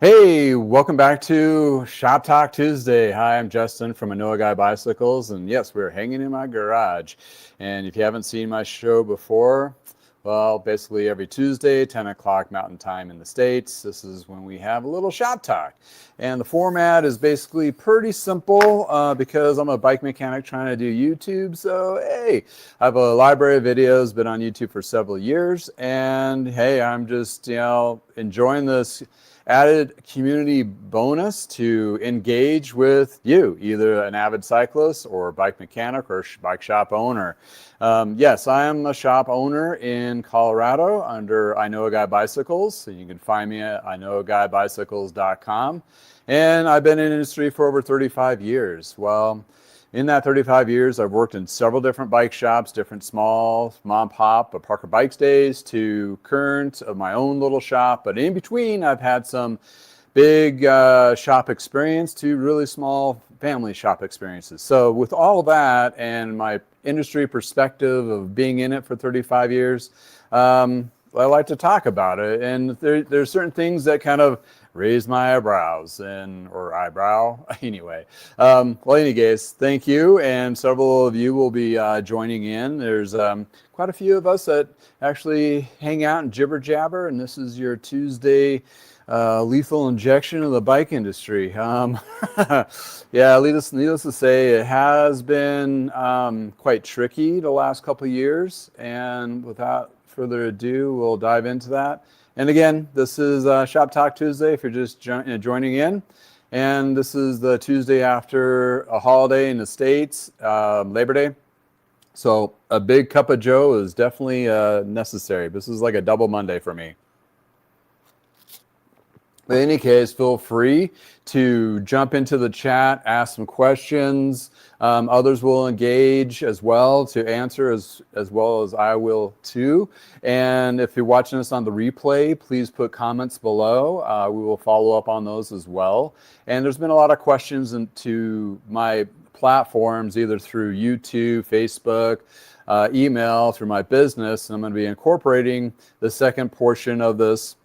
Hey, welcome back to Shop Talk Tuesday. Hi, I'm Justin from Anoa Guy Bicycles, and yes, we're hanging in my garage. And if you haven't seen my show before, well, basically every Tuesday, 10 o'clock Mountain Time in the States, this is when we have a little shop talk. And the format is basically pretty simple because I'm a bike mechanic trying to do YouTube. So, hey, I have a library of videos, been on YouTube for several years. And hey, I'm just, enjoying this added community bonus to engage with you, either an avid cyclist or bike mechanic or bike shop owner. Yes, I am a shop owner in Colorado under I Know a Guy Bicycles. So you can find me at iknowaguybicycles.com. And I've been in the industry for over 35 years. Well, in that 35 years, I've worked in several different bike shops, different small mom pop, Parker Bikes days to current of my own little shop. But in between, I've had some big shop experience to really small family shop experiences. So with all of that and my industry perspective of being in it for 35 years, I like to talk about it. And there's certain things that kind of raise my eyebrows or eyebrow anyway. Well, any case, thank you. And several of you will be joining in. There's quite a few of us that actually hang out and jibber jabber. And this is your Tuesday lethal injection of the bike industry. Yeah, needless to say, it has been quite tricky the last couple of years. And without further ado, we'll dive into that. And again, this is Shop Talk Tuesday if you're just joining in. And this is the Tuesday after a holiday in the States, Labor Day. So a big cup of Joe is definitely necessary. This is like a double Monday for me. In any case, feel free to jump into the chat, ask some questions. Others will engage as well to answer as well as I will too. And if you're watching this on the replay, please put comments below. We will follow up on those as well. And there's been a lot of questions into my platforms, either through YouTube, Facebook, email, through my business. And I'm going to be incorporating the second portion of this,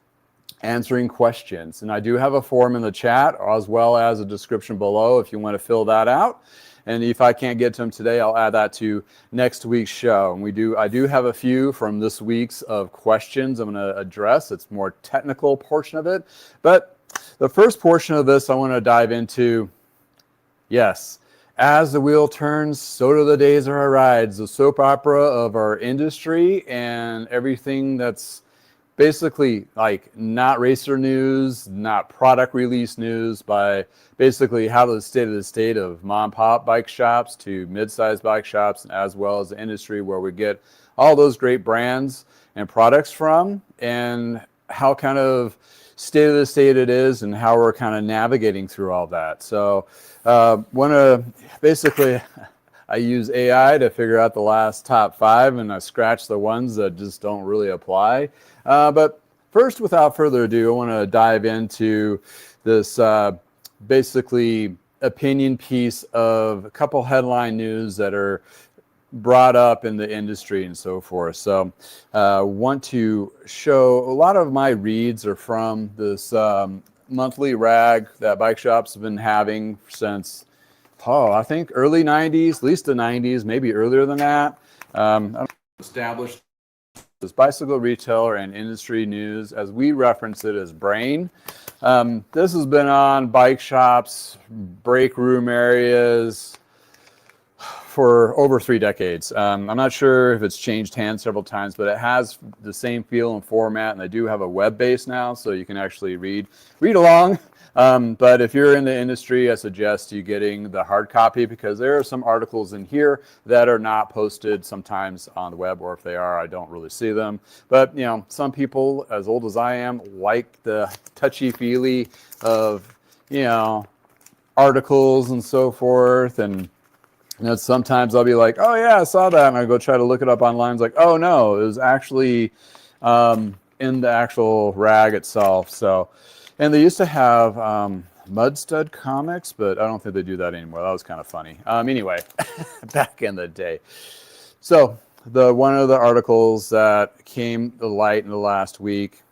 answering questions. And I do have a form in the chat as well as a description below if you want to fill that out. And if I can't get to them today, I'll add that to next week's show. And I do have a few from this week's of questions I'm going to address. It's more technical portion of it. But the first portion of this I want to dive into, yes, as the wheel turns, so do the days of our rides, the soap opera of our industry and everything that's basically like not racer news, not product release news, by basically how the state of mom pop bike shops to mid-sized bike shops, as well as the industry where we get all those great brands and products from, and how kind of state of the state it is and how we're kind of navigating through all that. So basically I use AI to figure out the last top 5, and I scratch the ones that just don't really apply. But first, without further ado, I want to dive into this basically opinion piece of a couple headline news that are brought up in the industry and so forth. So want to show a lot of my reads are from this monthly rag that bike shops have been having since I think early 90s, at least the 90s, maybe earlier than that. Established as bicycle retailer and industry news, as we reference it as BRAIN. This has been on bike shops, break room areas for over 3 decades. I'm not sure if it's changed hands several times, but it has the same feel and format, and they do have a web base now, so you can actually read along. But if you're in the industry, I suggest you getting the hard copy, because there are some articles in here that are not posted sometimes on the web, or if they are, I don't really see them. But some people, as old as I am, like the touchy-feely of articles and so forth. And sometimes I'll be like, oh yeah, I saw that, and I go try to look it up online. It's like, oh no, it was actually in the actual rag itself. So. And they used to have Mud Stud comics, but I don't think they do that anymore. That was kind of funny. Anyway, back in the day. So one of the articles that came to light in the last week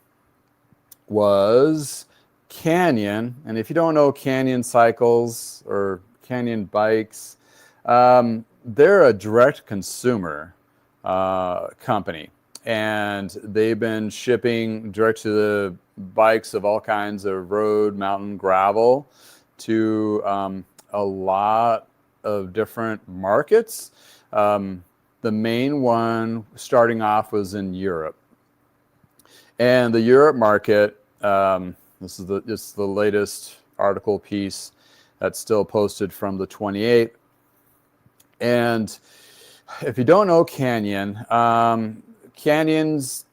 was Canyon, and if you don't know Canyon cycles or Canyon bikes, they're a direct consumer company, and they've been shipping direct to the bikes of all kinds of road, mountain, gravel to a lot of different markets. The main one starting off was in Europe. And the Europe market, this is the latest article piece that's still posted from the 28th. And if you don't know Canyon, Canyons,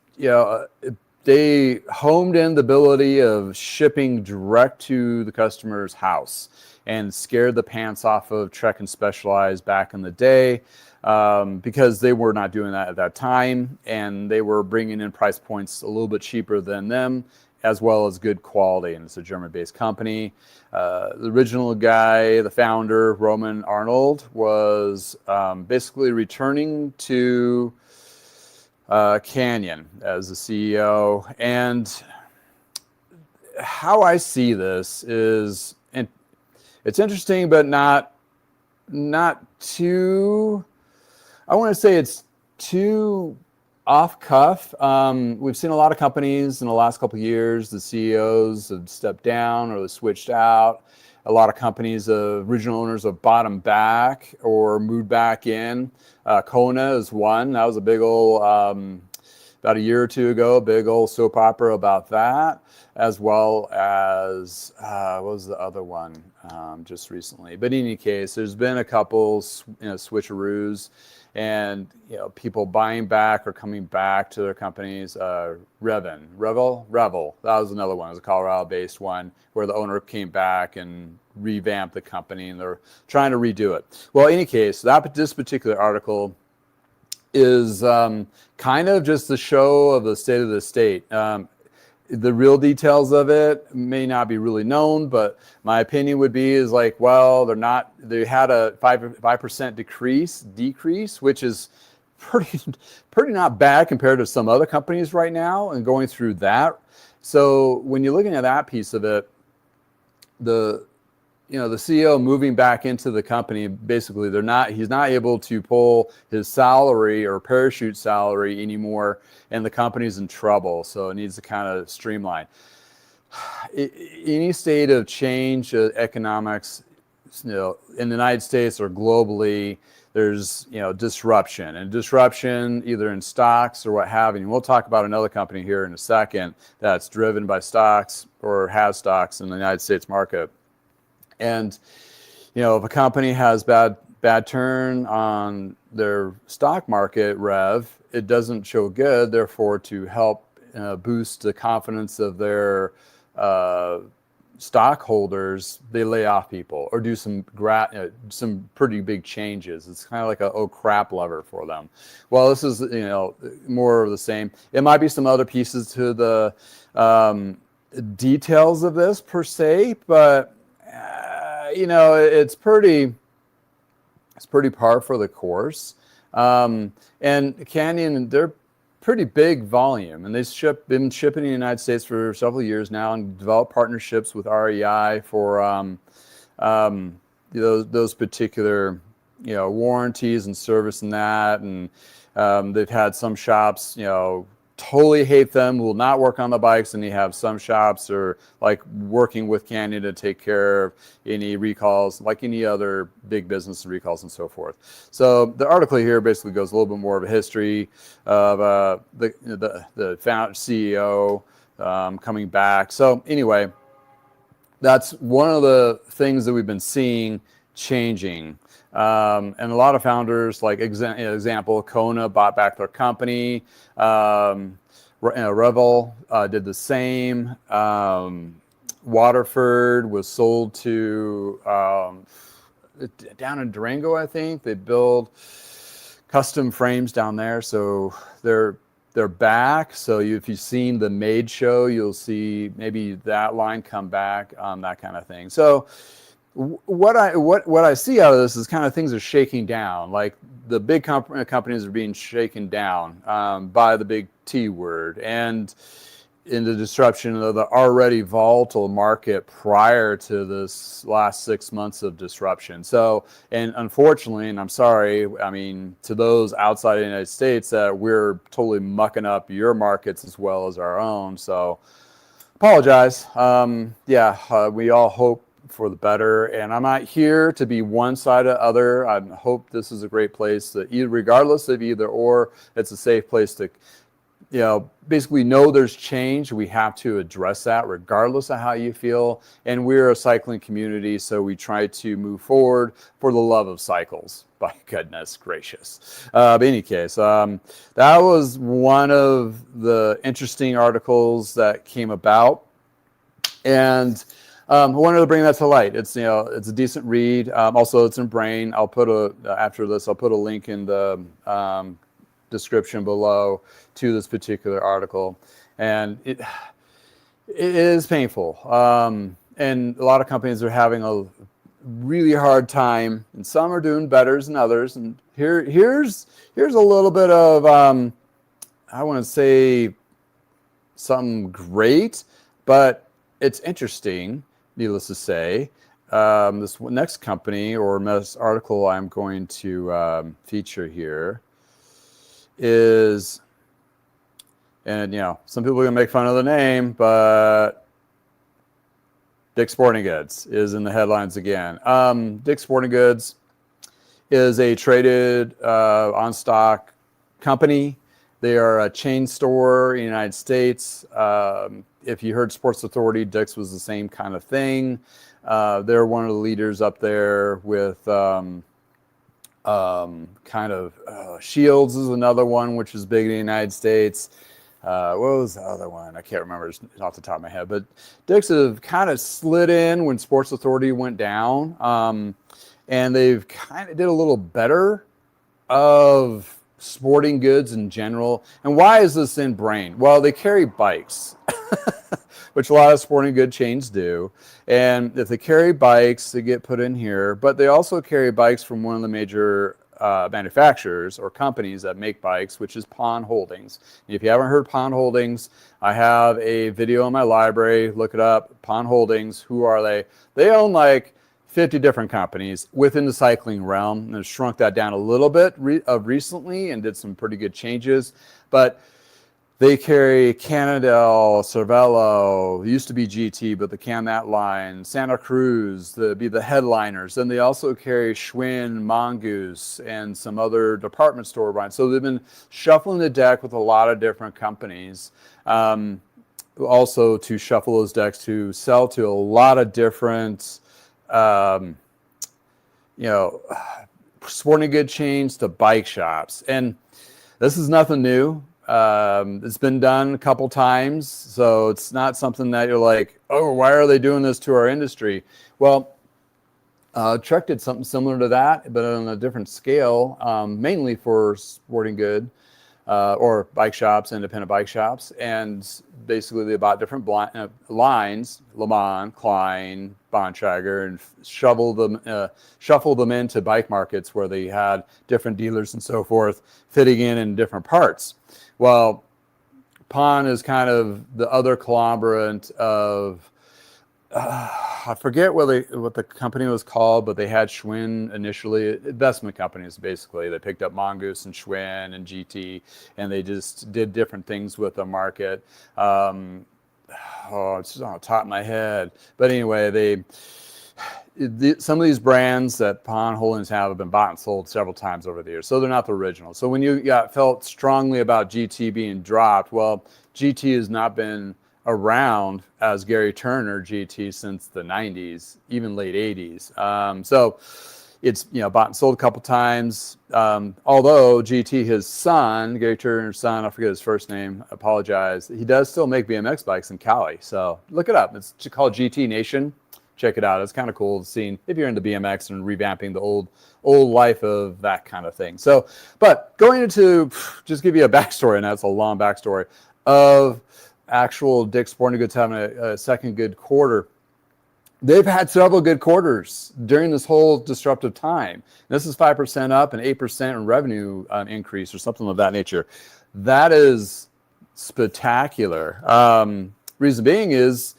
they homed in the ability of shipping direct to the customer's house and scared the pants off of Trek and Specialized back in the day. Because they were not doing that at that time, and they were bringing in price points a little bit cheaper than them, as well as good quality. And it's a German-based company. The original guy, the founder, Roman Arnold, was basically returning to Canyon as the CEO. And how I see this is, and it's interesting, but not too, I want to say it's too off cuff. We've seen a lot of companies in the last couple of years, the CEOs have stepped down or they switched out. A lot of companies, original owners have bought them back or moved back in. Kona is one. That was a big old, about a year or two ago, big old soap opera about that, as well as, what was the other one just recently? But in any case, there's been a couple switcheroos, and people buying back or coming back to their companies. Revel, that was another one. It was a Colorado-based one where the owner came back and revamped the company, and they're trying to redo it. Well, in any case, this particular article is kind of just the show of the state of the state. The real details of it may not be really known, but my opinion would be is like, well, they had a 5% decrease, which is pretty not bad compared to some other companies right now and going through that. So when you're looking at that piece of it, the CEO moving back into the company, basically he's not able to pull his salary or parachute salary anymore, and the company's in trouble. So it needs to kind of streamline. Any state of change, economics, in the United States or globally, there's disruption, and disruption either in stocks or what have you. And we'll talk about another company here in a second that's driven by stocks or has stocks in the United States market. And, if a company has bad turn on their stock market rev, it doesn't show good. Therefore, to help boost the confidence of their stockholders, they lay off people or do some pretty big changes. It's kind of like a crap lever for them. Well, this is more of the same. It might be some other pieces to the details of this per se, but it's pretty par for the course. And Canyon, they're pretty big volume, and they've been shipping in the United States for several years now, and developed partnerships with REI for those particular warranties and service and that. And they've had some shops totally hate them, will not work on the bikes, and you have some shops that are like working with Canyon to take care of any recalls, like any other big business recalls and so forth. So the article here basically goes a little bit more of a history of the founder CEO coming back. So anyway, that's one of the things that we've been seeing changing. And a lot of founders, like example, Kona bought back their company. Revel did the same. Waterford was sold to down in Durango, I think. They build custom frames down there, so they're back. So if you've seen the Made show, you'll see maybe that line come back on that kind of thing. So what I see out of this is kind of things are shaking down, like the big companies are being shaken down by the big T word, and in the disruption of the already volatile market prior to this last 6 months of disruption. So, and unfortunately, and I'm sorry, I mean, to those outside the United States, that we're totally mucking up your markets as well as our own. So, apologize. We all hope for the better, and I'm not here to be one side or other. I hope this is a great place that, regardless of either or, it's a safe place to, basically know there's change. We have to address that regardless of how you feel. And we're a cycling community, so we try to move forward for the love of cycles. By goodness gracious. But in any case, that was one of the interesting articles that came about. And I wanted to bring that to light. It's it's a decent read. Also, it's in Brain. I'll put after this, I'll put a link in the description below to this particular article, and it is painful. And a lot of companies are having a really hard time, and some are doing better than others. And here's a little bit of I want to say something great, but it's interesting. Needless to say, this next company or this article I'm going to feature here is, and some people are gonna make fun of the name, but Dick's Sporting Goods is in the headlines again. Dick's Sporting Goods is a traded on stock company. They are a chain store in the United States. If you heard Sports Authority, Dick's was the same kind of thing. They're one of the leaders up there with Shields is another one, which is big in the United States. What was the other one? I can't remember off the top of my head. But Dick's have kind of slid in when Sports Authority went down. And they've kind of did a little better of sporting goods in general. And why is this in Brain? Well, they carry bikes, which a lot of sporting good chains do. And if they carry bikes, they get put in here. But they also carry bikes from one of the major manufacturers or companies that make bikes, which is Pon Holdings. And if you haven't heard Pon Holdings, I have a video in my library. Look it up. Pon Holdings. Who are they? They own like 50 different companies within the cycling realm, and they've shrunk that down a little bit recently and did some pretty good changes. But they carry Cannondale, Cervelo, used to be GT, but they can that line, Santa Cruz, be the headliners. Then they also carry Schwinn, Mongoose, and some other department store brands. So they've been shuffling the deck with a lot of different companies. Also to shuffle those decks to sell to a lot of different sporting good chains to bike shops. And this is nothing new. It's been done a couple times, so it's not something that you're like, oh, why are they doing this to our industry? Well, Trek did something similar to that, but on a different scale, mainly for sporting good or bike shops, independent bike shops. And basically they bought different lines, Le Mans, Klein, Bontrager, and shuffle them into bike markets where they had different dealers and so forth fitting in different parts. Well, Pon is kind of the other conglomerate of, I forget what the company was called, but they had Schwinn initially, investment companies basically. They picked up Mongoose and Schwinn and GT, and they just did different things with the market. It's just on the top of my head. But anyway, some of these brands that Pon Holdings have been bought and sold several times over the years, so they're not the original. So when you felt strongly about GT being dropped, well, GT has not been around as Gary Turner GT since the 90s, even late 80s. So it's bought and sold a couple times. Although GT, his son, Gary Turner's son, I forget his first name, I apologize, he does still make BMX bikes in Cali. So look it up. It's called GT Nation. Check it out. It's kind of cool seeing if you're into BMX and revamping the old life of that kind of thing. So, but going into, just give you a backstory, and that's a long backstory, of actual Dick's Sporting Goods having a second good quarter. They've had several good quarters during this whole disruptive time. This is 5% up and 8% in revenue increase or something of that nature. That is spectacular. Reason being is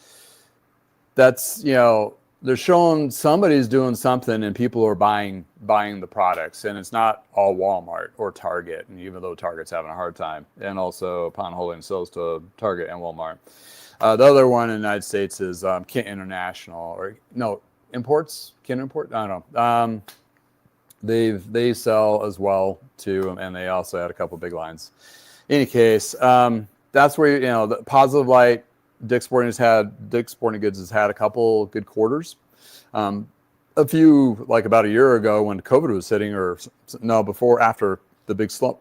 that's, they're showing somebody's doing something and people are buying the products, and it's not all Walmart or Target, and even though Target's having a hard time, and also upon holding sales to Target and Walmart. The other one in the United States is Kent International, or no, imports, Kent Import, I don't know. They sell as well too, and they also had a couple big lines. In any case, that's where, the Positive Light, Dick's Sporting Goods has had a couple good quarters. A few, like about a year ago when COVID was hitting, or no, after the big slump,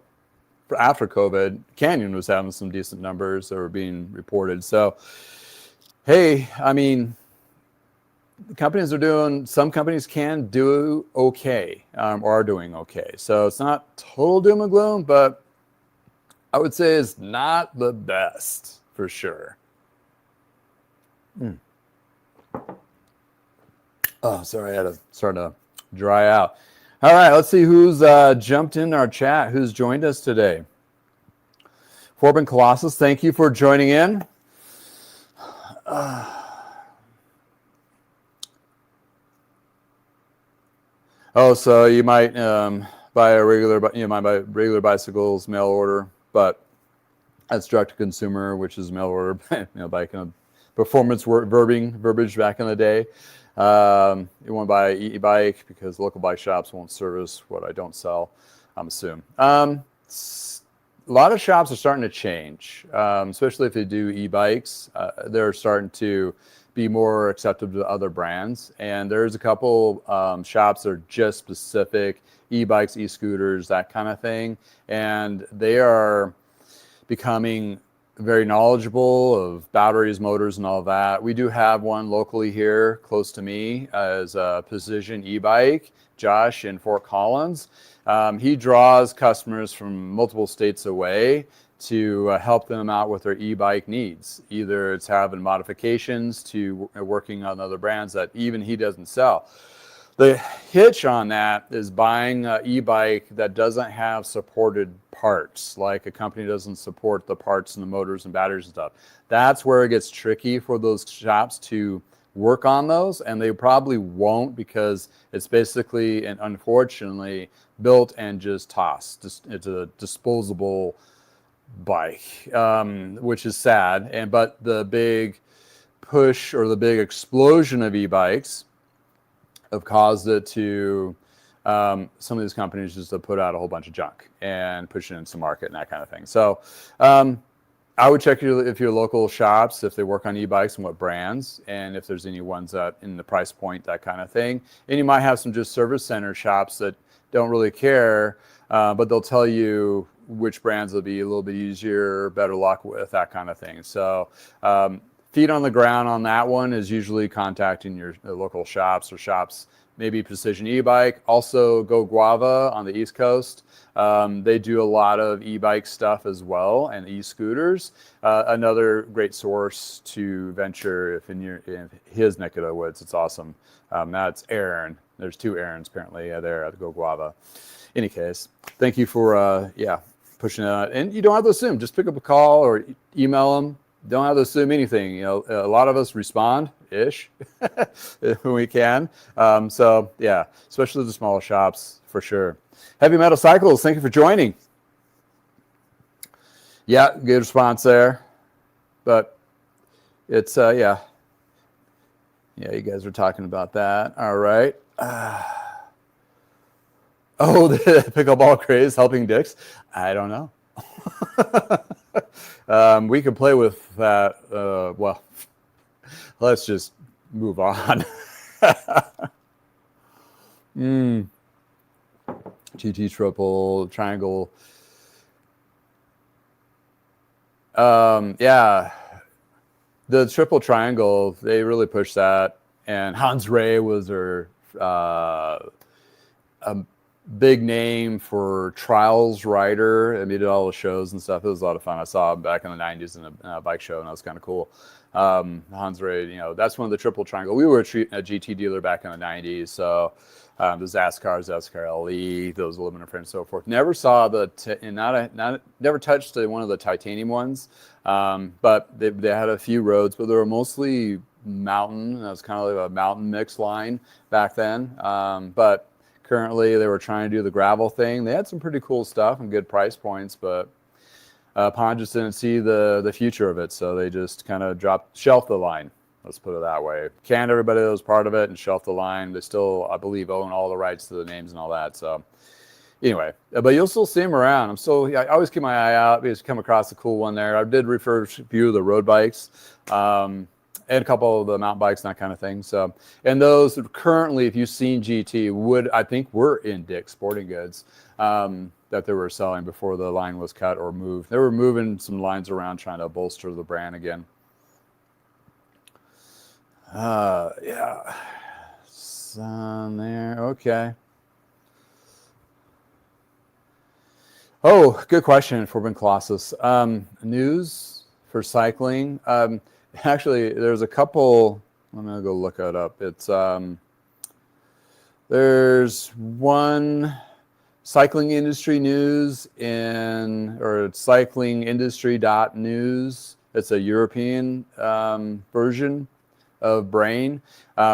after COVID, Canyon was having some decent numbers that were being reported. So, hey, I mean, some companies can do okay, or are doing okay. So it's not total doom and gloom, but I would say it's not the best for sure. Oh, sorry, I had to start to dry out. All right, let's see who's jumped in our chat, who's joined us today. Forbin Colossus, thank you for joining in. So you might buy regular bicycles, mail order, but that's direct to consumer, which is mail order, by kind of performance verbiage back in the day. You want to buy an e-bike because local bike shops won't service what I don't sell, I'm assuming. A lot of shops are starting to change, especially if they do e-bikes. They're starting to be more acceptable to other brands. And there's a couple shops that are just specific e-bikes, e-scooters, that kind of thing. And they are becoming very knowledgeable of batteries, motors, and all that. We do have one locally here close to me as a Precision e-bike, Josh in Fort Collins. He draws customers from multiple states away to help them out with their e-bike needs. Either it's having modifications to working on other brands that even he doesn't sell. The hitch on that is buying an e-bike that doesn't have supported parts, like a company doesn't support the parts and the motors and batteries and stuff. That's where it gets tricky for those shops to work on those, and they probably won't because it's basically and unfortunately built and just tossed. It's a disposable bike, which is sad. But the big push or the big explosion of e-bikes have caused it to some of these companies just to put out a whole bunch of junk and push it into the market and that kind of thing. So I would check if your local shops, if they work on e-bikes and what brands, and if there's any ones that in the price point, that kind of thing. And you might have some just service center shops that don't really care, but they'll tell you which brands will be a little bit easier, better luck with, that kind of thing. So feet on the ground on that one is usually contacting your local shops or shops, maybe Precision e-bike. Also Go Guava on the East Coast. They do a lot of e-bike stuff as well, and e-scooters. Another great source to venture if in his neck of the woods. It's awesome. That's Aaron. There's two Aarons apparently there at Go Guava. Any case, thank you for pushing it out. And you don't have to assume. Just pick up a call or email them. Don't have to assume anything. A lot of us respond-ish when we can. So yeah, especially the smaller shops for sure. Heavy Metal Cycles, thank you for joining. Yeah, good response there. But it's yeah, you guys are talking about that. All right. The pickleball craze helping dicks. I don't know. We could play with that. Well, let's just move on. GT triple triangle. Yeah, the triple triangle, they really pushed that. And Hans Ray was their a big name for trials rider. I mean, he did all the shows and stuff. It was a lot of fun. I saw him back in the 90s in a bike show, and that was kind of cool. Hansraid, that's one of the triple triangle. We were a GT dealer back in the 90s, so the Zaskars, Zaskar LE, those aluminum frames, and so forth. Never saw never touched one of the titanium ones, but they had a few roads, but they were mostly mountain. That was kind of like a mountain mix line back then. But currently, they were trying to do the gravel thing. They had some pretty cool stuff and good price points, but Pond just didn't see the future of it, so they just kind of shelved the line. Let's put it that way. Canned everybody that was part of it and shelved the line. They still, I believe, own all the rights to the names and all that. So anyway, but you'll still see them around. I always keep my eye out because you come across a cool one there. I did refurbish a few of the road bikes. And a couple of the mountain bikes and that kind of thing. So, and those currently, if you've seen GT, I think were in Dick's Sporting Goods that they were selling before the line was cut or moved. They were moving some lines around trying to bolster the brand again. Yeah, it's on there. Okay. Oh, good question, Forbin Colossus. News for cycling. Actually, there's a couple. I'm gonna go look it up. It's there's one cycling industry news or cyclingindustry.news. It's a European version of Brain,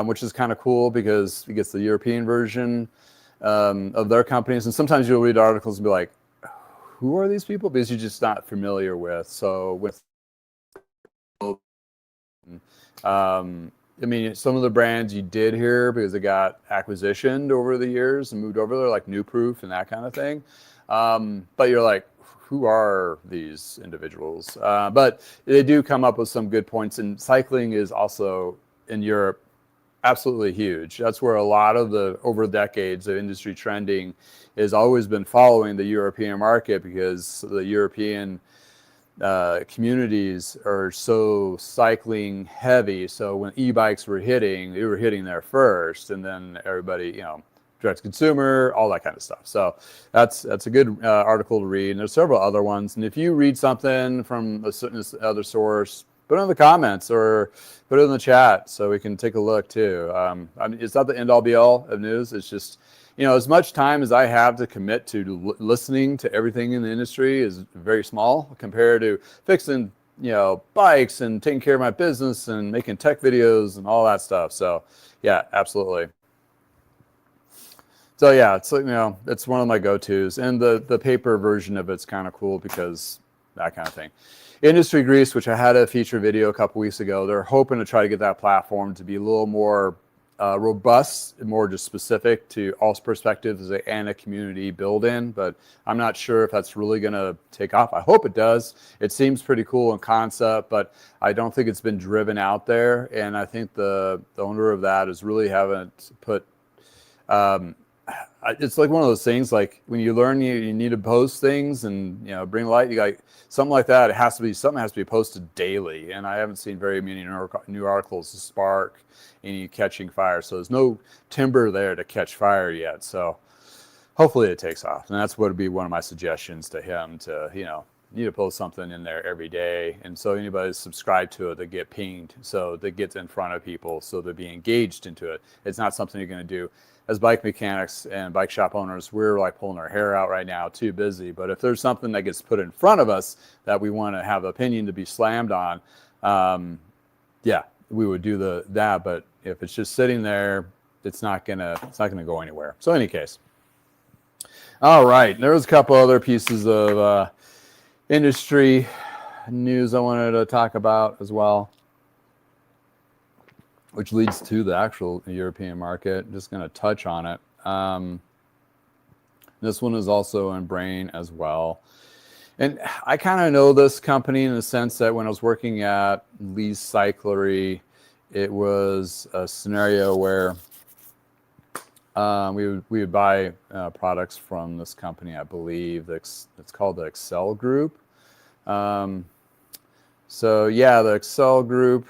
which is kind of cool because it gets the European version of their companies. And sometimes you'll read articles and be like, who are these people? Because you're just not familiar with. So with I mean, some of the brands you did hear because they got acquisitioned over the years and moved over there, like New Proof and that kind of thing. But you're like, who are these individuals? But they do come up with some good points. And cycling is also in Europe absolutely huge. That's where a lot of over decades of industry trending has always been following the European market because the European communities are so cycling heavy. So when e-bikes were hitting, they were hitting there first, and then everybody, direct to consumer, all that kind of stuff. So that's a good article to read. And there's several other ones. And if you read something from a certain other source, put it in the comments or put it in the chat so we can take a look too. I mean, it's not the end all be all of news. It's just, as much time as I have to commit to listening to everything in the industry is very small compared to fixing, bikes and taking care of my business and making tech videos and all that stuff. So yeah, absolutely. So yeah, it's it's one of my go-tos, and the paper version of it's kind of cool because that kind of thing. Industry Grease, which I had a feature video a couple weeks ago, they're hoping to try to get that platform to be a little more robust, more just specific to all perspectives and a community build-in, but I'm not sure if that's really going to take off. I hope it does. It seems pretty cool in concept, but I don't think it's been driven out there, and I think the owner of that is really haven't put it's like one of those things, like when you learn you need to post things and bring light, you got something like that. Something has to be posted daily, and I haven't seen very many new articles to spark any catching fire. So there's no timber there to catch fire yet. So hopefully it takes off, and that's what would be one of my suggestions to him. To need to post something in there every day, and so anybody that's subscribed to it, they get pinged, so that gets in front of people, so they'll be engaged into it. It's not something you're going to do. As bike mechanics and bike shop owners, we're like pulling our hair out right now, too busy. But if there's something that gets put in front of us that we want to have opinion to be slammed on, yeah, we would do that. But if it's just sitting there, it's not gonna go anywhere. So in any case, all right, there's a couple other pieces of industry news I wanted to talk about as well, which leads to the actual European market. Just going to touch on it. This one is also in Brain as well. And I kind of know this company in the sense that when I was working at Lee's Cyclery, it was a scenario where we would buy products from this company, I believe. It's called the Excel Group. So yeah, the Excel Group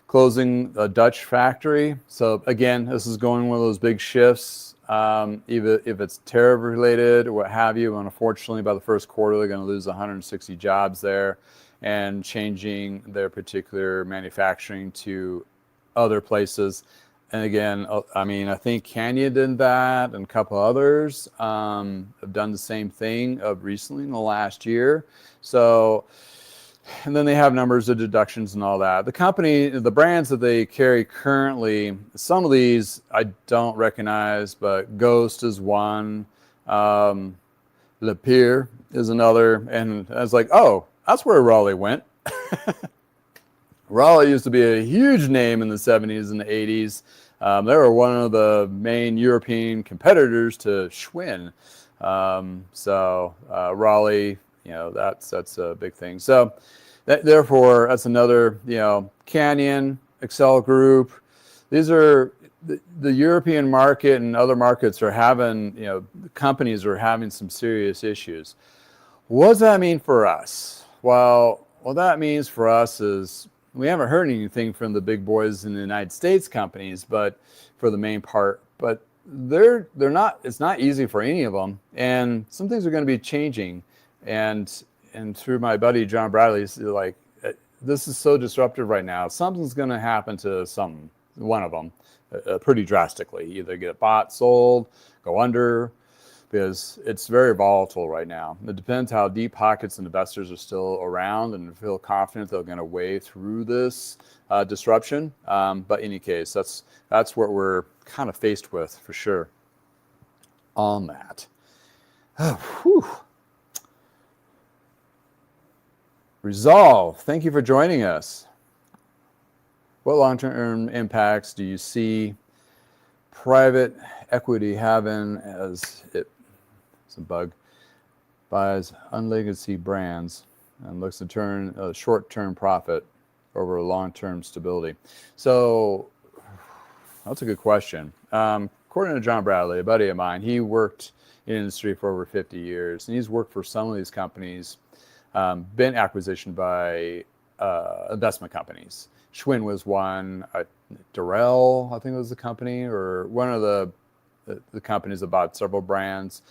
closing a Dutch factory. So again, this is going one of those big shifts. Even if it's tariff related or what have you, unfortunately by the first quarter, they're going to lose 160 jobs there. and changing their particular manufacturing to other places. And again, I mean, I think Canyon did that, and a couple others have done the same thing recently in the last year. So, and then they have numbers of deductions and all that. The brands that they carry currently, some of these I don't recognize, but Ghost is one, Le Pire is another, and I was like, oh, that's where Raleigh went. Raleigh used to be a huge name in the 70s and the 80s. They were one of the main European competitors to Schwinn. Raleigh, that's a big thing. So therefore, that's another, Canyon, Excel Group. These are the European market, and other markets are having, companies are having some serious issues. What does that mean for us? Well, what that means for us is we haven't heard anything from the big boys in the United States companies, but for the main part, but they're not, it's not easy for any of them. And some things are going to be changing. And through my buddy, John Bradley's like, this is so disruptive right now. Something's going to happen to one of them pretty drastically, either get bought, sold, go under, because it's very volatile right now. It depends how deep pockets and investors are still around and feel confident they're going to wade through this disruption. But in any case, that's what we're kind of faced with for sure on that. Resolve, thank you for joining us. What long-term impacts do you see private equity having as it's a bug, buys unlegacy brands and looks to turn a short-term profit over long-term stability? So that's a good question. According to John Bradley, a buddy of mine, he worked in industry for over 50 years, and he's worked for some of these companies, been acquisitioned by investment companies. Schwinn was one, Durrell, I think it was the company, or one of the companies that bought several brands.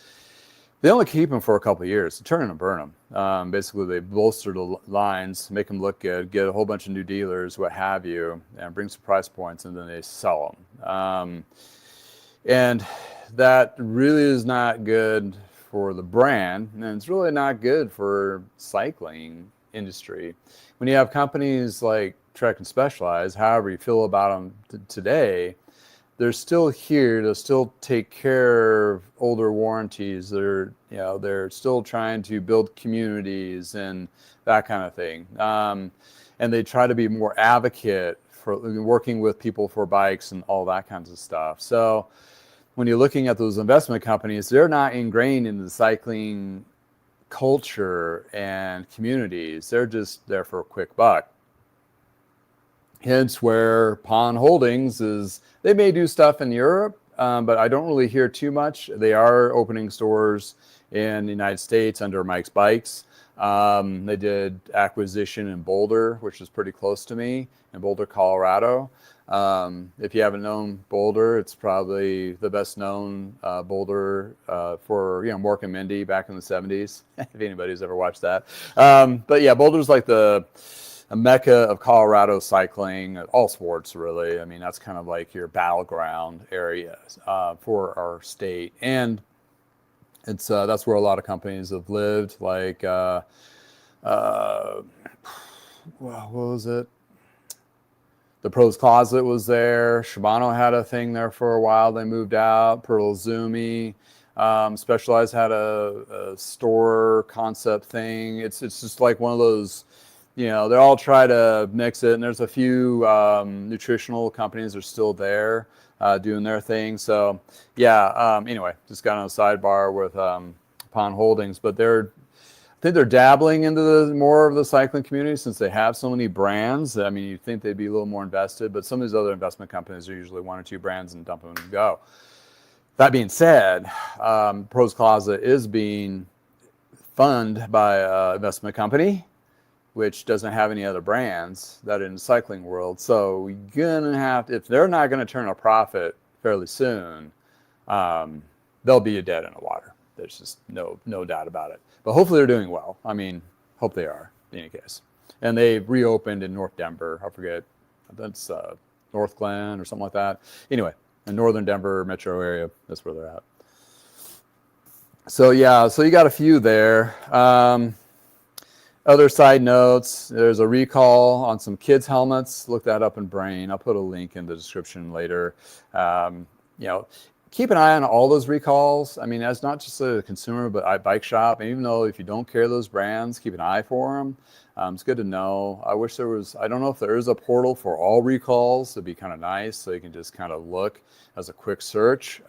They only keep them for a couple of years, turn them and burn them. Basically, they bolster the lines, make them look good, get a whole bunch of new dealers, what have you, and bring some price points, and then they sell them. And that really is not good for the brand, and it's really not good for cycling industry. When you have companies like Trek and Specialized, however you feel about them today, they're still here to still take care of older warranties. They're still trying to build communities and that kind of thing. And they try to be more advocate for working with people for bikes and all that kinds of stuff. So when you're looking at those investment companies, they're not ingrained in the cycling culture and communities. They're just there for a quick buck. Hence where Pond Holdings is, they may do stuff in Europe, but I don't really hear too much. They are opening stores in the United States under Mike's Bikes. They did acquisition in Boulder, which is pretty close to me, in Boulder, Colorado. If you haven't known Boulder, it's probably the best known Boulder for, Mork and Mindy back in the 70s, if anybody's ever watched that. But yeah, Boulder's like a mecca of Colorado cycling, all sports really. I mean, that's kind of like your battleground area for our state. And it's that's where a lot of companies have lived, like, what was it? The Pros Closet was there. Shimano had a thing there for a while. They moved out. Pearl Zumi. Specialized had a store concept thing. It's just like one of those, they all try to mix it. And there's a few nutritional companies that are still there doing their thing. So yeah, anyway, just got on a sidebar with Pond Holdings, but I think they're dabbling into more of the cycling community since they have so many brands. I mean, you'd think they'd be a little more invested, but some of these other investment companies are usually one or two brands and dump them and go. That being said, Pros Closet is being funded by an investment company, which doesn't have any other brands that are in the cycling world. So we're gonna have to, if they're not gonna turn a profit fairly soon, they'll be dead in the water. There's just no doubt about it. But hopefully they're doing well. I mean, hope they are in any case. And they reopened in North Denver. I forget, that's North Glen or something like that. Anyway, in northern Denver metro area, that's where they're at. So yeah, so you got a few there. Other side notes, there's a recall on some kids' helmets. Look that up in Brain. I'll put a link in the description later. You know, keep an eye on all those recalls. I mean, as not just a consumer, but a bike shop. And even though if you don't carry those brands, keep an eye for them. It's good to know. I wish there was, I don't know if there is a portal for all recalls. It'd be kind of nice so you can just kind of look as a quick search.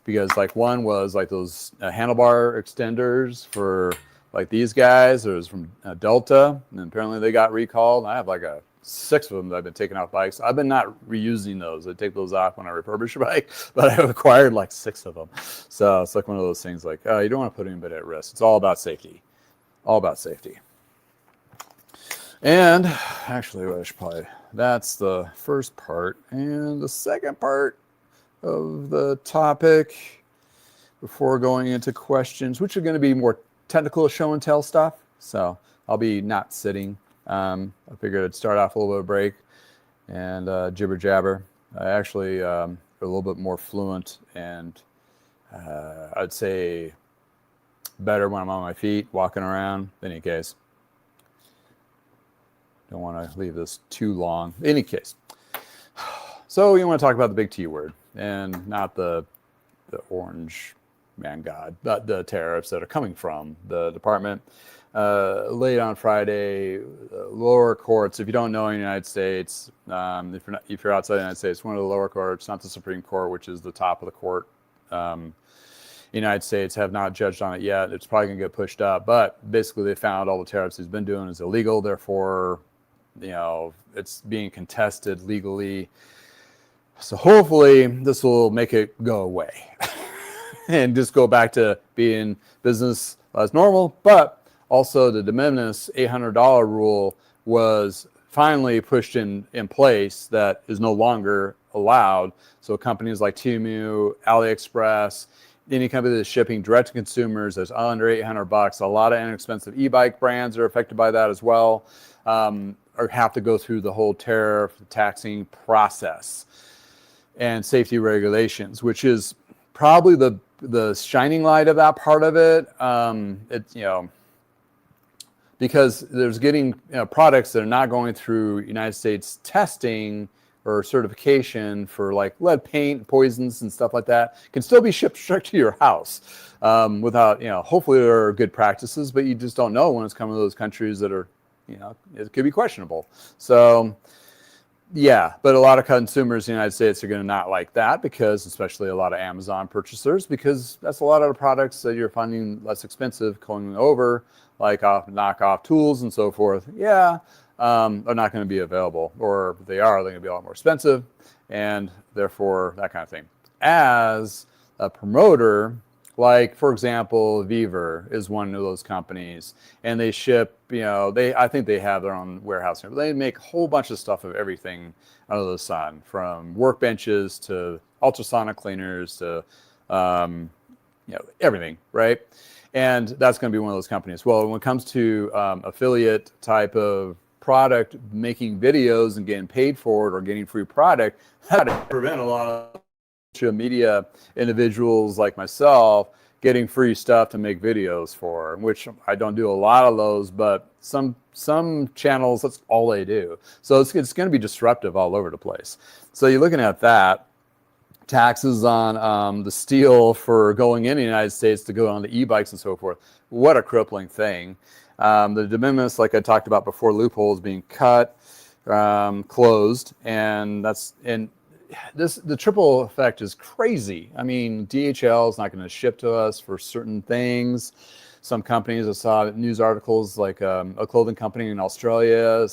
Because like one was like those handlebar extenders for like these guys. It was from Delta, and apparently they got recalled. I have like 6 of them that I've been taking off bikes. I've been not reusing those. I take those off when I refurbish a bike, but I have acquired like 6 of them. So it's like one of those things like, you don't want to put anybody at risk. It's all about safety. All about safety. And actually, I should probably, that's the first part. And the second part of the topic before going into questions, which are going to be more technical show and tell stuff. So I'll be not sitting. I figured I'd start off a little bit of break and jibber jabber. I actually are a little bit more fluent and I'd say better when I'm on my feet, walking around. In any case, don't want to leave this too long. In any case, so you want to talk about the big T word and not the orange man god, but the tariffs that are coming from the department. Late on Friday, lower courts. If you don't know in the United States, if you're outside the United States, one of the lower courts, not the Supreme Court, which is the top of the court. United States have not judged on it yet. It's probably going to get pushed up, but basically they found all the tariffs he's been doing is illegal. Therefore, you know, it's being contested legally. So hopefully this will make it go away and just go back to being business as normal. But also the de minimis $800 rule was finally pushed in place that is no longer allowed. So companies like Temu, AliExpress, any company that's shipping direct to consumers that's under $800, a lot of inexpensive e-bike brands are affected by that as well, or have to go through the whole tariff taxing process and safety regulations, which is probably the shining light of that part of it. Because there's getting products that are not going through United States testing or certification for like lead paint, poisons, and stuff like that, can still be shipped straight to your house without, hopefully there are good practices, but you just don't know when it's coming to those countries that are, it could be questionable. So yeah, but a lot of consumers in the United States are going to not like that because, especially a lot of Amazon purchasers, because that's a lot of the products that you're finding less expensive going over, like knockoff tools and so forth. Yeah, are not going to be available, or if they are, they're going to be a lot more expensive, and therefore that kind of thing. As a promoter, like for example, Viver is one of those companies, and they ship, I think they have their own warehouse here, but they make a whole bunch of stuff of everything under the sun, from workbenches to ultrasonic cleaners to, everything, right? And that's going to be one of those companies. Well, when it comes to affiliate type of product, making videos and getting paid for it or getting free product, that would prevent a lot of social media individuals like myself getting free stuff to make videos for, which I don't do a lot of those, but some channels, that's all they do. So it's going to be disruptive all over the place. So you're looking at that. Taxes on the steel for going in the United States to go on the e-bikes and so forth. What a crippling thing. The de minimis, like I talked about before, loopholes being cut, closed, and the triple effect is crazy. I mean, DHL is not going to ship to us for certain things. Some companies, I saw news articles like a clothing company in Australia,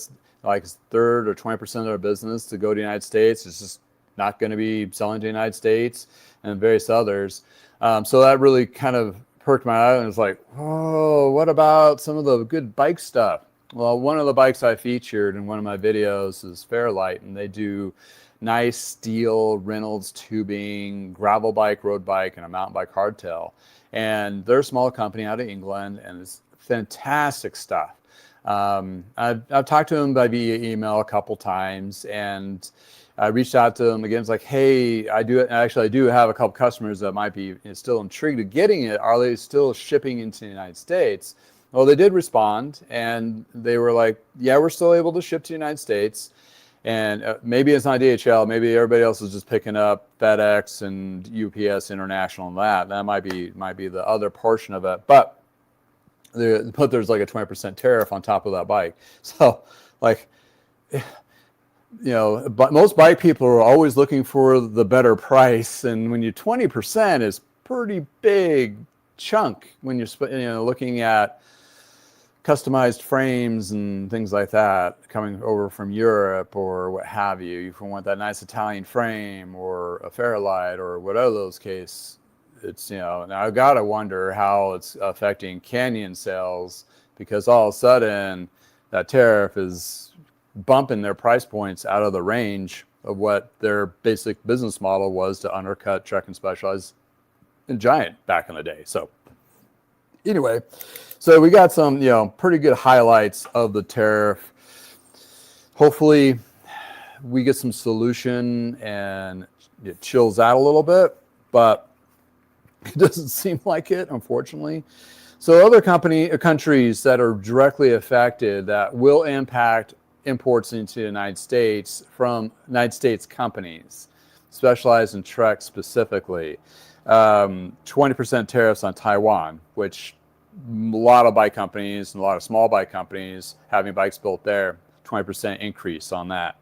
like 3rd or 20% of their business to go to the United States. It's just not going to be selling to the United States, and various others. So that really kind of perked my eye, and it's like, oh, what about some of the good bike stuff? Well, one of the bikes I featured in one of my videos is Fairlight, and they do nice steel Reynolds tubing, gravel bike, road bike, and a mountain bike hardtail. And they're a small company out of England, and it's fantastic stuff. I've talked to him by via email a couple times, and I reached out to him again. It's like, hey, I do have a couple customers that might be still intrigued at getting it. Are they still shipping into the United States? Well, they did respond, and they were like, yeah, we're still able to ship to the United States. And maybe it's not DHL. Maybe everybody else is just picking up FedEx and UPS International and that might be the other portion of it. But there's like a 20% tariff on top of that bike. So like, but most bike people are always looking for the better price. And when you're 20% is pretty big chunk when you're looking at customized frames and things like that coming over from Europe or what have you. You want that nice Italian frame or a Fairlight or whatever those case. It's, now I've got to wonder how it's affecting Canyon sales, because all of a sudden that tariff is bumping their price points out of the range of what their basic business model was to undercut Trek and Specialized and Giant back in the day. So anyway, so we got some, pretty good highlights of the tariff. Hopefully we get some solution and it chills out a little bit, but it doesn't seem like it, unfortunately. So other countries that are directly affected that will impact imports into the United States from United States companies, Specialized and Trek specifically. 20% tariffs on Taiwan, which a lot of bike companies and a lot of small bike companies having bikes built there, 20% increase on that.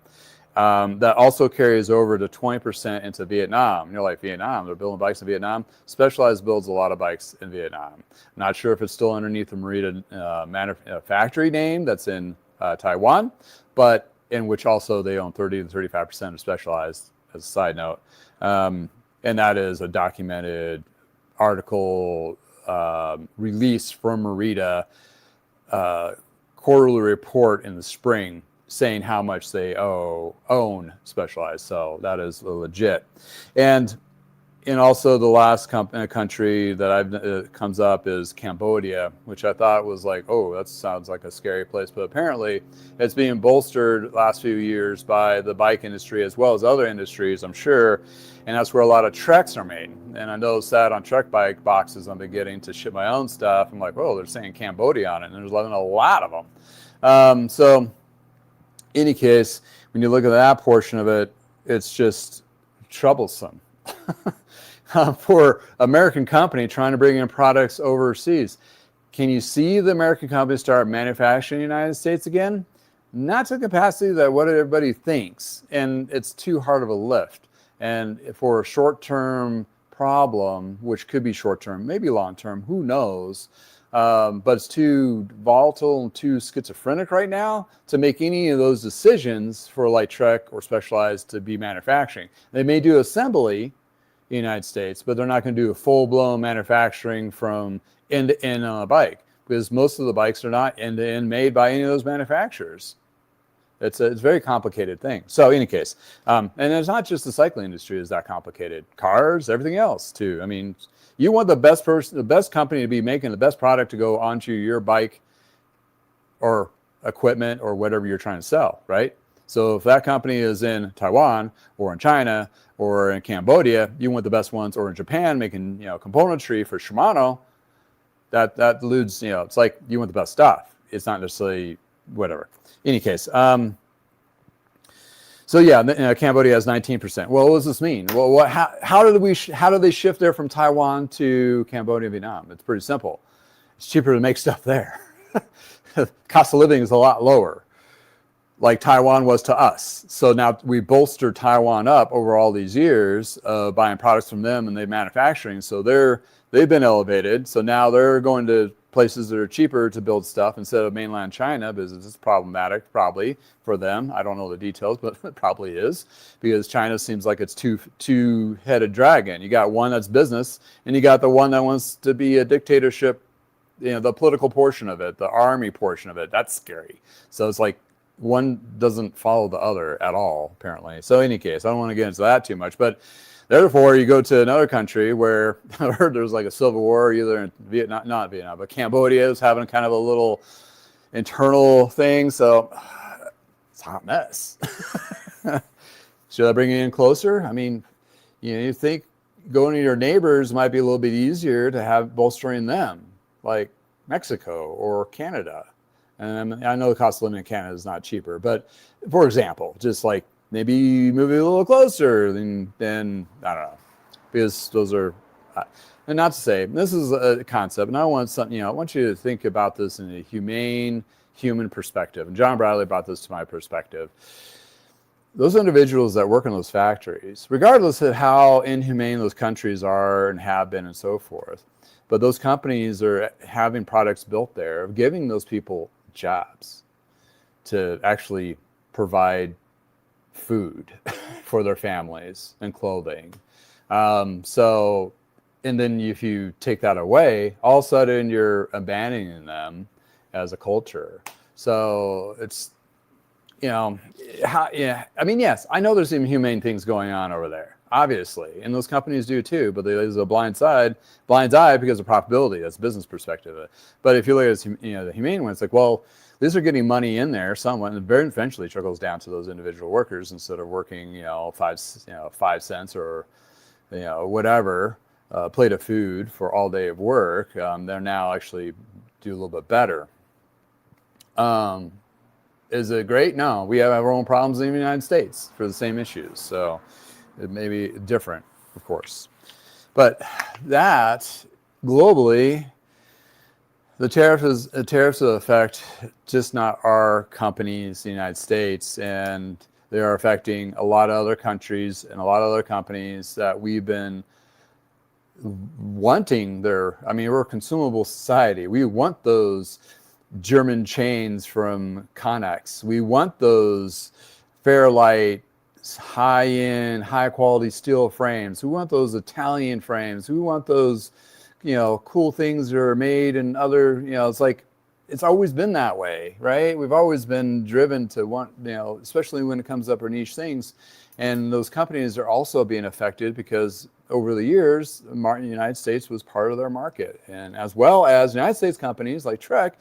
That also carries over to 20% into Vietnam. You're like, Vietnam, they're building bikes in Vietnam. Specialized builds a lot of bikes in Vietnam. Not sure if it's still underneath the Merida factory name that's in Taiwan, but in which also they own 30 to 35% of Specialized, as a side note. And that is a documented article release from Merida, quarterly report in the spring saying how much they own Specialized. So that is legit. And also the last country that comes up is Cambodia, which I thought was like, oh, that sounds like a scary place. But apparently it's being bolstered last few years by the bike industry as well as other industries, I'm sure. And that's where a lot of Treks are made. And I noticed that on Trek bike boxes I've been getting to ship my own stuff. I'm like, oh, they're saying Cambodia on it. And there's a lot of them. So any case, when you look at that portion of it, it's just troublesome. For American company trying to bring in products overseas. Can you see the American company start manufacturing in the United States again? Not to the capacity that what everybody thinks, and it's too hard of a lift. And for a short-term problem, which could be short-term, maybe long-term, who knows, but it's too volatile and too schizophrenic right now to make any of those decisions for like Trek or Specialized to be manufacturing. They may do assembly the United States, but they're not going to do a full-blown manufacturing from end to end on a bike, because most of the bikes are not end to end made by any of those manufacturers. It's a very complicated thing. So in any case, and it's not just the cycling industry is that complicated. Cars, everything else too. I mean, you want the best person, the best company to be making the best product to go onto your bike or equipment or whatever you're trying to sell, right? So if that company is in Taiwan or in China or in Cambodia, you want the best ones, or in Japan making, componentry for Shimano, that alludes, it's like you want the best stuff. It's not necessarily whatever. In any case, so yeah, Cambodia has 19%. Well, what does this mean? Well, how do they shift there from Taiwan to Cambodia and Vietnam? It's pretty simple. It's cheaper to make stuff there. Cost of living is a lot lower, like Taiwan was to us. So now we bolstered Taiwan up over all these years, buying products from them, and they're manufacturing. So they've been elevated. So now they're going to places that are cheaper to build stuff instead of mainland China, because it's problematic probably for them. I don't know the details, but it probably is, because China seems like it's two-headed dragon. You got one that's business, and you got the one that wants to be a dictatorship, the political portion of it, the army portion of it. That's scary. So it's like one doesn't follow the other at all, apparently. So in any case, I don't want to get into that too much, but therefore, you go to another country where I heard there's like a civil war, either in Vietnam, not Vietnam, but Cambodia is having kind of a little internal thing. So it's a hot mess. Should I bring it in closer? I mean, you think going to your neighbors might be a little bit easier to have bolstering them, like Mexico or Canada. And I know the cost of living in Canada is not cheaper, but for example, just like maybe move it a little closer than I don't know, because those are, and not to say this is a concept, and I want something, I want you to think about this in a humane, human perspective. And John Bradley brought this to my perspective. Those individuals that work in those factories, regardless of how inhumane those countries are and have been and so forth, but those companies are having products built there, giving those people jobs to actually provide food for their families and clothing. So, and then if you take that away, all of a sudden you're abandoning them as a culture. So it's, I mean, yes, I know there's some humane things going on over there, obviously, and those companies do too, but there's a blind eye because of profitability. That's business perspective. But if you look at the humane one, it's like, well, these are getting money in there somewhat, and very eventually trickles down to those individual workers instead of working, 5 cents or, whatever, plate of food for all day of work. They're now actually do a little bit better. Is it great? No, we have our own problems in the United States for the same issues. So it may be different, of course. But that globally, the tariffs will affect just not our companies, the United States, and they are affecting a lot of other countries and a lot of other companies that we've been wanting we're a consumable society. We want those German chains from Connex. We want those Fairlight, high-end, high-quality steel frames. We want those Italian frames. We want those, cool things that are made in other, it's like, it's always been that way, right? We've always been driven to want, especially when it comes up for niche things. And those companies are also being affected because over the years, the United States was part of their market. And as well as United States companies like Trek,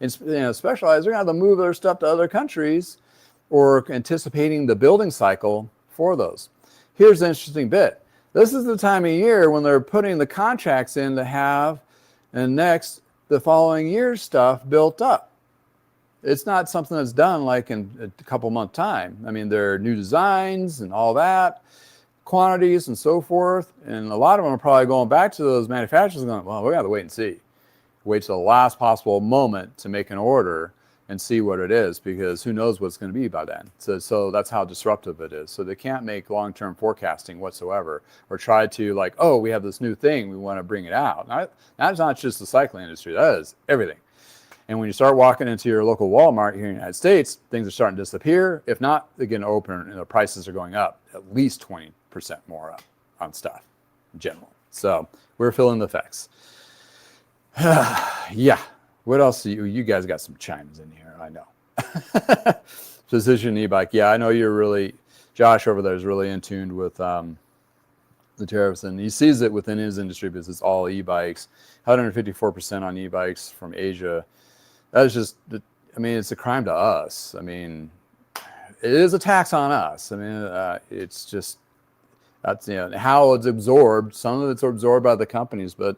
and Specialized, they're going to have to move their stuff to other countries or anticipating the building cycle for those. Here's the interesting bit. This is the time of year when they're putting the contracts in to have the following year's stuff built up. It's not something that's done like in a couple month time. I mean, there are new designs and all that, quantities and so forth. And a lot of them are probably going back to those manufacturers going, well, we got to wait and see. Wait till the last possible moment to make an order and see what it is, because who knows what it's going to be by then. So that's how disruptive it is. So they can't make long-term forecasting whatsoever or try to like, oh, we have this new thing, we want to bring it out. That's not just the cycling industry, that is everything. And when you start walking into your local Walmart here in the United States, things are starting to disappear. If not, they're getting open and the prices are going up at least 20% more up on stuff in general. So we're feeling the effects. Yeah. What else? You guys got some chimes in here. I know. Precision e-bike. Yeah, I know Josh over there is really in tune with the tariffs, and he sees it within his industry because it's all e-bikes. 154% on e-bikes from Asia. That is just, it's a crime to us. It is a tax on us. It's just, that's, how it's absorbed. Some of it's absorbed by the companies, but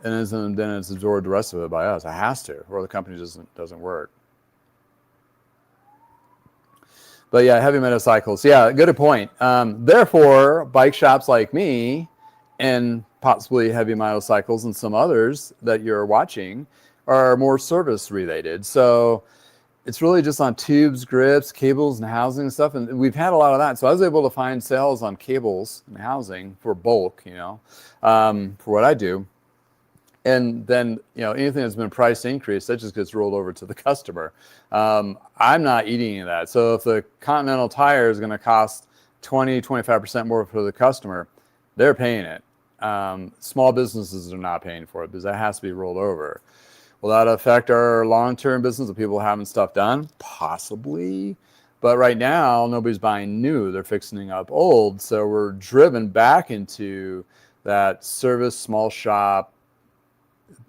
then it's absorbed the rest of it by us. It has to, or the company doesn't work. But yeah, heavy motorcycles. Yeah, good point. Therefore, bike shops like me and possibly heavy motorcycles and some others that you're watching are more service related. So it's really just on tubes, grips, cables, and housing and stuff. And we've had a lot of that. So I was able to find sales on cables and housing for bulk, for what I do. And then, anything that's been price increased, that just gets rolled over to the customer. I'm not eating any of that. So if the Continental tire is going to cost 25% more for the customer, they're paying it. Small businesses are not paying for it because that has to be rolled over. Will that affect our long-term business of people having stuff done? Possibly. But right now, nobody's buying new. They're fixing up old. So we're driven back into that service, small shop,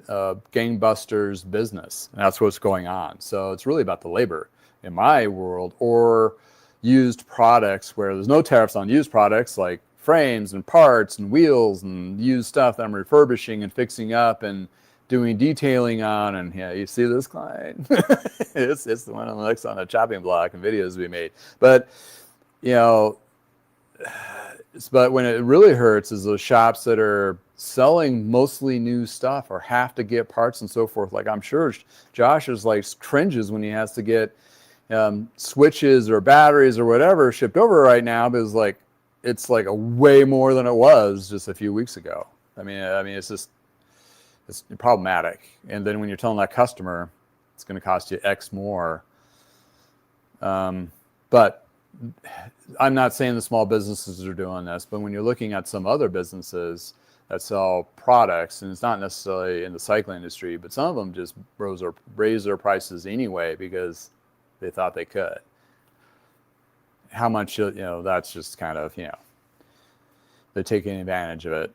gangbusters business. And that's what's going on. So it's really about the labor in my world, or used products where there's no tariffs on used products like frames and parts and wheels and used stuff that I'm refurbishing and fixing up and doing detailing on. And yeah, you see this client? it's the one on the next on the chopping block and videos we made. But, you know, but when it really hurts is those shops that are selling mostly new stuff or have to get parts and so forth. Like I'm sure Josh is like cringes when he has to get switches or batteries or whatever shipped over right now, because like it's like a way more than it was just a few weeks ago. I mean, it's problematic. And then when you're telling that customer it's going to cost you X more, but I'm not saying the small businesses are doing this, but when you're looking at some other businesses that sell products, and it's not necessarily in the cycling industry, but some of them just raise their prices anyway because they thought they could. How much, that's just kind of, they're taking advantage of it.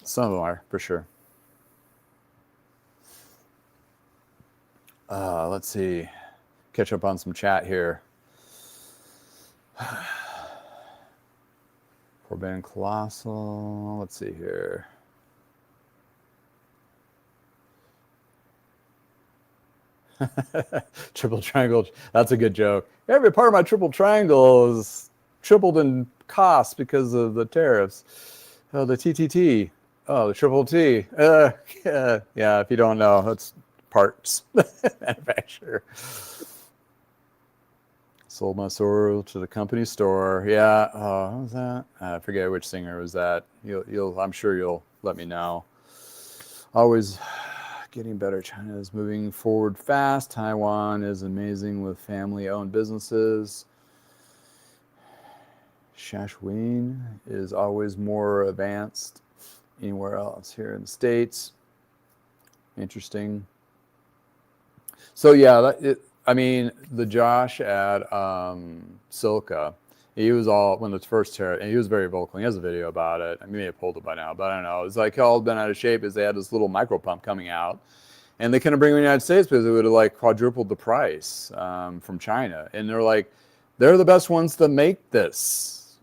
Some of them are, for sure. Let's see. Catch up on some chat here. Forbidden Colossal. Let's see here. Triple triangle. That's a good joke. Every part of my triple triangle is tripled in cost because of the tariffs. Oh, the TTT. Oh, the triple T. Yeah, if you don't know, that's parts manufacturer. Sold my sorrel to the company store. Yeah. What was that? I forget which singer was that. I'm sure you'll let me know. Always getting better. China is moving forward fast. Taiwan is amazing with family-owned businesses. Shashween is always more advanced anywhere else here in the States. Interesting. So yeah, the Josh at Silka, he was all, when the first tariff, and he was very vocal. He has a video about it. I mean, he may have pulled it by now, but I don't know. It's like all been out of shape is they had this little micro pump coming out, and they couldn't bring it in the United States because it would have like quadrupled the price from China. And they're like, they're the best ones to make this.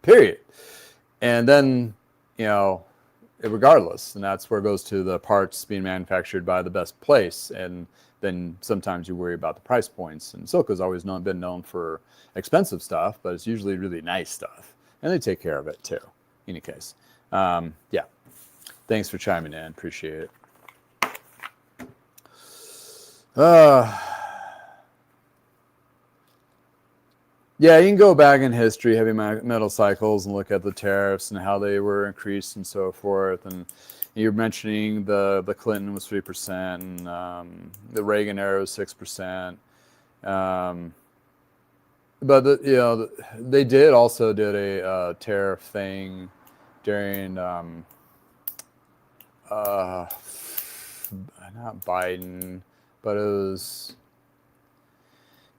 Period. And then, regardless, and that's where it goes to the parts being manufactured by the best place, and then sometimes you worry about the price points. And Silka's always been known for expensive stuff, but it's usually really nice stuff, and they take care of it too. In any case, yeah. Thanks for chiming in, appreciate it. Yeah, you can go back in history, heavy metal cycles, and look at the tariffs and how they were increased and so forth. And you're mentioning the Clinton was 3%, and the Reagan era was 6%. But they did a tariff thing during not Biden, but it was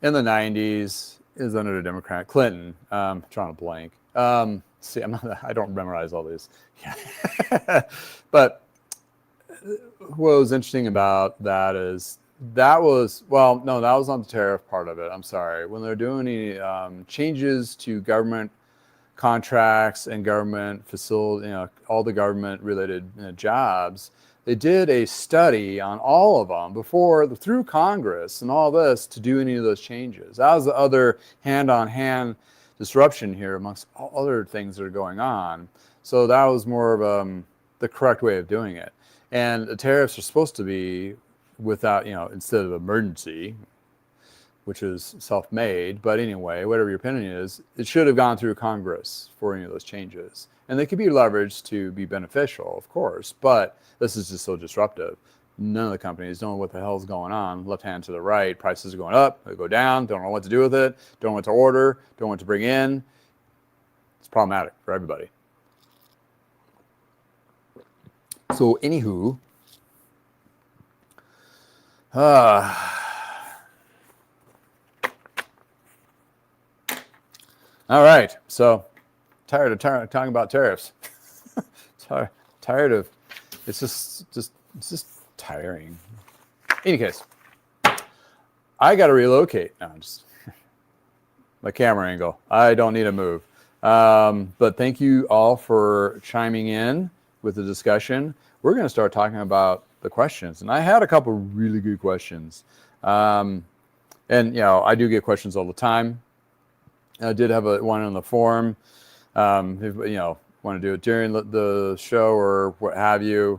in the 90s. Is under the Democrat Clinton. Trying to blank. See, I don't memorize all these. But what was interesting about that is that was on the tariff part of it. I'm sorry. When they're doing any changes to government contracts and government facility, all the government related jobs, they did a study on all of them through Congress and all this to do any of those changes. That was the other hand-on-hand disruption here amongst all other things that are going on. So that was more of the correct way of doing it. And the tariffs are supposed to be without, instead of emergency, which is self-made. But anyway, whatever your opinion is, it should have gone through Congress for any of those changes. And they could be leveraged to be beneficial, of course, but this is just so disruptive. None of the companies know what the hell is going on. Left hand to the right, prices are going up, they go down, don't know what to do with it, don't know what to order, don't know what to bring in. It's problematic for everybody. So anywho, all right, so tired of talking about tariffs. Tired tired of, it's just tiring. In any case, I got to relocate. No, just my camera angle. I don't need to move. But thank you all for chiming in with the discussion. We're going to start talking about the questions. And I had a couple really good questions. And, I do get questions all the time. I did have one on the forum. If, want to do it during the show or what have you,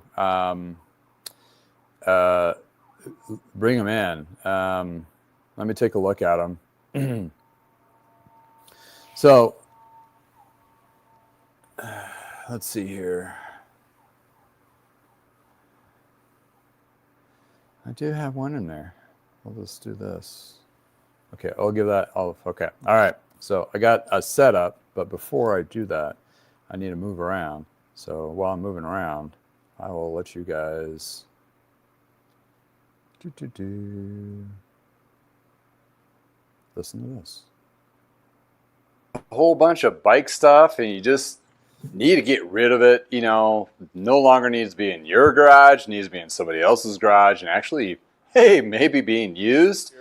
bring them in. Let me take a look at them. So, let's see here. I do have one in there. We'll just do this. Okay, I'll give that all. Okay, all right. So I got a setup, but before I do that, I need to move around. So while I'm moving around, I will let you guys listen to this. A whole bunch of bike stuff, and you just need to get rid of it. No longer needs to be in your garage, needs to be in somebody else's garage, and actually, hey, maybe being used.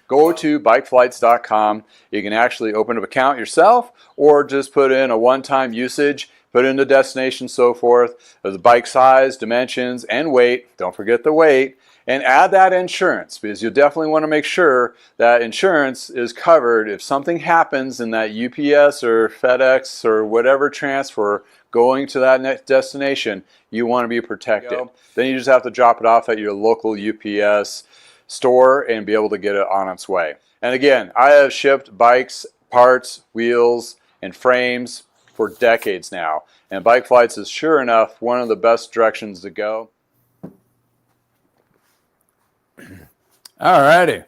Go to bikeflights.com. You can actually open an account yourself or just put in a one-time usage, put in the destination, so forth, the bike size, dimensions, and weight. Don't forget the weight. And add that insurance, because you'll definitely want to make sure that insurance is covered if something happens in that UPS or FedEx or whatever transfer going to that next destination. You want to be protected. Then you just have to drop it off at your local UPS store and be able to get it on its way. And again, I have shipped bikes, parts, wheels, and frames for decades now. And Bike Flights is sure enough one of the best directions to go. All righty.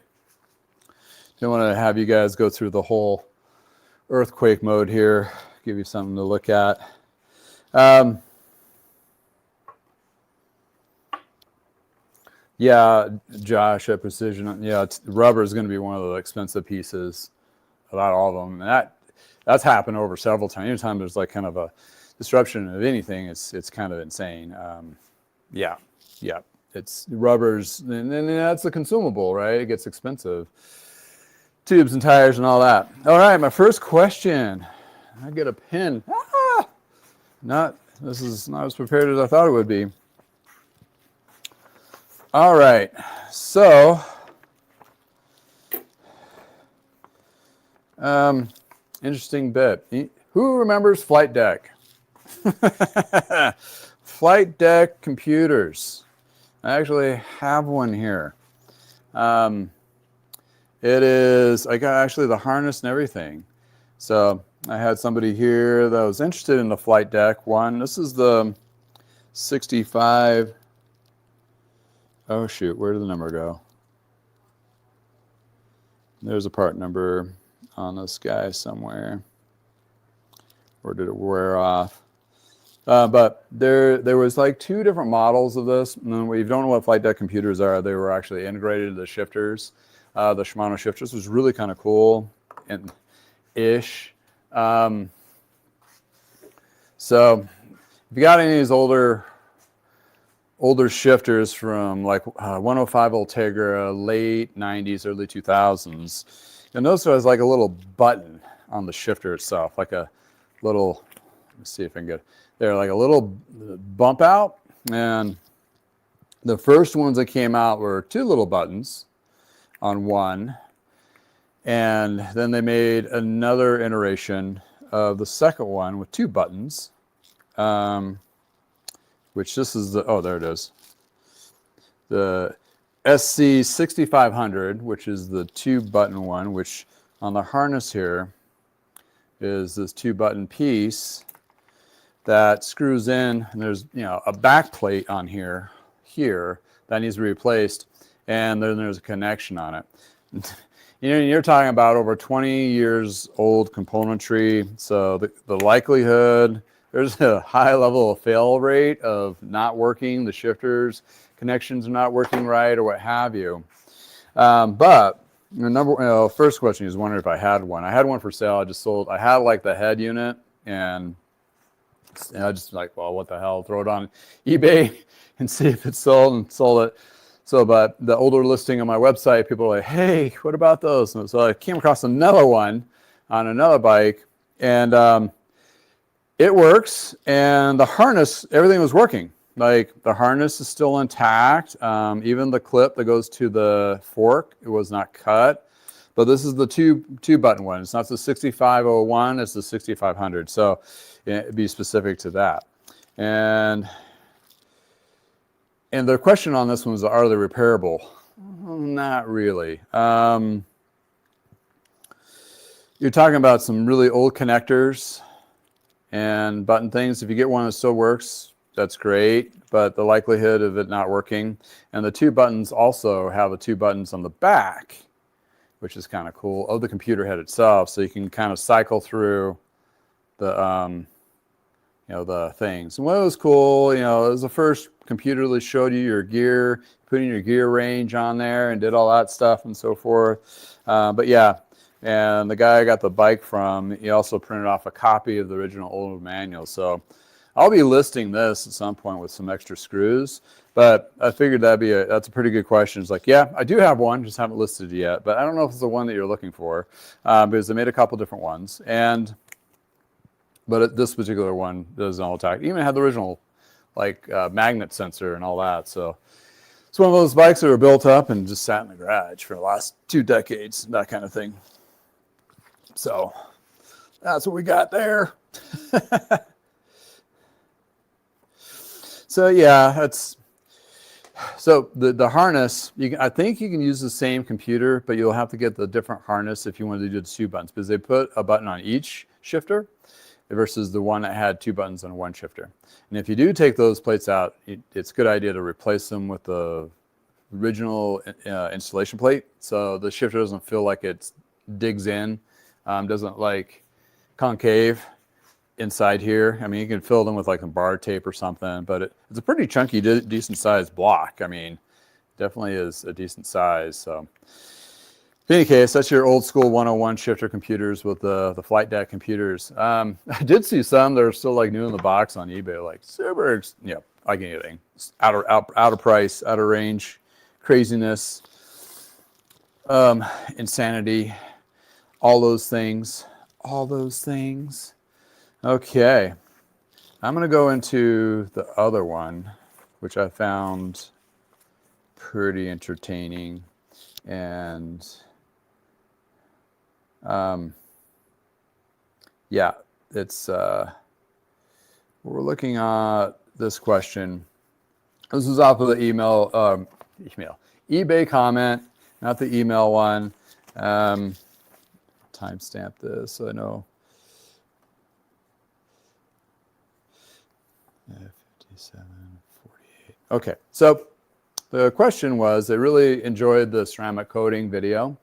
Don't want to have you guys go through the whole earthquake mode here. Give you something to look at. Yeah, Josh at Precision. Yeah, rubber is going to be one of the expensive pieces about all of them. And that's happened over several times. Anytime there's like kind of a disruption of anything, it's kind of insane. Yeah. It's rubbers, and that's a consumable, right? It gets expensive. Tubes and tires and all that. All right, my first question. I get a pin. This is not as prepared as I thought it would be. All right, so interesting bit. Who remembers Flight Deck? Flight Deck computers. I actually have one here. It is, I got actually the harness and everything. So I had somebody here that was interested in the Flight Deck one. This is the 65. Oh shoot, where did the number go? There's a part number on this guy somewhere. Or did it wear off? But there was like two different models of this. And if you don't know what Flight Deck computers are, they were actually integrated into the shifters. The Shimano shifters was really kind of cool and ish. So if you got any of these older shifters from like 105 Ultegra, late 90s, early 2000s, you'll notice there was like a little button on the shifter itself, like a little, let's see if I can get, they're like a little bump out. And the first ones that came out were two little buttons on one. And then they made another iteration of the second one with two buttons, which this is the, oh, there it is. The SC 6500, which is the two button one, which on the harness here is this two button piece that screws in, and there's a back plate on here that needs to be replaced, and then there's a connection on it. You're talking about over 20 years old componentry, so the likelihood, there's a high level of fail rate of not working, the shifters, connections are not working right, or what have you. But the first question is wondering if I had one. I had one for sale. I had like the head unit, and And I just like, well, what the hell? Throw it on eBay and see if it's sold, and sold it. So, but the older listing on my website, people are like, hey, what about those? And so I came across another one on another bike, and it works. And the harness, everything was working. Like the harness is still intact. Even the clip that goes to the fork, it was not cut. But this is the two button one. It's not the 6501, it's the 6500. So it'd be specific to that. And the question on this one was, are they repairable? Well, not really. You're talking about some really old connectors and button things. If you get one that still works, that's great, but the likelihood of it not working. And the two buttons also have the two buttons on the back, which is kind of cool, of the computer head itself. So you can kind of cycle through the, the things. And what was cool, it was the first computer that showed you your gear, putting your gear range on there and did all that stuff and so forth. But yeah, and the guy I got the bike from, he also printed off a copy of the original old manual. So I'll be listing this at some point with some extra screws, but I figured that's a pretty good question. It's like, yeah, I do have one, just haven't listed it yet, but I don't know if it's the one that you're looking for, because they made a couple different ones. But this particular one does all attack. Even had the original magnet sensor and all that. So it's one of those bikes that were built up and just sat in the garage for the last 2 decades, that kind of thing. So that's what we got there. So yeah, so the harness, I think you can use the same computer, but you'll have to get the different harness if you want to do the 2 buttons, because they put a button on each shifter versus the one that had 2 buttons on one shifter. And if you do take those plates out, it's a good idea to replace them with the original installation plate, so the shifter doesn't feel like it digs in, doesn't like concave inside here. I mean, you can fill them with like some bar tape or something, but it's a pretty chunky, decent sized block. I mean, definitely is a decent size. So in any case, that's your old school 101 shifter computers with the Flight Deck computers. I did see some that are still like new in the box on eBay, like super, like anything, out of price, out of range, craziness, insanity, all those things. Okay, I'm going to go into the other one, which I found pretty entertaining. And yeah, it's we're looking at this question. This is off of the eBay comment, not the email one. Timestamp this so I know. 57:48. Okay, so the question was, they really enjoyed the ceramic coating video,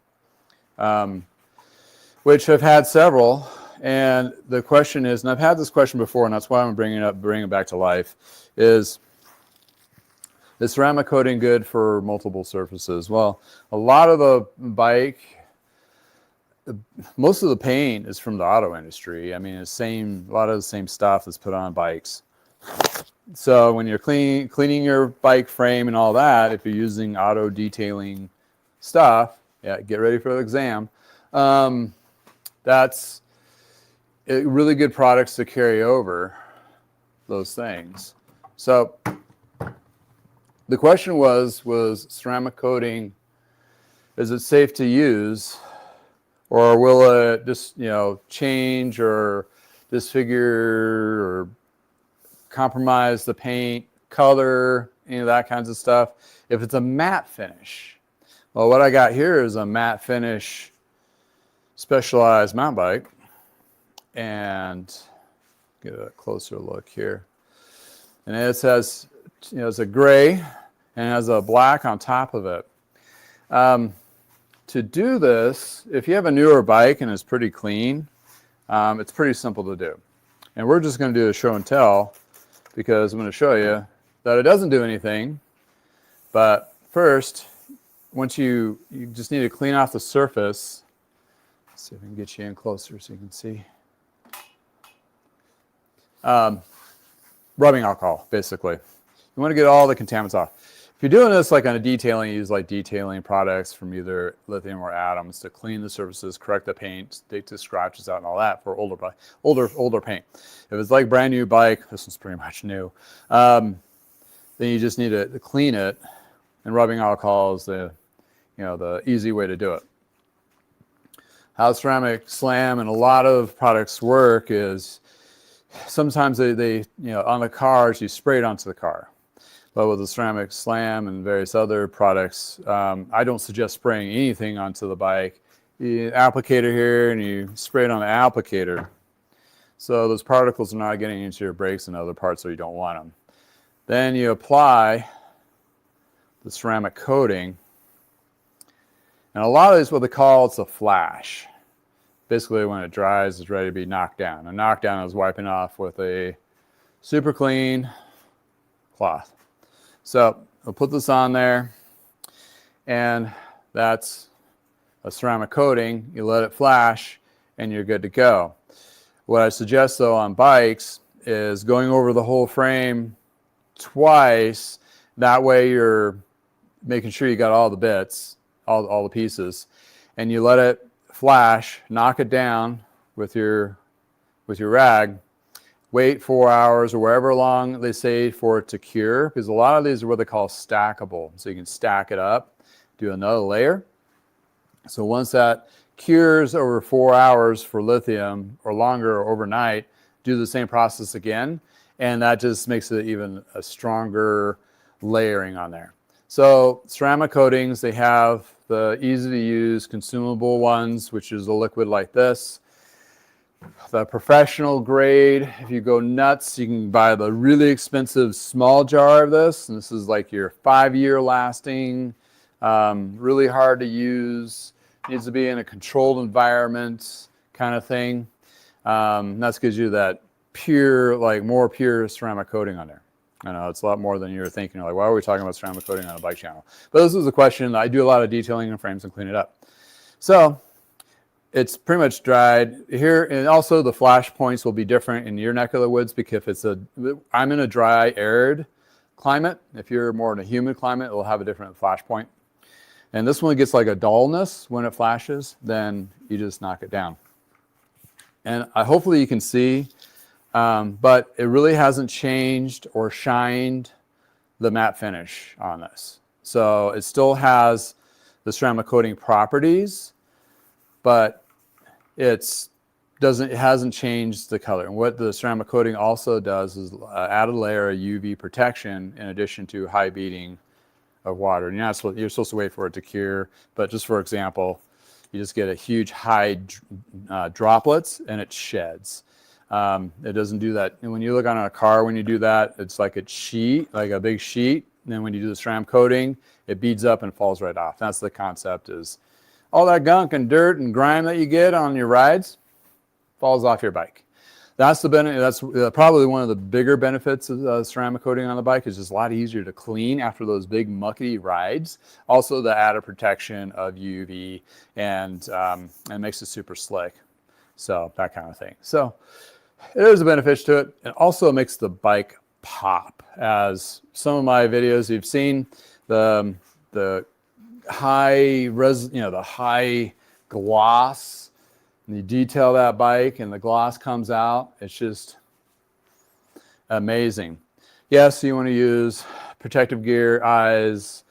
which I've had several. And the question is, and I've had this question before, and that's why I'm bringing it back to life, is ceramic coating good for multiple surfaces? Well, a lot of the bike, most of the paint is from the auto industry. I mean, a lot of the same stuff is put on bikes. So when you're cleaning your bike frame and all that, if you're using auto detailing stuff, yeah, get ready for the exam. That's really good products to carry over those things. So the question was ceramic coating, is it safe to use, or will it just change or disfigure or compromise the paint color, that kinds of stuff, if it's a matte finish? Well, what I got here is a matte finish Specialized mountain bike, and get a closer look here. And it says, it's a gray and has a black on top of it. To do this, if you have a newer bike and it's pretty clean, it's pretty simple to do. And we're just going to do a show and tell, because I'm going to show you that it doesn't do anything. But first, once you just need to clean off the surface. Let's see if I can get you in closer so you can see. rubbing alcohol, basically. You want to get all the contaminants off. If you're doing this like on a detailing, you use like detailing products from either lithium or atoms to clean the surfaces, correct the paint, take the scratches out and all that for older paint. If it's like brand new bike, this one's pretty much new, then you just need to clean it, and rubbing alcohol is the easy way to do it. How ceramic slam and a lot of products work is sometimes they on the cars, you spray it onto the car. But with the ceramic slam and various other products, I don't suggest spraying anything onto the bike. You applicator here, and you spray it on the applicator. So those particles are not getting into your brakes and other parts where you don't want them. Then you apply the ceramic coating. And a lot of these, what they call, it's a flash. Basically, when it dries, it's ready to be knocked down. A knockdown is wiping off with a super clean cloth. So I'll put this on there, and that's a ceramic coating. You let it flash, and you're good to go. What I suggest, though, on bikes is going over the whole frame twice. That way you're making sure you got all the bits, all the pieces, and you let it flash, knock it down with your rag. Wait 4 hours or wherever long they say for it to cure, because a lot of these are what they call stackable. So you can stack it up, do another layer. So once that cures over 4 hours for lithium or longer or overnight, do the same process again. And that just makes it even a stronger layering on there. So ceramic coatings, they have the easy to use consumable ones, which is a liquid like this. The professional grade, if you go nuts, you can buy the really expensive small jar of this. And this is like your 5-year lasting, really hard to use, needs to be in a controlled environment kind of thing. That's gives you that pure, like more pure ceramic coating on there. I know it's a lot more than you're thinking. You're like, why are we talking about ceramic coating on a bike channel? But this is a question. I do a lot of detailing in frames and clean it up. So it's pretty much dried here, and also the flash points will be different in your neck of the woods because I'm in a dry, arid climate. If you're more in a humid climate, it will have a different flash point. And this one gets like a dullness when it flashes, then you just knock it down. And hopefully you can see, but it really hasn't changed or shined the matte finish on this. So it still has the ceramic coating properties, but it hasn't changed the color. And what the ceramic coating also does is add a layer of UV protection in addition to high beating of water. And you're supposed to wait for it to cure, but just for example, you just get a huge high droplets and it sheds. It doesn't do that. And when you look on a car, when you do that, it's like a big sheet. And then when you do the ceramic coating, it beads up and falls right off. That's the concept, is all that gunk and dirt and grime that you get on your rides falls off your bike. That's the benefit. That's probably one of the bigger benefits of ceramic coating on the bike. Is just a lot easier to clean after those big mucky rides. Also, the added protection of UV and makes it super slick. So that kind of thing. So there's a benefit to it. It also makes the bike pop. As some of my videos you've seen, the high the high gloss. And you detail that bike and the gloss comes out. It's just amazing. Yes, you want to use protective gear, eyes,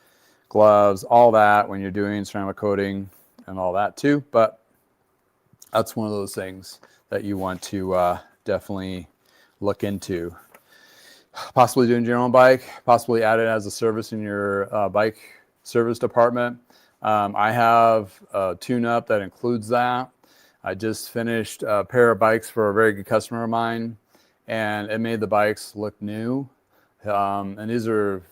gloves, all that when you're doing ceramic coating and all that too. But that's one of those things that you want to definitely look into. Possibly doing your own bike, possibly add it as a service in your bike service department. I have a tune-up that includes that. I just finished a pair of bikes for a very good customer of mine, and it made the bikes look new. And these are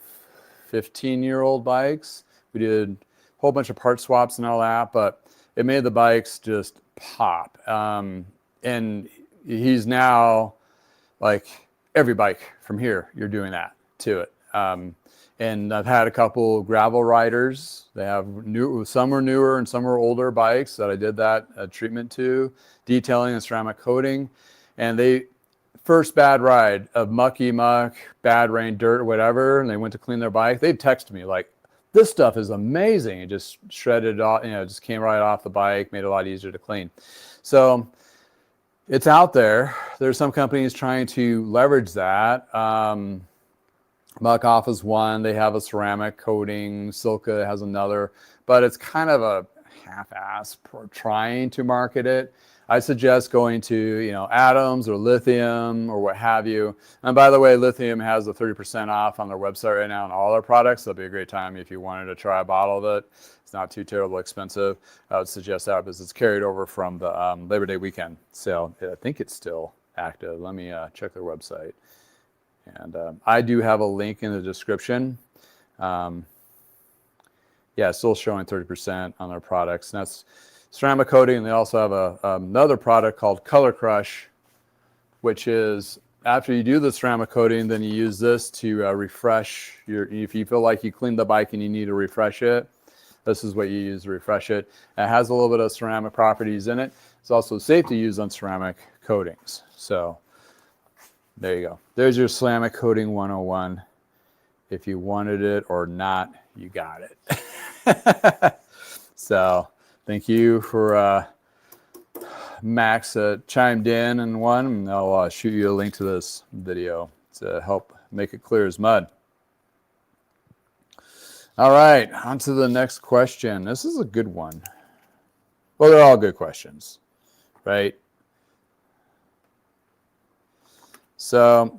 15-year-old bikes. We did a whole bunch of part swaps and all that, but it made the bikes just pop. And he's now like every bike from here, you're doing that to it. And I've had a couple gravel riders. They have some are newer and some are older bikes that I did that treatment to, detailing and ceramic coating. And they first bad ride of mucky muck, bad rain, dirt, whatever, and they went to clean their bike, they'd text me like, this stuff is amazing. It just shredded off, just came right off the bike, made it a lot easier to clean. So it's out there. There's some companies trying to leverage that. Muck Off is one. They have a ceramic coating. Silka has another, but it's kind of a half-ass trying to market it. I suggest going to, Atoms or Lithium or what have you. And by the way, Lithium has a 30% off on their website right now on all their products. That'll be a great time if you wanted to try a bottle of it. It's not too terribly expensive. I would suggest that because it's carried over from the Labor Day weekend sale. I think it's still active. Let me check their website. And I do have a link in the description. Still showing 30% on their products. And that's ceramic coating. And they also have another product called Color Crush, which is after you do the ceramic coating, then you use this to refresh if you feel like you cleaned the bike and you need to refresh it, this is what you use to refresh it. It has a little bit of ceramic properties in it. It's also safe to use on ceramic coatings. So there you go. There's your ceramic coating 101. If you wanted it or not, you got it. So thank you for Max chimed in and won, and I'll shoot you a link to this video to help make it clear as mud. All right, on to the next question. This is a good one. Well, they're all good questions, right? So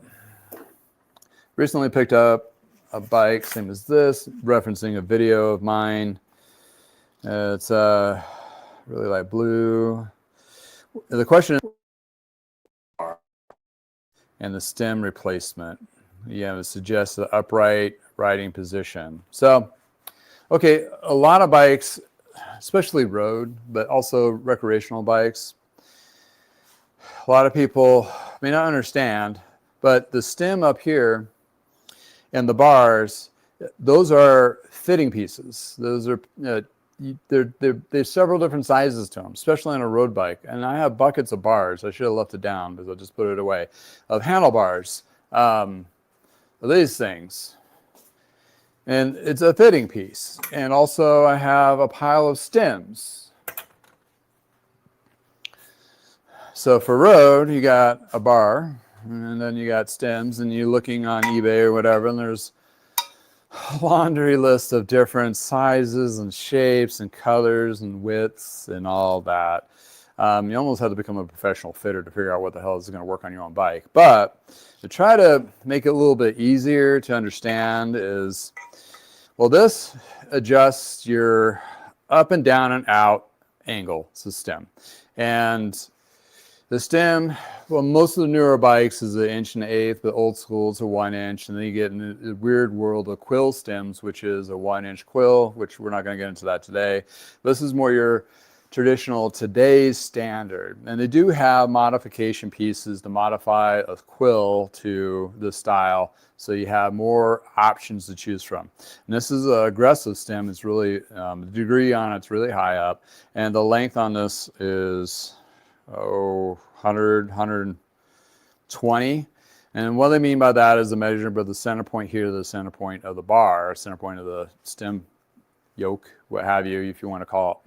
recently picked up a bike, same as this, referencing a video of mine. It's really light blue. The question is, and the stem replacement. It suggests the upright riding position. So, okay, a lot of bikes, especially road, but also recreational bikes, a lot of people may not understand, but the stem up here and the bars, those are fitting pieces. Those are there's several different sizes to them, especially on a road bike. And I have buckets of bars. I should have left it down because I'll just put it away. Of handlebars, these things. And it's a fitting piece. And also I have a pile of stems. So for road, you got a bar, and then you got stems, and you're looking on eBay or whatever, and there's a laundry list of different sizes and shapes and colors and widths and all that. You almost have to become a professional fitter to figure out what the hell is going to work on your own bike. But to try to make it a little bit easier to understand is, well, this adjusts your up and down and out angle. It's a stem. And the stem, well, most of the newer bikes is 1 1/8 inch, but old schools are 1 inch. And then you get in the weird world of quill stems, which is a 1 inch quill, which we're not going to get into that today. This is more your traditional today's standard. And they do have modification pieces to modify a quill to the style. So you have more options to choose from. And this is an aggressive stem. It's really, the degree on it's really high up. And the length on this is 100, 120. And what they mean by that is the measurement of the center point here to the center point of the bar, center point of the stem yoke, what have you, if you want to call it.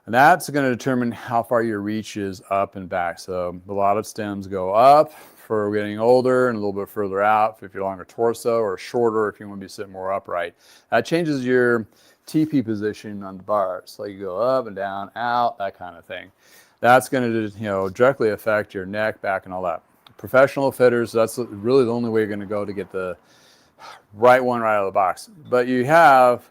And that's going to determine how far your reach is up and back. So a lot of stems go up for getting older and a little bit further out if you're longer torso, or shorter if you want to be sitting more upright. That changes your TP position on the bars. So you go up and down, out, that kind of thing. That's going to directly affect your neck, back, and all that. Professional fitters, that's really the only way you're going to go to get the right one right out of the box. But you have,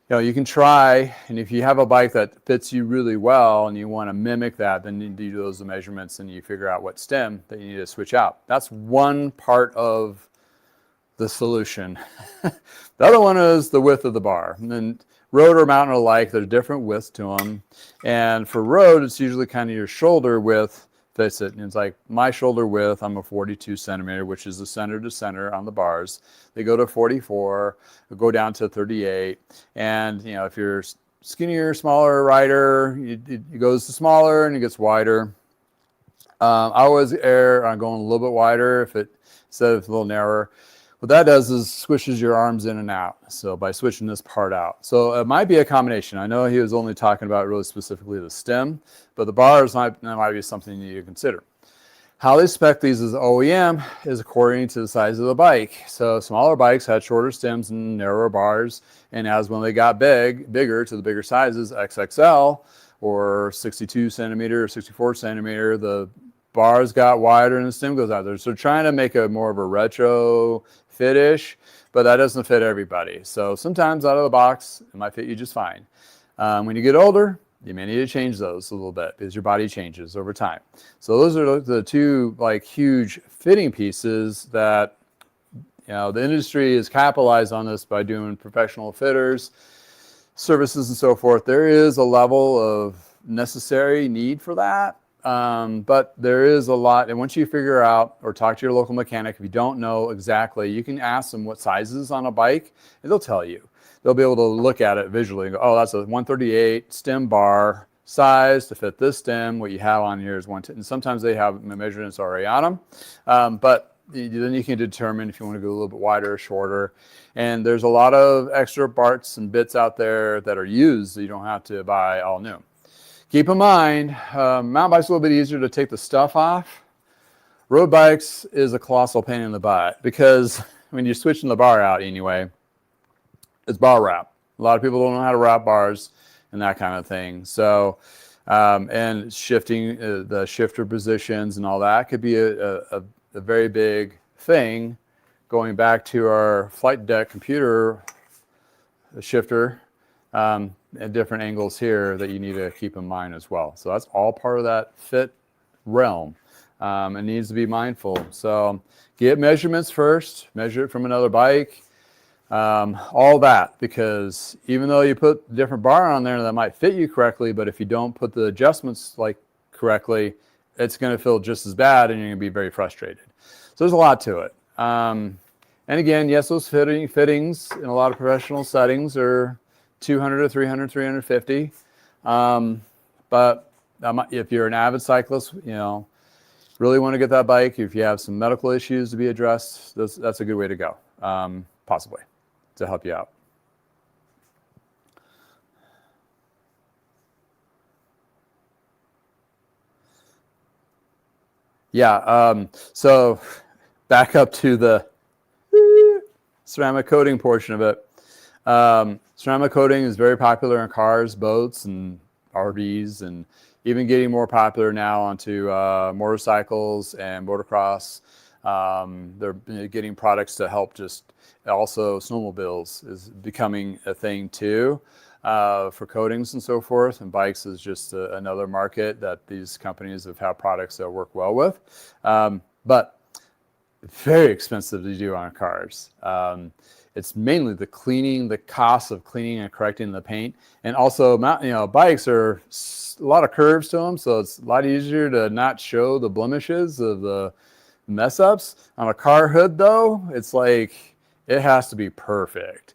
you can try, and if you have a bike that fits you really well and you want to mimic that, then you do those measurements and you figure out what stem that you need to switch out. That's one part of the solution. The other one is the width of the bar. And then road or mountain alike, there's different widths to them. And for road, it's usually kind of your shoulder width fits it. And it's like my shoulder width, I'm a 42 centimeter, which is the center to center on the bars. They go to 44, go down to 38. And, if you're skinnier, smaller rider, it goes to smaller and it gets wider. I always err on going a little bit wider instead of a little narrower. What that does is squishes your arms in and out. So by switching this part out. So it might be a combination. I know he was only talking about really specifically the stem, but the bars might be something you consider. How they spec these as OEM is according to the size of the bike. So smaller bikes had shorter stems and narrower bars. And as when they got bigger to the bigger sizes, XXL or 62 centimeter or 64 centimeter, the bars got wider and the stem goes out there. So trying to make a more of a retro fit-ish, but that doesn't fit everybody. So sometimes out of the box, it might fit you just fine. When you get older, you may need to change those a little bit because your body changes over time. So those are the two like huge fitting pieces that the industry has capitalized on this by doing professional fitters, services, and so forth. There is a level of necessary need for that. But there is a lot, and once you figure out or talk to your local mechanic, if you don't know exactly, you can ask them what sizes on a bike, and they'll tell you. They'll be able to look at it visually and go, oh, that's a 138 stem bar size to fit this stem. What you have on here is 110. And sometimes they have measurements already on them, but then you can determine if you want to go a little bit wider or shorter. And there's a lot of extra parts and bits out there that are used that you don't have to buy all new. Keep in mind, mountain bikes are a little bit easier to take the stuff off. Road bikes is a colossal pain in the butt because when you're switching the bar out anyway, it's bar wrap. A lot of people don't know how to wrap bars and that kind of thing. So, and shifting the shifter positions and all that could be a very big thing. Going back to our flight deck computer shifter, at different angles here that you need to keep in mind as well. So that's all part of that fit realm. It needs to be mindful. So get measurements first, measure it from another bike, all that, because even though you put different bar on there that might fit you correctly, but if you don't put the adjustments like correctly, it's going to feel just as bad and you're going to be very frustrated. So there's a lot to it. And again, yes, those fittings in a lot of professional settings are 200 to 300, 350. But if you're an avid cyclist, really want to get that bike, if you have some medical issues to be addressed, that's a good way to go, possibly, to help you out. Yeah, so back up to the ceramic coating portion of it. Ceramic coating is very popular in cars, boats, and RVs, and even getting more popular now onto motorcycles and motocross. They're getting products to help just also snowmobiles is becoming a thing too, for coatings and so forth. And bikes is just another market that these companies have had products that work well with. But very expensive to do on cars. It's mainly the cleaning, the cost of cleaning and correcting the paint. And also, bikes are a lot of curves to them, so it's a lot easier to not show the blemishes of the mess ups. On a car hood, though, it's like it has to be perfect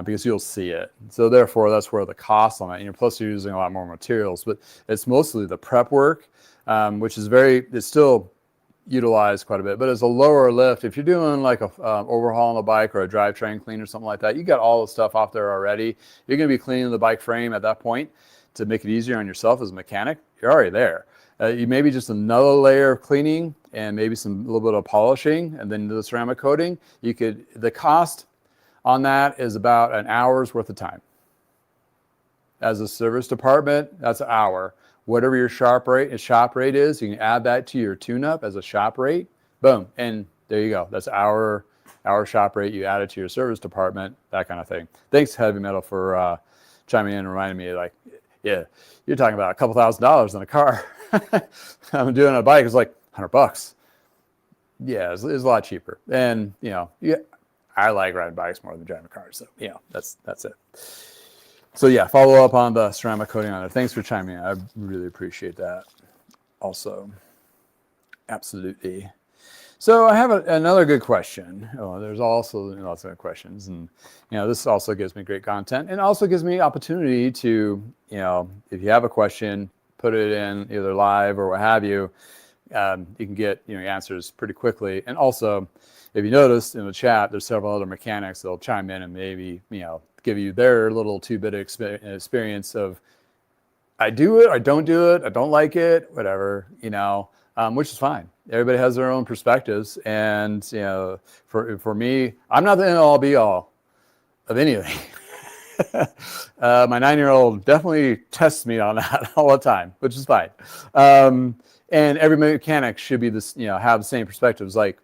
because you'll see it. So therefore, that's where the cost on it. Plus, you're using a lot more materials, but it's mostly the prep work, which is it's still utilized quite a bit, but it's a lower lift. If you're doing like a overhaul on the bike or a drivetrain clean or something like that, you got all the stuff off there already. You're going to be cleaning the bike frame at that point to make it easier on yourself as a mechanic. You're already there. You maybe just another layer of cleaning and maybe a little bit of polishing and then the ceramic coating. The cost on that is about an hour's worth of time. As a service department, that's an hour. Whatever your shop rate is, you can add that to your tune-up as a shop rate. Boom, and there you go. That's our shop rate. You add it to your service department, that kind of thing. Thanks, Heavy Metal, for chiming in and reminding me. Like, yeah, you're talking about a couple $1,000s in a car. I'm doing a bike. It's like $100. Yeah, it's a lot cheaper. And I like riding bikes more than driving cars. So that's it. So yeah, follow up on the ceramic coating on it. Thanks for chiming in. I really appreciate that also. Absolutely. So I have another good question. Oh, there's also lots of questions. And, this also gives me great content and also gives me opportunity to, if you have a question, put it in either live or what have you. you can get answers pretty quickly. And also, if you noticed in the chat, there's several other mechanics that'll chime in and maybe give you their little 2-bit experience of, I do it, I don't do it, I don't like it, whatever, which is fine. Everybody has their own perspectives, and for me, I'm not the end all be all of anything. My 9-year-old definitely tests me on that all the time, which is fine. And every mechanic should be this, have the same perspectives. Like,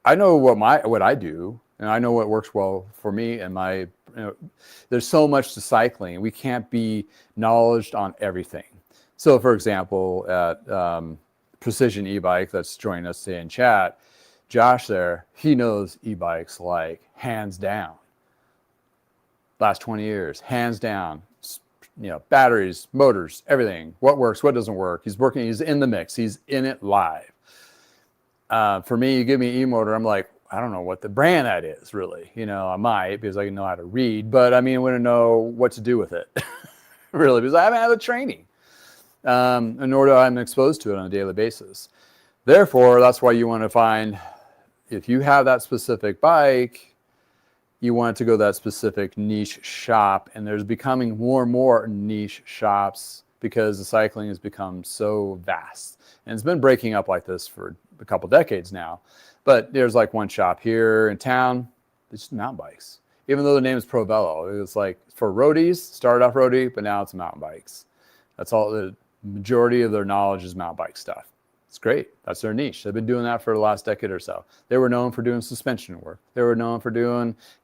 I know what I do, and I know what works well for me and my. There's so much to cycling. We can't be knowledgeable on everything. So, for example, at Precision E-Bike that's joining us today in chat, Josh there, he knows e-bikes like hands down. Last 20 years, hands down. Batteries, motors, everything. What works, what doesn't work. He's in the mix. He's in it live. For me, you give me an e-motor, I'm like, I don't know what the brand that is, really. I might, because I know how to read, but I wouldn't know what to do with it, really, because I haven't had the training, and nor do I'm exposed to it on a daily basis. Therefore, that's why you want to find, if you have that specific bike, you want to go to that specific niche shop, and there's becoming more and more niche shops because the cycling has become so vast. And it's been breaking up like this for a couple decades now. But there's like one shop here in town, it's just mountain bikes. Even though the name is Pro Velo, it's like for roadies, started off roadie, but now it's mountain bikes. That's all, the majority of their knowledge is mountain bike stuff. It's great. That's their niche. They've been doing that for the last decade or so. They were known for doing suspension work. They were known for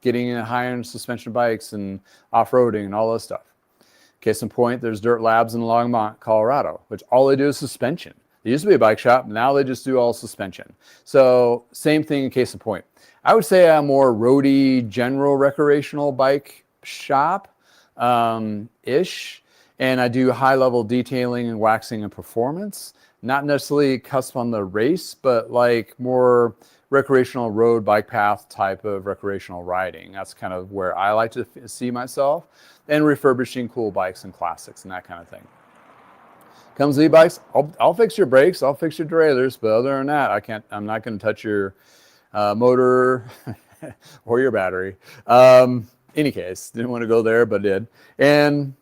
getting in high-end suspension bikes and off-roading and all this stuff. Case in point, there's Dirt Labs in Longmont, Colorado, which all they do is suspension. They used to be a bike shop. Now they just do all suspension. So same thing in case in point. I would say I'm more roadie, general recreational bike shop ish. And I do high level detailing and waxing and performance. Not necessarily custom on the race, but like more recreational road bike path type of recreational riding. That's kind of where I like to see myself. And refurbishing cool bikes and classics and that kind of thing. Comes to e-bikes, I'll fix your brakes, I'll fix your derailleurs, but other than that, I'm not going to touch your motor or your battery. Any case, didn't want to go there, but did. And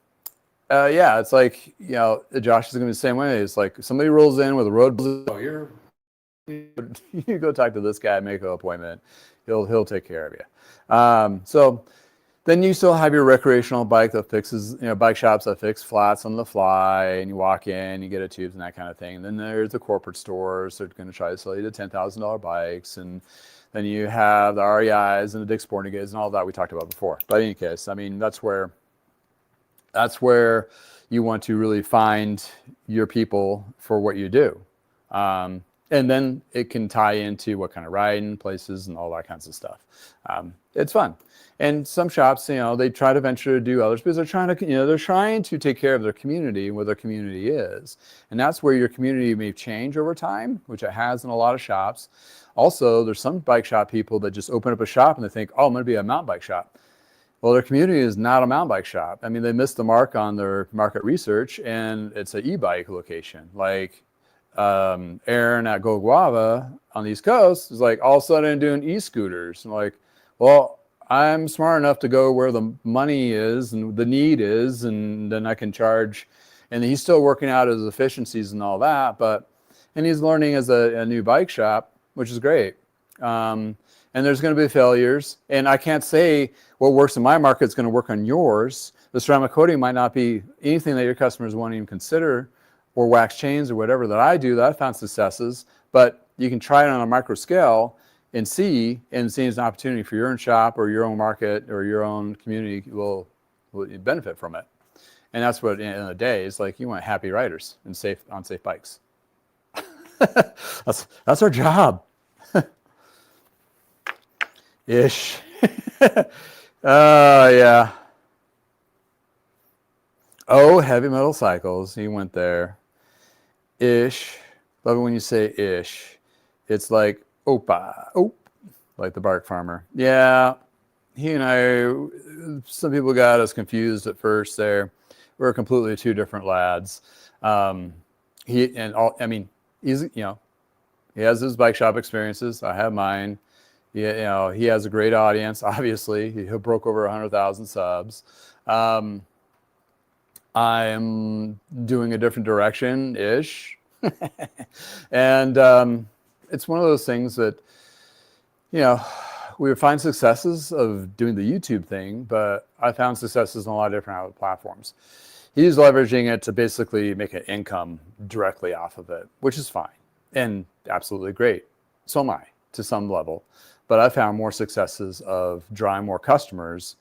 yeah, it's like, Josh is going to be the same way. It's like somebody rolls in with a road, you go talk to this guy, make an appointment. He'll take care of you. So then you still have your recreational bike that fixes, bike shops that fix flats on the fly, and you walk in, you get a tubes and that kind of thing. And then there's the corporate stores that are going to try to sell you the $10,000 bikes. And then you have the REIs and the Dick's Sporting Goods and all that we talked about before. But in any case, that's where you want to really find your people for what you do. And then it can tie into what kind of riding places and all that kinds of stuff. It's fun. And some shops, they try to venture to do others because they're trying to take care of their community and what their community is. And that's where your community may change over time, which it has in a lot of shops. Also, there's some bike shop people that just open up a shop and they think, oh, I'm going to be a mountain bike shop. Well, their community is not a mountain bike shop. They missed the mark on their market research, and it's an e-bike location. Like Aaron at Go Guava on the East Coast is like all of a sudden doing e-scooters. I'm like, well, I'm smart enough to go where the money is and the need is, and then I can charge. And he's still working out his efficiencies and all that, and he's learning as a new bike shop, which is great. And there's going to be failures. And I can't say what works in my market is going to work on yours. The ceramic coating might not be anything that your customers won't even consider, or wax chains or whatever that I do that I found successes, but you can try it on a micro scale and see as an opportunity for your own shop or your own market or your own community will benefit from it. And that's what, at the end of the day, is like you want happy riders and on-safe bikes. That's our job. Ish. Yeah. Oh, heavy metal cycles. He went there. Ish. Love it when you say ish. It's like opa, like the bark farmer. Yeah, he and I, some people got us confused at first there. We're completely two different lads. he's, you know, he has his bike shop experiences. I have mine. Yeah, you know, he has a great audience. Obviously, he broke over 100,000 subs. I'm doing a different direction ish, and it's one of those things that, you know, we would find successes of doing the YouTube thing, but I found successes on a lot of different platforms. He's leveraging it to basically make an income directly off of it, which is fine and absolutely great. So am I to some level. But I found more successes of drawing more customers,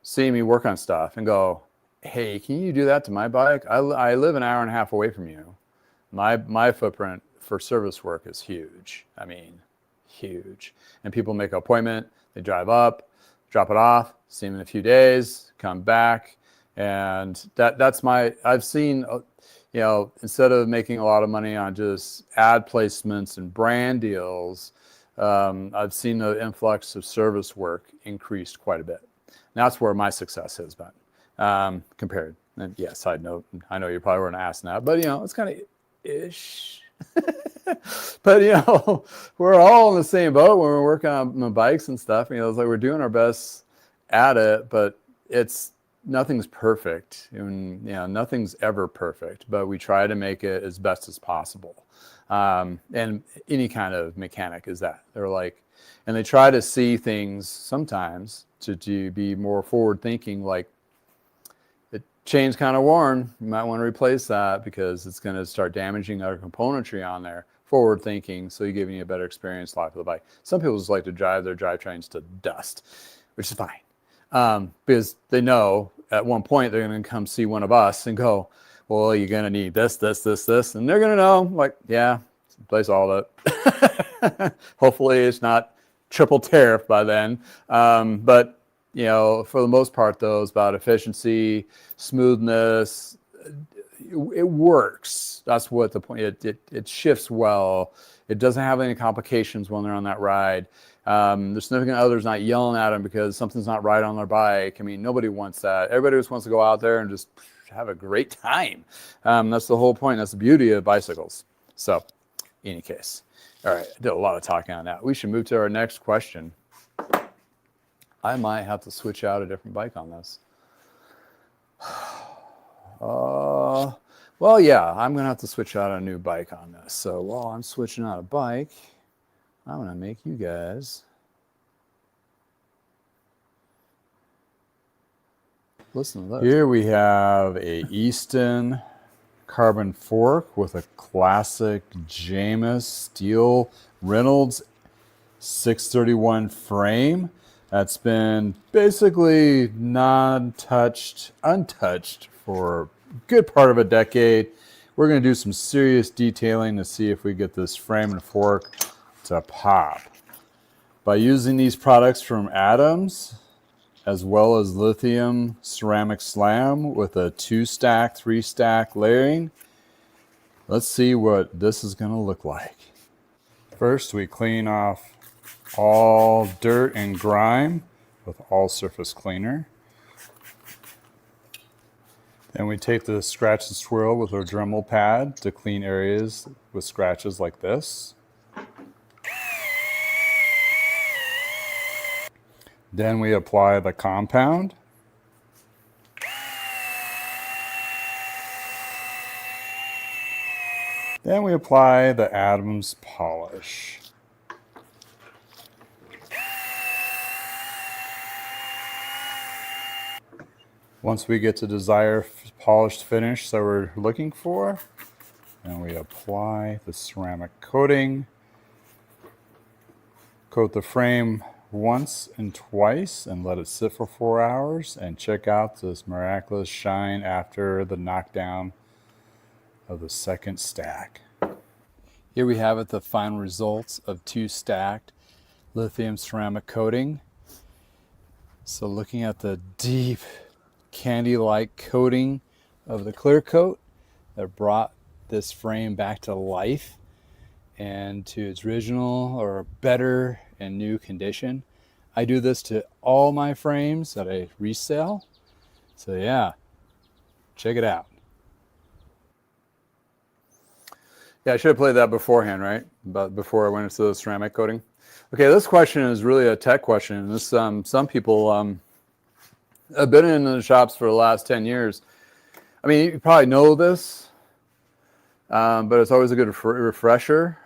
seeing me work on stuff and go, hey, can you do that to my bike? I live an hour and a half away from you. My footprint for service work is huge. I mean, huge. And people make an appointment, they drive up, drop it off, see them in a few days, come back. And that's I've seen, you know, instead of making a lot of money on just ad placements and brand deals, I've seen the influx of service work increased quite a bit. And that's where my success has been compared. And yeah, side note, I know you probably weren't asking that, but you know, it's kind of ish. But you know, we're all in the same boat when we're working on the bikes and stuff. You know, it's like we're doing our best at it, but nothing's perfect. And you know, nothing's ever perfect, but we try to make it as best as possible. And any kind of mechanic is that. They're like, and they try to see things sometimes to be more forward thinking, like the chain's kind of worn, you might want to replace that because it's going to start damaging our componentry on there. Forward thinking, so you're giving you a better experience life of the bike. Some people just like to drive their drivetrains to dust, which is fine. Because they know at one point they're going to come see one of us and go, well, you're going to need this, this, this, this. And they're going to know, like, yeah, replace all of it. Hopefully it's not triple tariff by then. But, you know, for the most part, though, it's about efficiency, smoothness. It works. That's what the point. It shifts well. It doesn't have any complications when they're on that ride. Their significant other's not yelling at them because something's not right on their bike. I mean, nobody wants that. Everybody just wants to go out there and just have a great time. That's the whole point. That's the beauty of bicycles. So, in any case, all right, I did a lot of talking on that. We should move to our next question. I might have to switch out a different bike on this. Well, yeah, I'm going to have to switch out a new bike on this. So while I'm switching out a bike, I'm going to make you guys listen to this. Here we have a Easton carbon fork with a classic Jameis steel Reynolds 631 frame that's been basically untouched for a good part of a decade. We're going to do some serious detailing to see if we get this frame and fork to pop. By using these products from Adams, as well as lithium ceramic slam with a 2-stack, 3-stack layering, let's see what this is going to look like. First, we clean off all dirt and grime with all surface cleaner. Then we take the scratch and swirl with our Dremel pad to clean areas with scratches like this. Then we apply the compound. Then we apply the Adams polish. Once we get the desired polished finish that we're looking for, then we apply the ceramic coating. Coat the frame once and twice and let it sit for 4 hours, and check out this miraculous shine after the knockdown of the second stack. Here we have it, the final results of 2 stacked lithium ceramic coating. So looking at the deep candy-like coating of the clear coat that brought this frame back to life and to its original or better and new condition. I do this to all my frames that I resell. So yeah, check it out. Yeah, I should have played that beforehand, right? But before I went into the ceramic coating. Okay, this question is really a tech question. This some people have been in the shops for the last 10 years. I mean, you probably know this, but it's always a good refresher.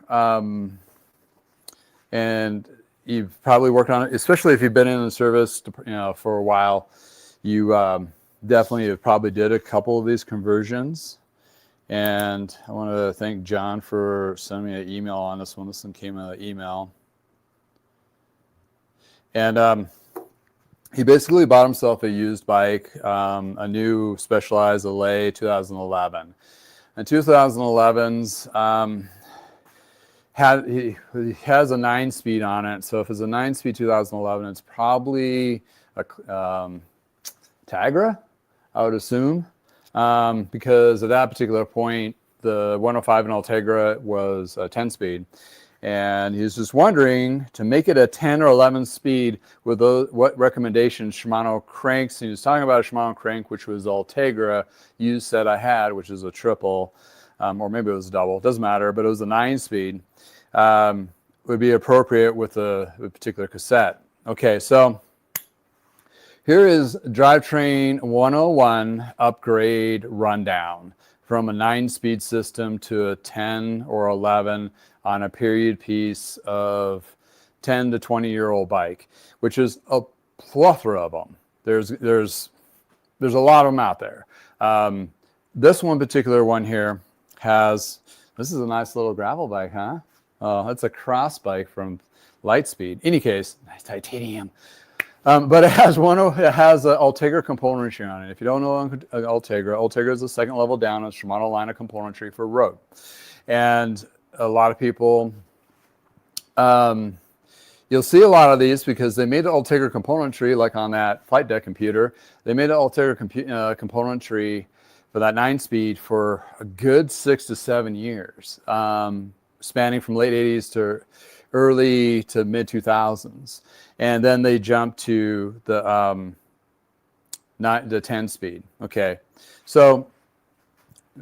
And you've probably worked on it, especially if you've been in the service, for a while. You definitely have probably did a couple of these conversions. And I want to thank John for sending me an email on this one. This one came in an email. And he basically bought himself a used bike, a new Specialized Allay 2011. And 2011s he has a 9-speed on it. So if it's a 9-speed 2011, it's probably a Tigra, I would assume. Because at that particular point, the 105 in Ultegra was a 10-speed. And he's just wondering, to make it a 10 or 11 speed, with what recommendations Shimano cranks. And he was talking about a Shimano crank, which was Ultegra used set I had, which is a triple, or maybe it was a double, it doesn't matter, but it was a 9-speed, would be appropriate with a particular cassette. Okay, so here is Drivetrain 101 upgrade rundown from a 9-speed system to a 10 or 11 on a period piece of 10 to 20-year-old bike, which is a plethora of them. There's a lot of them out there. This one particular one here this is a nice little gravel bike, huh? Oh, it's a cross bike from Lightspeed. Any case, nice titanium. But it has an Ultegra componentry on it. If you don't know Ultegra is the second level down in Shimano line of componentry for road. And a lot of people, you'll see a lot of these because they made the Ultegra componentry, like on that Flight Deck computer. They made the Ultegra componentry for that 9-speed for a good 6 to 7 years, spanning from late 80s to early to mid 2000s. And then they jumped to the 10-speed. Okay, so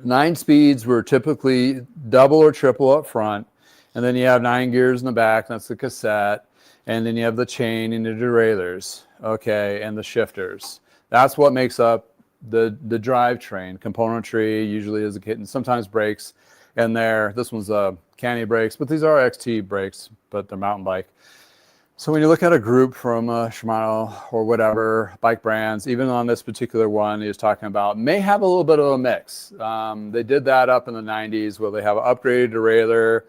9 speeds were typically double or triple up front, and then you have 9 gears in the back. That's the cassette, and then you have the chain and the derailleurs. Okay, and the shifters. That's what makes up the drivetrain. Componentry usually is a kit, and sometimes brakes. And this one's Canny brakes, but these are XT brakes, but they're mountain bike. So when you look at a group from Shimano or whatever bike brands, even on this particular one he was talking about, may have a little bit of a mix. They did that up in the 90s where they have an upgraded derailleur,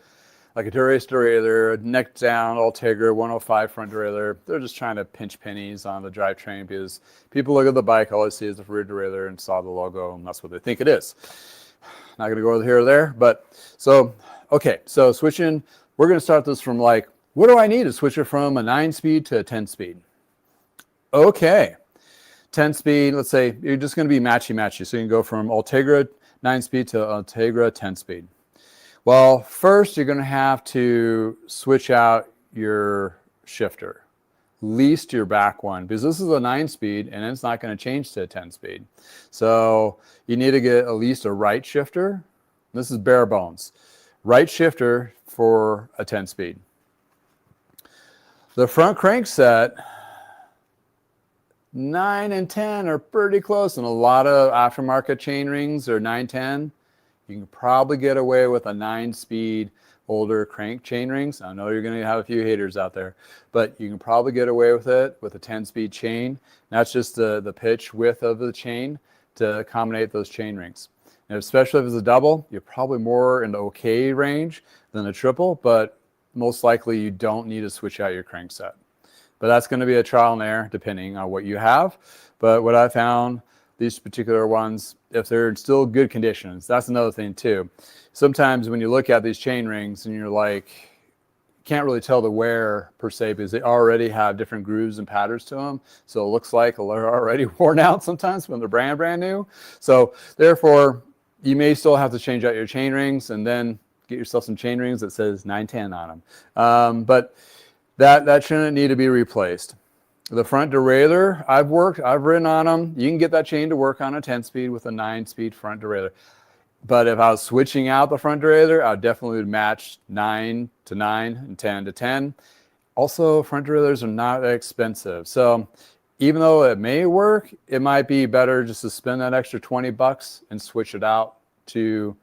like a Dura-Ace derailleur, neck down Ultegra 105 front derailleur. They're just trying to pinch pennies on the drivetrain because people look at the bike, all they see is the rear derailleur and saw the logo, and that's what they think it is. Not going to go here or there, but so, okay, so switching, we're going to start this from like, what do I need to switch it from a 9-speed to a 10-speed? Okay, 10-speed, let's say you're just going to be matchy-matchy. So you can go from Ultegra 9-speed to Ultegra 10-speed. Well, first you're going to have to switch out your shifter, least your back one, because this is a 9-speed and it's not going to change to a 10-speed. So you need to get at least a right shifter. This is bare bones. Right shifter for a 10-speed. The front crankset, 9 and 10 are pretty close, and a lot of aftermarket chain rings are 9-10. You can probably get away with a 9-speed older crank chain rings. I know you're going to have a few haters out there, but you can probably get away with it with a 10-speed chain. That's just the pitch width of the chain to accommodate those chain rings. And especially if it's a double, you're probably more in the okay range than a triple, but most likely you don't need to switch out your crankset. But that's going to be a trial and error depending on what you have. But what I found, these particular ones, if they're in still good conditions, that's another thing too. Sometimes when you look at these chain rings and you're like, can't really tell the wear per se because they already have different grooves and patterns to them. So it looks like they're already worn out sometimes when they're brand new. So therefore, you may still have to change out your chain rings and then get yourself some chain rings that says 910 on them. But that shouldn't need to be replaced. The front derailleur, I've ridden on them. You can get that chain to work on a 10-speed with a 9-speed front derailleur. But if I was switching out the front derailleur, I definitely would match 9 to 9 and 10 to 10. Also, front derailleurs are not that expensive. So even though it may work, it might be better just to spend that extra $20 and switch it out to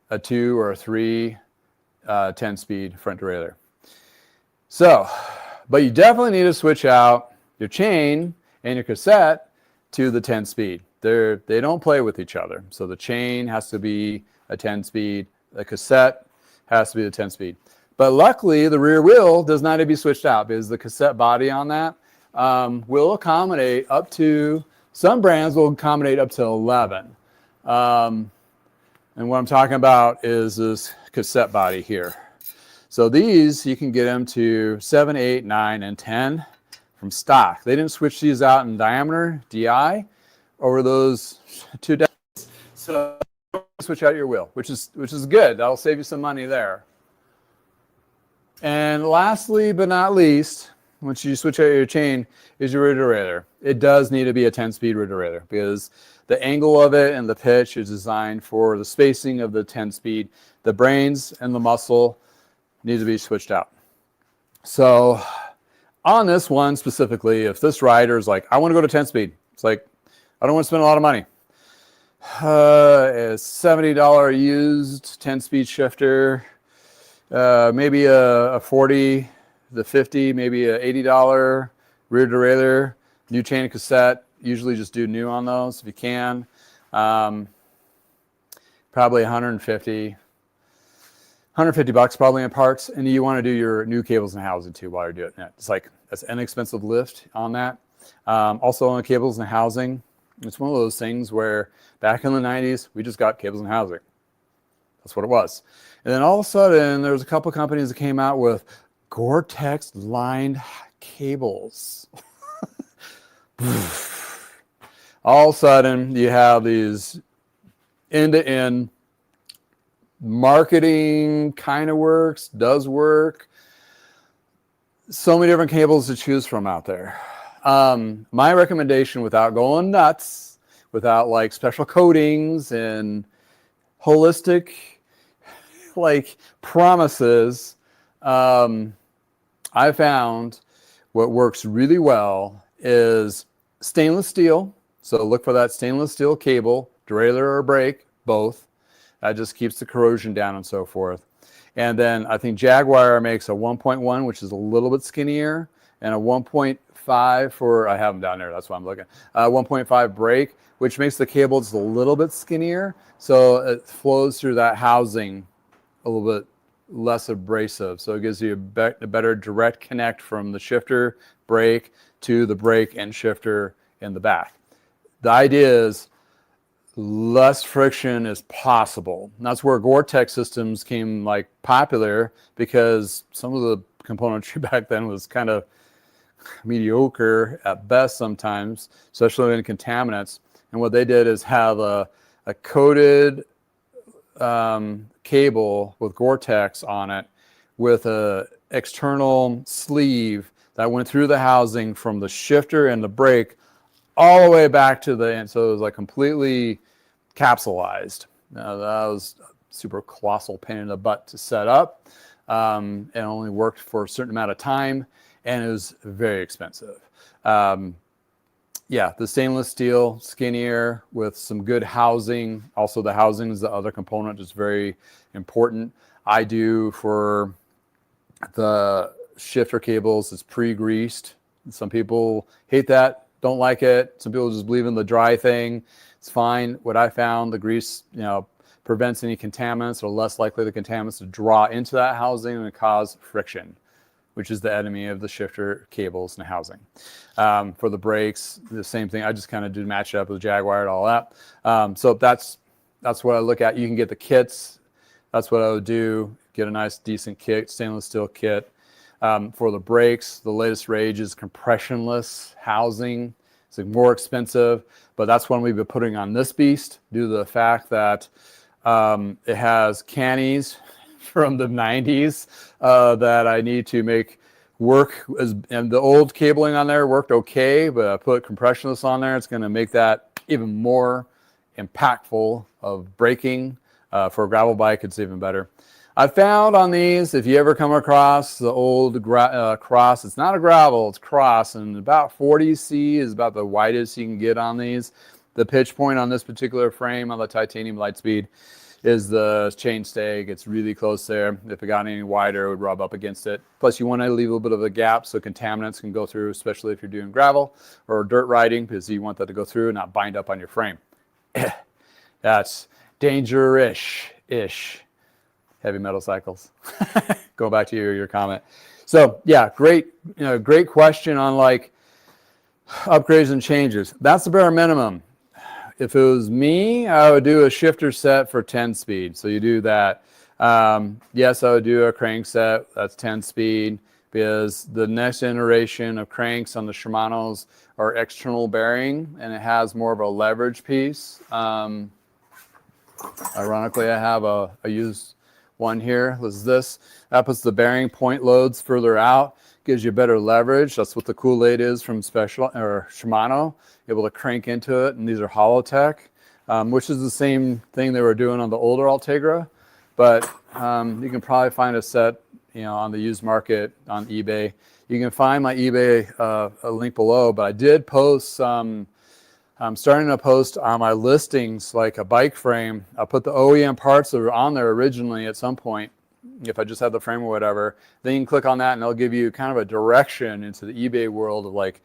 a 2 or a 3 10-speed front derailleur. So, but you definitely need to switch out your chain and your cassette to the 10-speed. They don't play with each other. So the chain has to be a 10-speed. The cassette has to be the 10-speed. But luckily, the rear wheel does not need to be switched out because the cassette body on that will accommodate up to, some brands will accommodate up to 11. And what I'm talking about is this cassette body here. So these, you can get them to 7, 8, 9, and 10 from stock. They didn't switch these out in diameter, DI, over those 2 decades. So switch out your wheel, which is good. That'll save you some money there. And lastly, but not least, once you switch out your chain, is your rear derailleur. It does need to be a 10-speed rear derailleur because the angle of it and the pitch is designed for the spacing of the 10-speed. The brains and the muscle need to be switched out. So on this one specifically, if this rider is like, I want to go to 10-speed, it's like, I don't want to spend a lot of money. A $70 used 10-speed shifter, maybe a 40, the 50, maybe a $80 rear derailleur, new chain and cassette. Usually just do new on those if you can. Probably 150 bucks probably in parts. And you want to do your new cables and housing too while you're doing it. It's like, that's an inexpensive lift on that. Also on the cables and housing, it's one of those things where back in the 90s, we just got cables and housing. That's what it was. And then all of a sudden, there was a couple companies that came out with Gore-Tex lined cables. All of a sudden, you have these end-to-end marketing kind of works, does work. So many different cables to choose from out there. My recommendation, without going nuts, without like special coatings and holistic like promises, I found what works really well is stainless steel. So look for that stainless steel cable, derailleur or brake, both. That just keeps the corrosion down and so forth. And then I think Jaguar makes a 1.1, which is a little bit skinnier, and a 1.5 for, I have them down there, that's why I'm looking, 1.5 brake, which makes the cable just a little bit skinnier, so it flows through that housing a little bit less abrasive. So it gives you a better direct connect from the shifter brake to the brake and shifter in the back. The idea is less friction is possible. And that's where Gore-Tex systems came like popular, because some of the componentry back then was kind of mediocre at best sometimes, especially in contaminants. And what they did is have a coated cable with Gore-Tex on it with a external sleeve that went through the housing from the shifter and the brake all the way back to the end. So it was like completely capsulized. Now, that was a super colossal pain in the butt to set up, and only worked for a certain amount of time, and it was very expensive. Yeah, the stainless steel, skinnier with some good housing. Also, the housing is the other component is very important. I do for the shifter cables, it's pre-greased. Some people hate that, don't like it. Some people just believe in the dry thing. It's fine. What I found, the grease, prevents any contaminants, or less likely the contaminants to draw into that housing and cause friction, which is the enemy of the shifter cables and housing. For the brakes, the same thing. I just kind of do match it up with Jaguar and all that. So that's what I look at. You can get the kits. That's what I would do. Get a nice, decent kit, stainless steel kit. For the brakes, the latest rage is compressionless housing. It's like more expensive, but that's one we've been putting on this beast due to the fact that it has cannies from the 90s that I need to make work. And the old cabling on there worked okay, but I put compressionless on there. It's going to make that even more impactful of braking. For a gravel bike, it's even better. I found on these, if you ever come across the old cross, it's not a gravel, it's cross, and about 40C is about the widest you can get on these. The pitch point on this particular frame on the titanium Lightspeed is the chain stay. It's really close there. If it got any wider, it would rub up against it. Plus, you want to leave a little bit of a gap so contaminants can go through, especially if you're doing gravel or dirt riding, because you want that to go through and not bind up on your frame. That's dangerous-ish. Heavy metal cycles. Go back to your comment. So yeah, great question on like upgrades and changes. That's the bare minimum. If it was me, I would do a shifter set for 10 speed. So you do that. Yes, I would do a crank set. That's 10 speed, because the next generation of cranks on the Shimanos are external bearing, and it has more of a leverage piece. Ironically, I have a used one here. This that puts the bearing point loads further out, gives you better leverage. That's what the Kool-Aid is from Shimano, able to crank into it. And these are Holotech, which is the same thing they were doing on the older Ultegra, but you can probably find a set, on the used market on eBay. You can find my eBay a link below, but I did post some. I'm starting to post on my listings like a bike frame. I'll put the OEM parts that were on there originally at some point, if I just have the frame or whatever. Then you can click on that and it'll give you kind of a direction into the eBay world of like,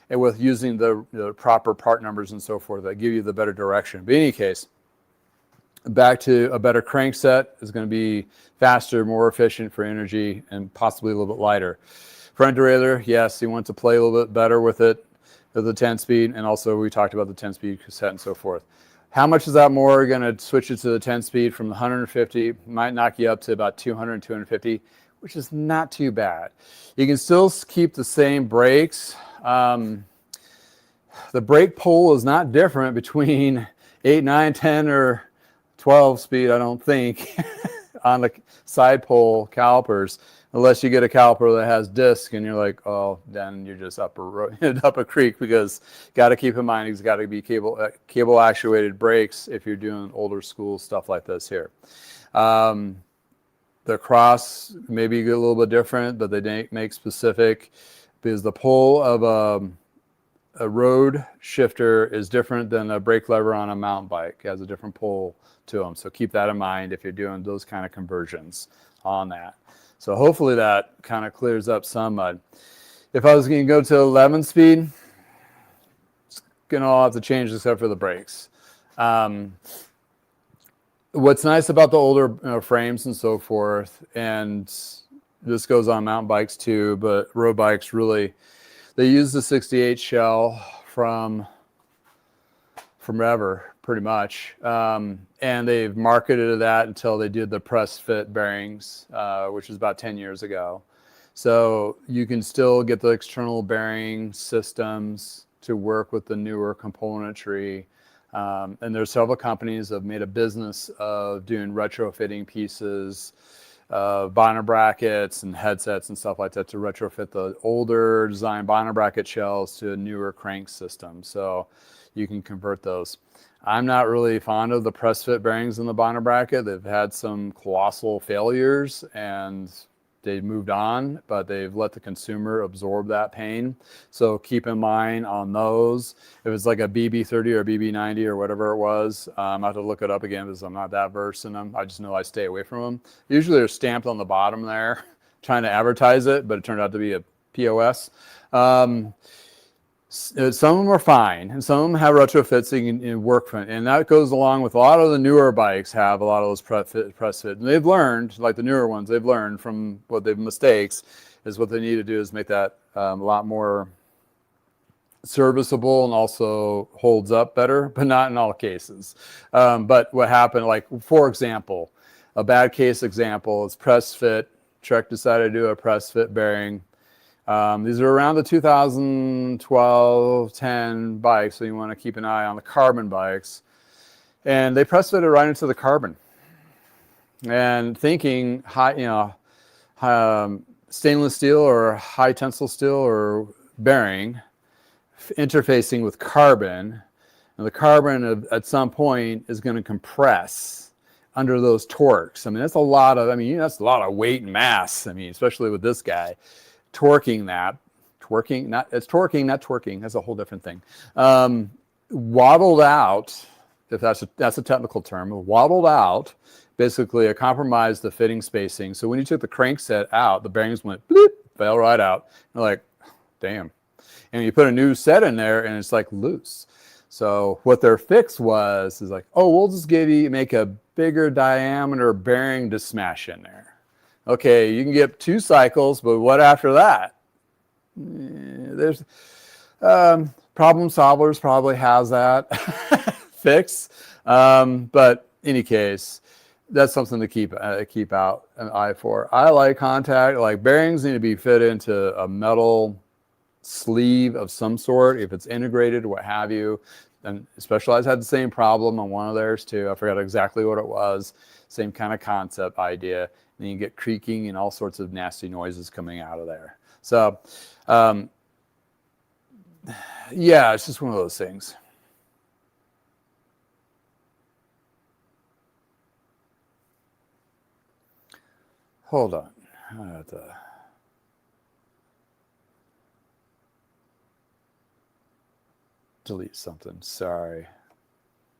and with using the proper part numbers and so forth, that give you the better direction. But in any case, back to a better crank set is going to be faster, more efficient for energy, and possibly a little bit lighter. Front derailleur, yes, you want to play a little bit better with it. The 10 speed, and also we talked about the 10 speed cassette and so forth. How much is that more? You're going to switch it to the 10 speed from the 150, might knock you up to about 200, 250, which is not too bad. You can still keep the same brakes. The brake pull is not different between 8, 9, 10, or 12 speed, I don't think, on the side pull calipers. Unless you get a caliper that has disc and you're like, oh, then you're just up a creek, because got to keep in mind it's got to be cable actuated brakes if you're doing older school stuff like this here. The cross maybe a little bit different, but they make specific, because the pull of a road shifter is different than a brake lever on a mountain bike. It has a different pull to them. So keep that in mind if you're doing those kind of conversions on that. So hopefully that kind of clears up some mud. If I was going to go to 11 speed, it's going to all have to change except for the brakes. What's nice about the older frames and so forth, and this goes on mountain bikes too, but road bikes really, they use the 68 shell from ever, pretty much. And they've marketed that until they did the press fit bearings, which was about 10 years ago. So you can still get the external bearing systems to work with the newer componentry. And there's several companies that have made a business of doing retrofitting pieces, bonnet brackets and headsets and stuff like that to retrofit the older design bonnet bracket shells to a newer crank system. So you can convert those. I'm not really fond of the press fit bearings in the bonnet bracket. They've had some colossal failures and they've moved on, but they've let the consumer absorb that pain. So keep in mind on those, if it's like a BB30 or BB90 or whatever it was, I have to look it up again because I'm not that versed in them. I just know I stay away from them. Usually they're stamped on the bottom there trying to advertise it, but it turned out to be a POS. Some of them are fine, and some of them have retrofits so you can work from it. And that goes along with a lot of the newer bikes have a lot of those press fit. And they've learned, like the newer ones, they've learned from what they've mistakes, is what they need to do is make that a lot more serviceable and also holds up better, but not in all cases. But what happened, like, for example, a bad case example is press fit. Trek decided to do a press fit bearing. These are around the 2012-10 bikes, so you want to keep an eye on the carbon bikes. And they press fitted right into the carbon. And thinking stainless steel or high tensile steel or bearing interfacing with carbon, And the carbon at some point is going to compress under those torques. I mean, that's a lot of, that's a lot of weight and mass. I mean, especially with this guy, torquing, not twerking. That's a whole different thing. Waddled out, if that's a technical term, waddled out, basically compromised the fitting spacing. So when you took the crankset out, the bearings went bloop, fell right out. You're like, damn. And you put a new set in there and it's like loose. So what their fix is like, oh, we'll just make a bigger diameter bearing to smash in there. Okay, you can get 2 cycles, but what after that? There's Problem Solvers probably has that fix. But in any case, that's something to keep out an eye for. I like contact, like bearings need to be fit into a metal sleeve of some sort, if it's integrated, what have you. And Specialized had the same problem on one of theirs too. I forgot exactly what it was. Same kind of concept idea. And then you get creaking and all sorts of nasty noises coming out of there. So, yeah, it's just one of those things. Hold on. I have to... delete something. Sorry.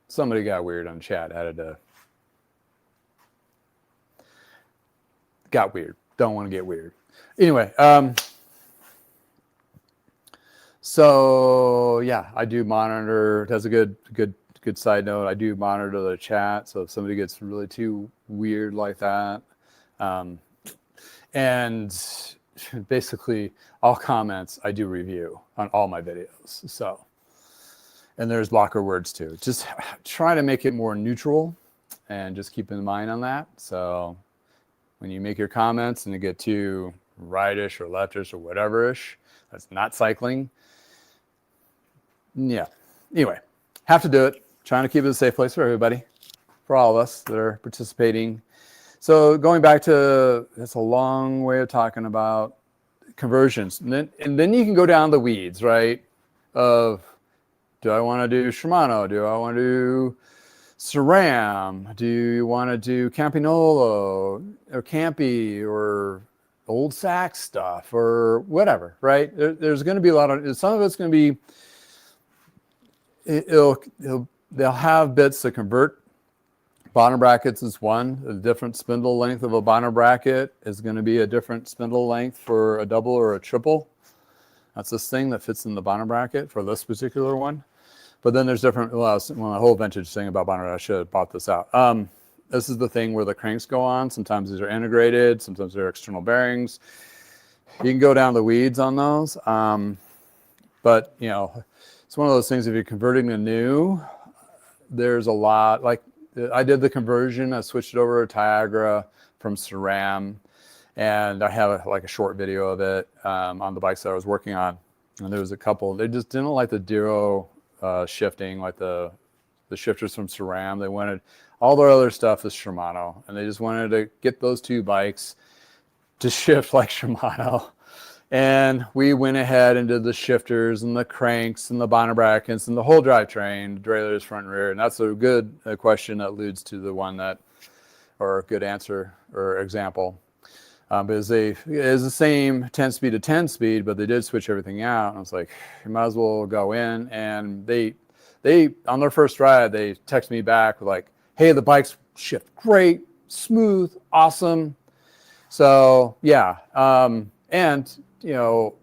Somebody got weird on chat. Got weird. Don't want to get weird. Anyway, so yeah, I do monitor. That's a good side note. I do monitor the chat. So if somebody gets really too weird like that, and basically all comments I do review on all my videos. So. And there's blocker words too. Just try to make it more neutral and just keep in mind on that. So when you make your comments and you get too rightish or leftish or whatever-ish, that's not cycling. Yeah. Anyway, have to do it. Trying to keep it a safe place for everybody, for all of us that are participating. So going back to, that's a long way of talking about conversions. And then you can go down the weeds, right? Of, do I want to do Shimano? Do I want to do SRAM? Do you want to do Campinolo or Campy or old sack stuff or whatever, right? There's going to be a lot of, some of it's going to be, they'll have bits that convert. Bottom brackets is one. A different spindle length of a bottom bracket is going to be a different spindle length for a double or a triple. That's this thing that fits in the bottom bracket for this particular one. But then there's different, well, my whole vintage thing about bottom bracket, I should have bought this out. This is the thing where the cranks go on. Sometimes these are integrated. Sometimes they're external bearings. You can go down the weeds on those. But, you know, it's one of those things, if you're converting to new, there's a lot. Like I did the conversion. I switched it over to Tiagra from SRAM. And I have like a short video of it on the bikes that I was working on. And there was a couple, they just didn't like the Duro shifting, like the shifters from SRAM. They wanted, all their other stuff is Shimano. And they just wanted to get those two bikes to shift like Shimano. And we went ahead and did the shifters and the cranks and the bottom brackets and the whole drivetrain, derailleurs front and rear. And that's a good question that alludes to the one that, or a good answer or example. Because it's the same 10-speed to 10-speed, but they did switch everything out. And I was like, you might as well go in. And they on their first ride, they text me back like, hey, the bikes shift great, smooth, awesome. So yeah, and you know,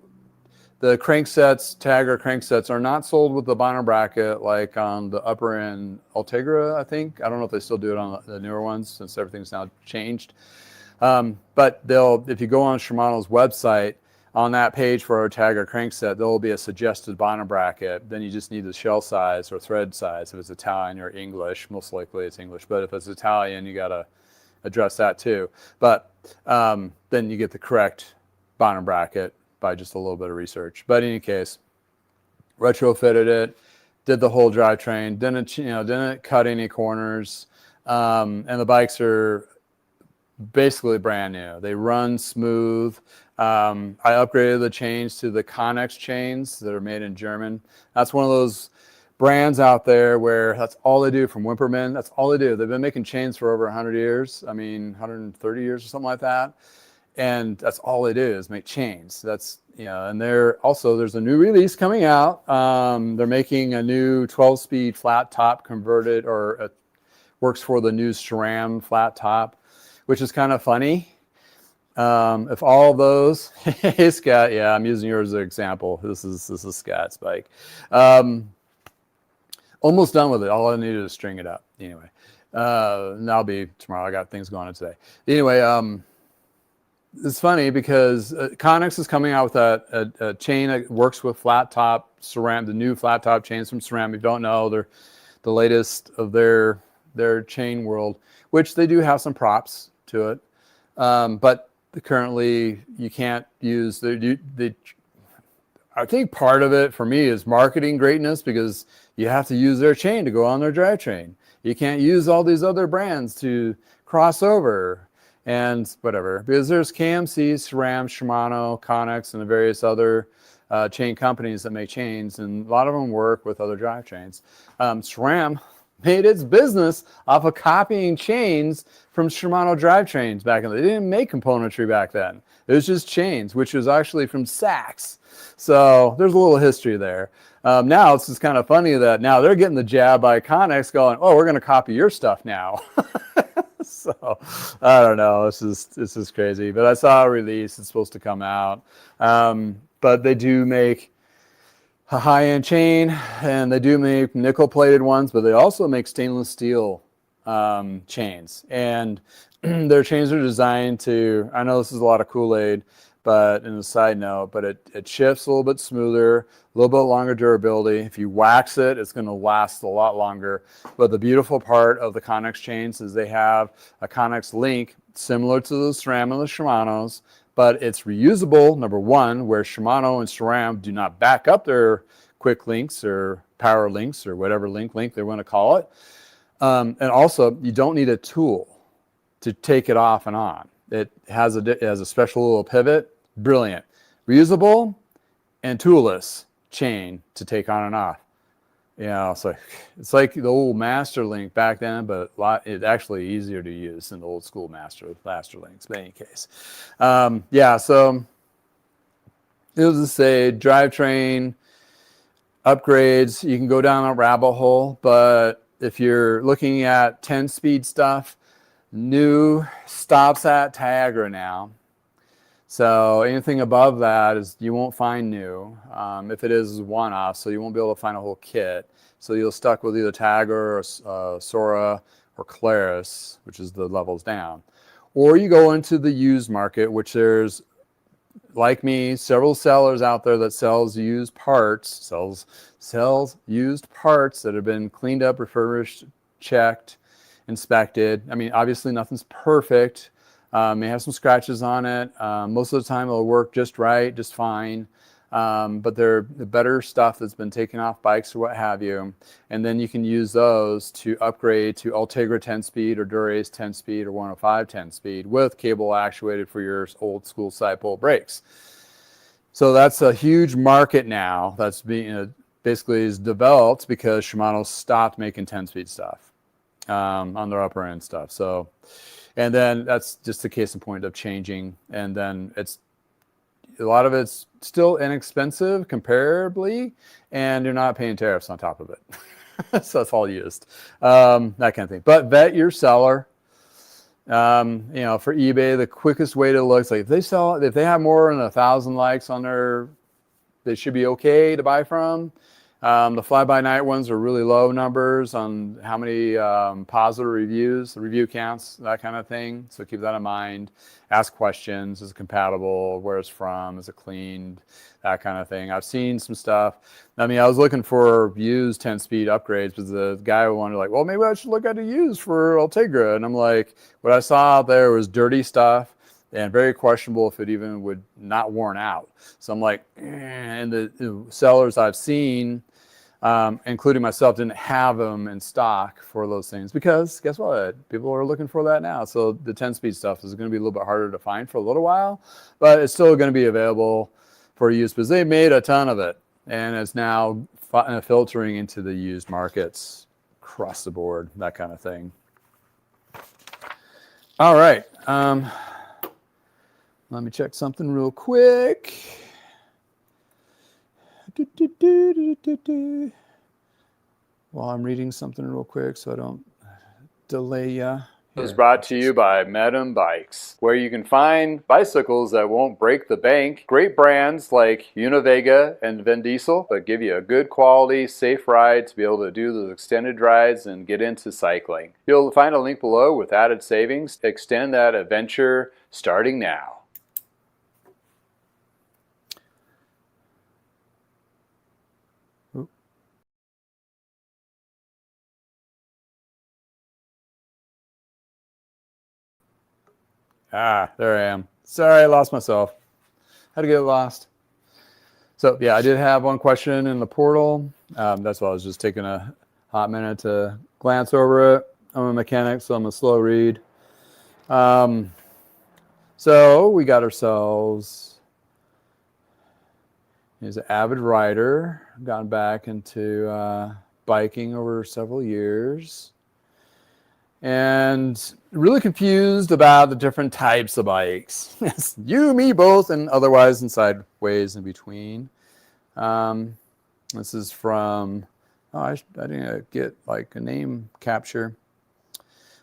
the cranksets, Tiagra cranksets, are not sold with the bottom bracket like on the upper end Ultegra, I think. I don't know if they still do it on the newer ones since everything's now changed. But if you go on Shimano's website, on that page for our Tiagra crankset, there will be a suggested bottom bracket. Then you just need the shell size or thread size if it's Italian or English. Most likely it's English, but if it's Italian, you got to address that too. But then you get the correct bottom bracket by just a little bit of research. But in any case, retrofitted it, did the whole drivetrain, didn't cut any corners, and the bikes are basically brand new. They run smooth. I upgraded the chains to the Connex chains that are made in German. That's one of those brands out there where that's all they do, from Wimperman. That's all they do. They've been making chains for over 100 years. I mean, 130 years or something like that. And that's all they do is make chains. That's, and there's a new release coming out. They're making a new 12-speed flat top converted, or works for the new SRAM flat top, which is kind of funny. If all of those, hey Scott, yeah, I'm using yours as an example. This is Scott's bike. Almost done with it. All I needed is string it up. Anyway, that'll be tomorrow. I got things going on today. Anyway, it's funny because Connex is coming out with a chain that works with flat top SRAM, the new flat top chains from SRAM. If you don't know, they're the latest of their chain world, which they do have some props to it, but currently you can't use I think part of it for me is marketing greatness, because you have to use their chain to go on their drivetrain. You can't use all these other brands to cross over and whatever, because there's KMC, SRAM, Shimano, Connex, and the various other chain companies that make chains, and a lot of them work with other drivetrains. SRAM made its business off of copying chains from Shimano drivetrains back in the day. They didn't make componentry back then. It was just chains, which was actually from Sachs. So there's a little history there. Now it's just kind of funny that now they're getting the jab by Connex going, oh, we're going to copy your stuff now. So I don't know. This is crazy. But I saw a release. It's supposed to come out. But they do make a high-end chain, and they do make nickel-plated ones, but they also make stainless steel chains. And their chains are designed to, I know this is a lot of Kool-Aid, but in a side note, but it shifts a little bit smoother, a little bit longer durability. If you wax it, it's going to last a lot longer. But the beautiful part of the Connex chains is they have a Connex link similar to the SRAM and the Shimanos, but it's reusable, number one, where Shimano and SRAM do not back up their quick links or power links or whatever link they want to call it. And also, you don't need a tool to take it off and on. It has a special little pivot. Brilliant. Reusable and toolless chain to take on and off. So it's like the old Master Link back then, but it's actually easier to use than the old school Master Links. But in any case, so it was to say drivetrain upgrades. You can go down a rabbit hole, but if you're looking at 10-speed stuff, new stops at Tiagra now. So anything above that is you won't find new. If it is one-off, so you won't be able to find a whole kit. So you're stuck with either Tiagra or Sora or Claris, which is the levels down. Or you go into the used market, which there's, like me, several sellers out there that sells used parts, sells used parts that have been cleaned up, refurbished, checked, inspected. I mean, obviously nothing's perfect. May have some scratches on it. Most of the time it'll work just right, just fine. But they're the better stuff that's been taken off bikes or what have you. And then you can use those to upgrade to Ultegra 10-speed or Dura-Ace 10-speed or 105 10-speed with cable actuated for your old school side pole brakes. So that's a huge market now that's being basically is developed because Shimano stopped making 10-speed stuff on their upper end stuff. So, and then that's just the case in point of changing. And then a lot of it's still inexpensive comparably, and you're not paying tariffs on top of it. So it's all used, that kind of thing. But vet your seller. For eBay, the quickest way to look is like if they have more than 1,000 likes on they should be okay to buy from. The fly-by-night ones are really low numbers on how many positive reviews, the review counts, that kind of thing. So keep that in mind. Ask questions. Is it compatible? Where it's from? Is it cleaned? That kind of thing. I've seen some stuff. I mean, I was looking for used 10-speed upgrades because the guy wanted well, maybe I should look at a used for Ultegra. And I'm like, what I saw out there was dirty stuff and very questionable if it even would not worn out. So I'm like, and the sellers I've seen, including myself, didn't have them in stock for those things because guess what? People are looking for that now. So the 10-speed stuff is going to be a little bit harder to find for a little while, but it's still going to be available for use because they made a ton of it. and it's now filtering into the used markets across the board, that kind of thing. All right. Let me check something real quick. While I'm reading something real quick so I don't delay you. It was brought to you by Medem Bikes, where you can find bicycles that won't break the bank. Great brands like Univega and Vin Diesel, but give you a good quality, safe ride to be able to do those extended rides and get into cycling. You'll find a link below with added savings to extend that adventure starting now. There I am. Sorry, I lost myself. How to get lost. So yeah, I did have one question in the portal. That's why I was just taking a hot minute to glance over it. I'm a mechanic, so I'm a slow read. So we got ourselves, he's an avid rider, gone back into biking over several years. And really confused about the different types of bikes. You, me, both, and otherwise and sideways in between. This is from, I didn't get like a name capture,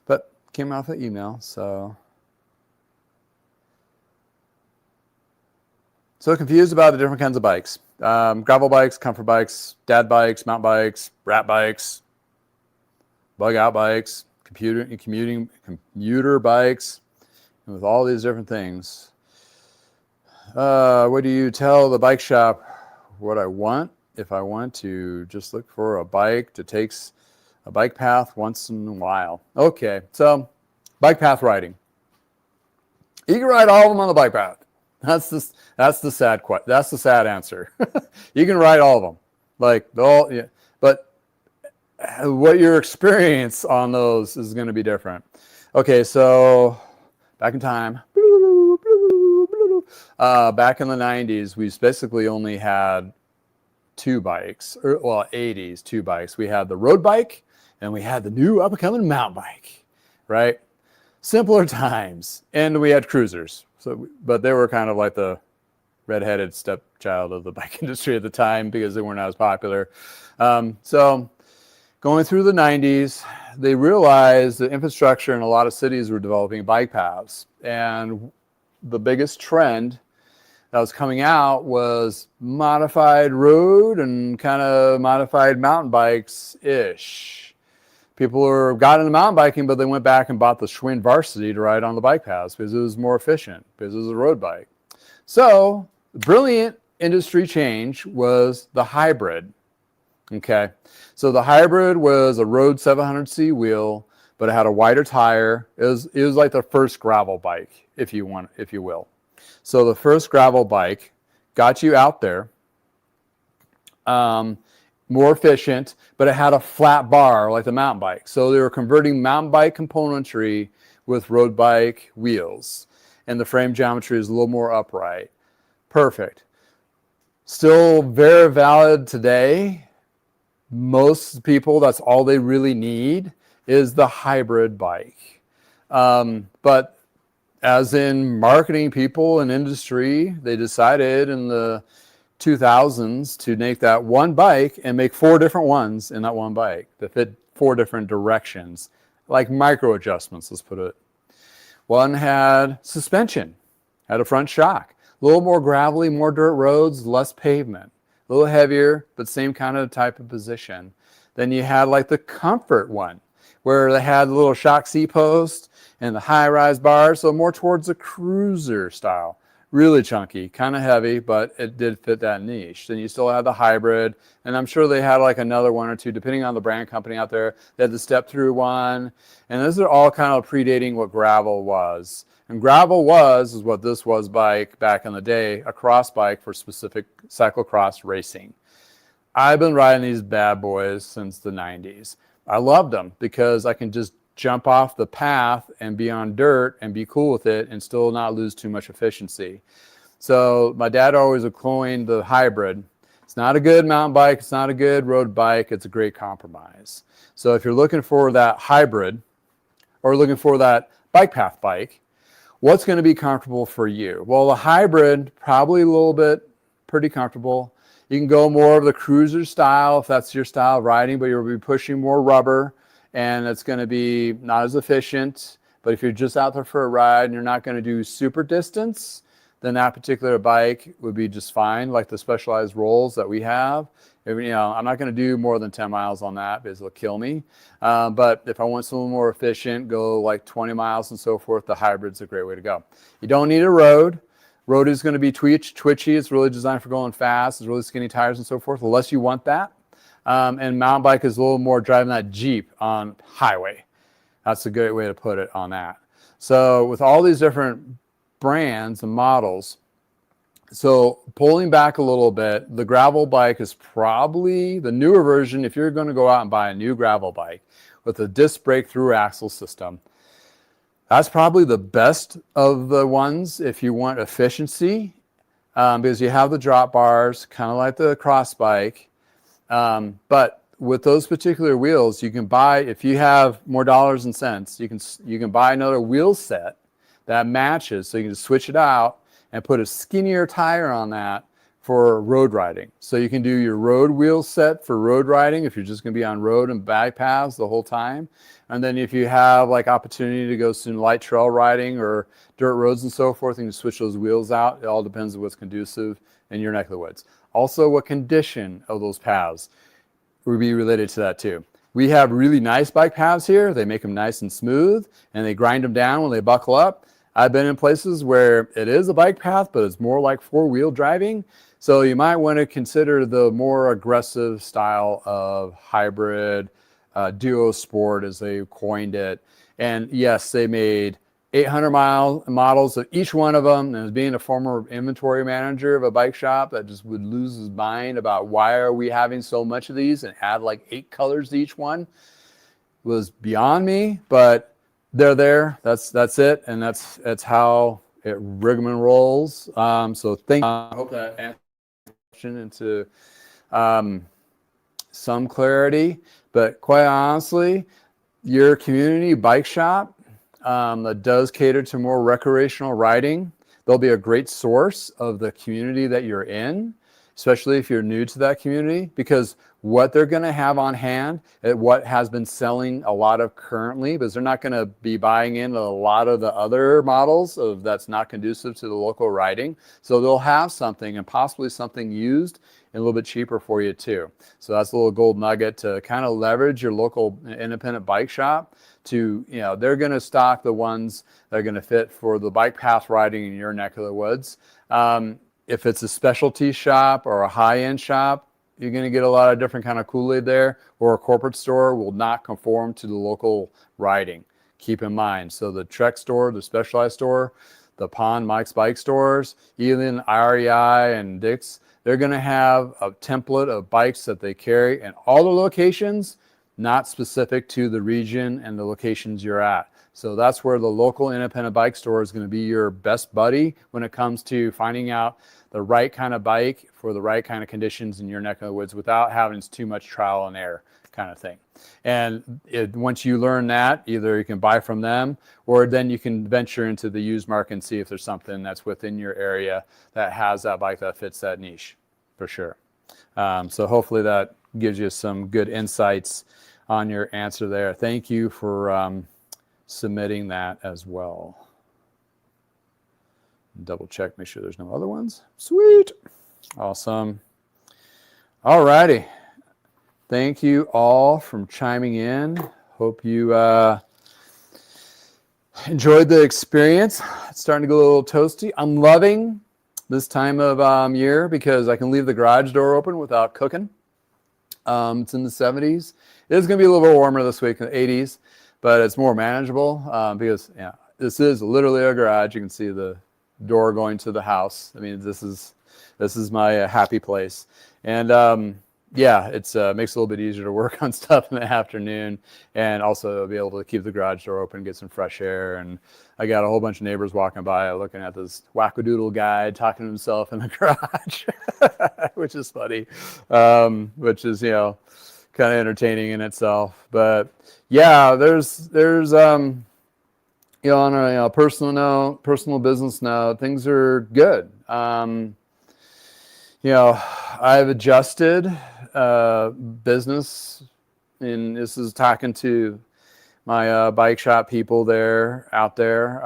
but came off the email, so. So confused about the different kinds of bikes. Gravel bikes, comfort bikes, dad bikes, mountain bikes, rat bikes, bug out bikes, commuter bikes, and with all these different things. What do you tell the bike shop what I want? If I want to just look for a bike that takes a bike path once in a while. Okay, so bike path riding. You can ride all of them on the bike path. That's the sad answer. You can ride all of them, like yeah, but what your experience on those is going to be different. Okay, so back in time, back in the 90s, we basically only had two bikes, or well, 80s, two bikes. We had the road bike and we had the new up-and-coming mountain bike, right? Simpler times. And we had cruisers. So, but they were kind of like the redheaded stepchild of the bike industry at the time because they weren't as popular. So going through the 90s, they realized the infrastructure in a lot of cities were developing bike paths. And the biggest trend that was coming out was modified road and kind of modified mountain bikes-ish. People got into mountain biking, but they went back and bought the Schwinn Varsity to ride on the bike paths because it was more efficient, because it was a road bike. So the brilliant industry change was the hybrid. Okay, so the hybrid was a Road 700C wheel, but it had a wider tire. It was like the first gravel bike, if you will. So the first gravel bike got you out there, more efficient, but it had a flat bar like the mountain bike. So they were converting mountain bike componentry with road bike wheels, and the frame geometry is a little more upright. Perfect. Still very valid today. Most people, that's all they really need is the hybrid bike. But as in marketing people and industry, they decided in the 2000s to make that one bike and make 4 different ones in that one bike that fit 4 different directions, like micro adjustments, let's put it. One had suspension, had a front shock, a little more gravelly, more dirt roads, less pavement. A little heavier, but same kind of type of position. Then you had like the comfort one, where they had the little shock C-post and the high-rise bars, so more towards the cruiser style. Really chunky, kind of heavy, but it did fit that niche. Then you still had the hybrid, and I'm sure they had like another one or two, depending on the brand company out there. They had the step-through one, and those are all kind of predating what gravel was. And gravel is what this was bike back in the day, a cross bike for specific cyclocross racing. I've been riding these bad boys since the 90s. I loved them because I can just jump off the path and be on dirt and be cool with it and still not lose too much efficiency. So my dad always coined the hybrid, It's not a good mountain bike. It's not a good road bike. It's a great compromise. So if you're looking for that hybrid or looking for that bike path bike, what's going to be comfortable for you? Well, the hybrid, probably a little bit pretty comfortable. You can go more of the cruiser style if that's your style of riding, but you'll be pushing more rubber and it's going to be not as efficient. But if you're just out there for a ride and you're not going to do super distance, then that particular bike would be just fine, like the Specialized rolls that we have. You know, I'm not going to do more than 10 miles on that because it'll kill me. But if I want something more efficient, go like 20 miles and so forth, the hybrid's a great way to go. You don't need a road. Road is going to be twitchy. It's really designed for going fast. It's really skinny tires and so forth, unless you want that. And mountain bike is a little more driving that Jeep on highway. That's a great way to put it on that. So with all these different brands and models, so pulling back a little bit, the gravel bike is probably the newer version. If you're going to go out and buy a new gravel bike with a disc brake through axle system, that's probably the best of the ones if you want efficiency, because you have the drop bars, kind of like the cross bike. But with those particular wheels, you can buy, if you have more dollars and cents, you can buy another wheel set that matches. So you can just switch it out and put a skinnier tire on that for road riding. So you can do your road wheel set for road riding if you're just going to be on road and bike paths the whole time. And then if you have like opportunity to go some light trail riding or dirt roads and so forth, you can switch those wheels out. It all depends on what's conducive in your neck of the woods. Also, what condition of those paths would be related to that too. We have really nice bike paths here. They make them nice and smooth and they grind them down when they buckle up. I've been in places where it is a bike path, but it's more like four-wheel driving. So you might want to consider the more aggressive style of hybrid, duo sport as they coined it. And yes, they made 800-mile models of each one of them. And as being a former inventory manager of a bike shop, that just would lose his mind about why are we having so much of these and add like 8 colors to each one was beyond me. But they're there. That's it, and that's how it rigmarole rolls. So I hope that answers the question into some clarity. But quite honestly, your community bike shop that does cater to more recreational riding, they'll be a great source of the community that you're in, especially if you're new to that community, because what they're going to have on hand, what has been selling a lot of currently, because they're not going to be buying in a lot of the other models that's not conducive to the local riding. So they'll have something and possibly something used and a little bit cheaper for you too. So that's a little gold nugget to kind of leverage your local independent bike shop to, you know, they're going to stock the ones that are going to fit for the bike path riding in your neck of the woods. If it's a specialty shop or a high-end shop, you're going to get a lot of different kind of Kool-Aid there, or a corporate store will not conform to the local riding. Keep in mind. So the Trek store, the Specialized store, the Pond Mike's Bike stores, even REI and Dick's, they're going to have a template of bikes that they carry in all the locations, not specific to the region and the locations you're at. So that's where the local independent bike store is going to be your best buddy when it comes to finding out the right kind of bike for the right kind of conditions in your neck of the woods without having too much trial and error kind of thing. And once you learn that, either you can buy from them or then you can venture into the used market and see if there's something that's within your area that has that bike that fits that niche for sure. So hopefully that gives you some good insights on your answer there. Thank you for submitting that as well. Double check, make sure there's no other ones. Sweet. Awesome. All righty. Thank you all for chiming in. Hope you enjoyed the experience. It's starting to go a little toasty. I'm loving this time of year because I can leave the garage door open without cooking. It's in the 70s. It is going to be a little bit warmer this week in the 80s, but it's more manageable because this is literally a garage. You can see the door going to the house. I mean, this is my happy place. And yeah, it's makes it a little bit easier to work on stuff in the afternoon, and also be able to keep the garage door open, get some fresh air. And I got a whole bunch of neighbors walking by looking at this wackadoodle guy talking to himself in the garage, which is funny, which is, kind of entertaining in itself. But yeah, there's on a personal note, personal business note, things are good. I've adjusted business, and this is talking to my bike shop people out there,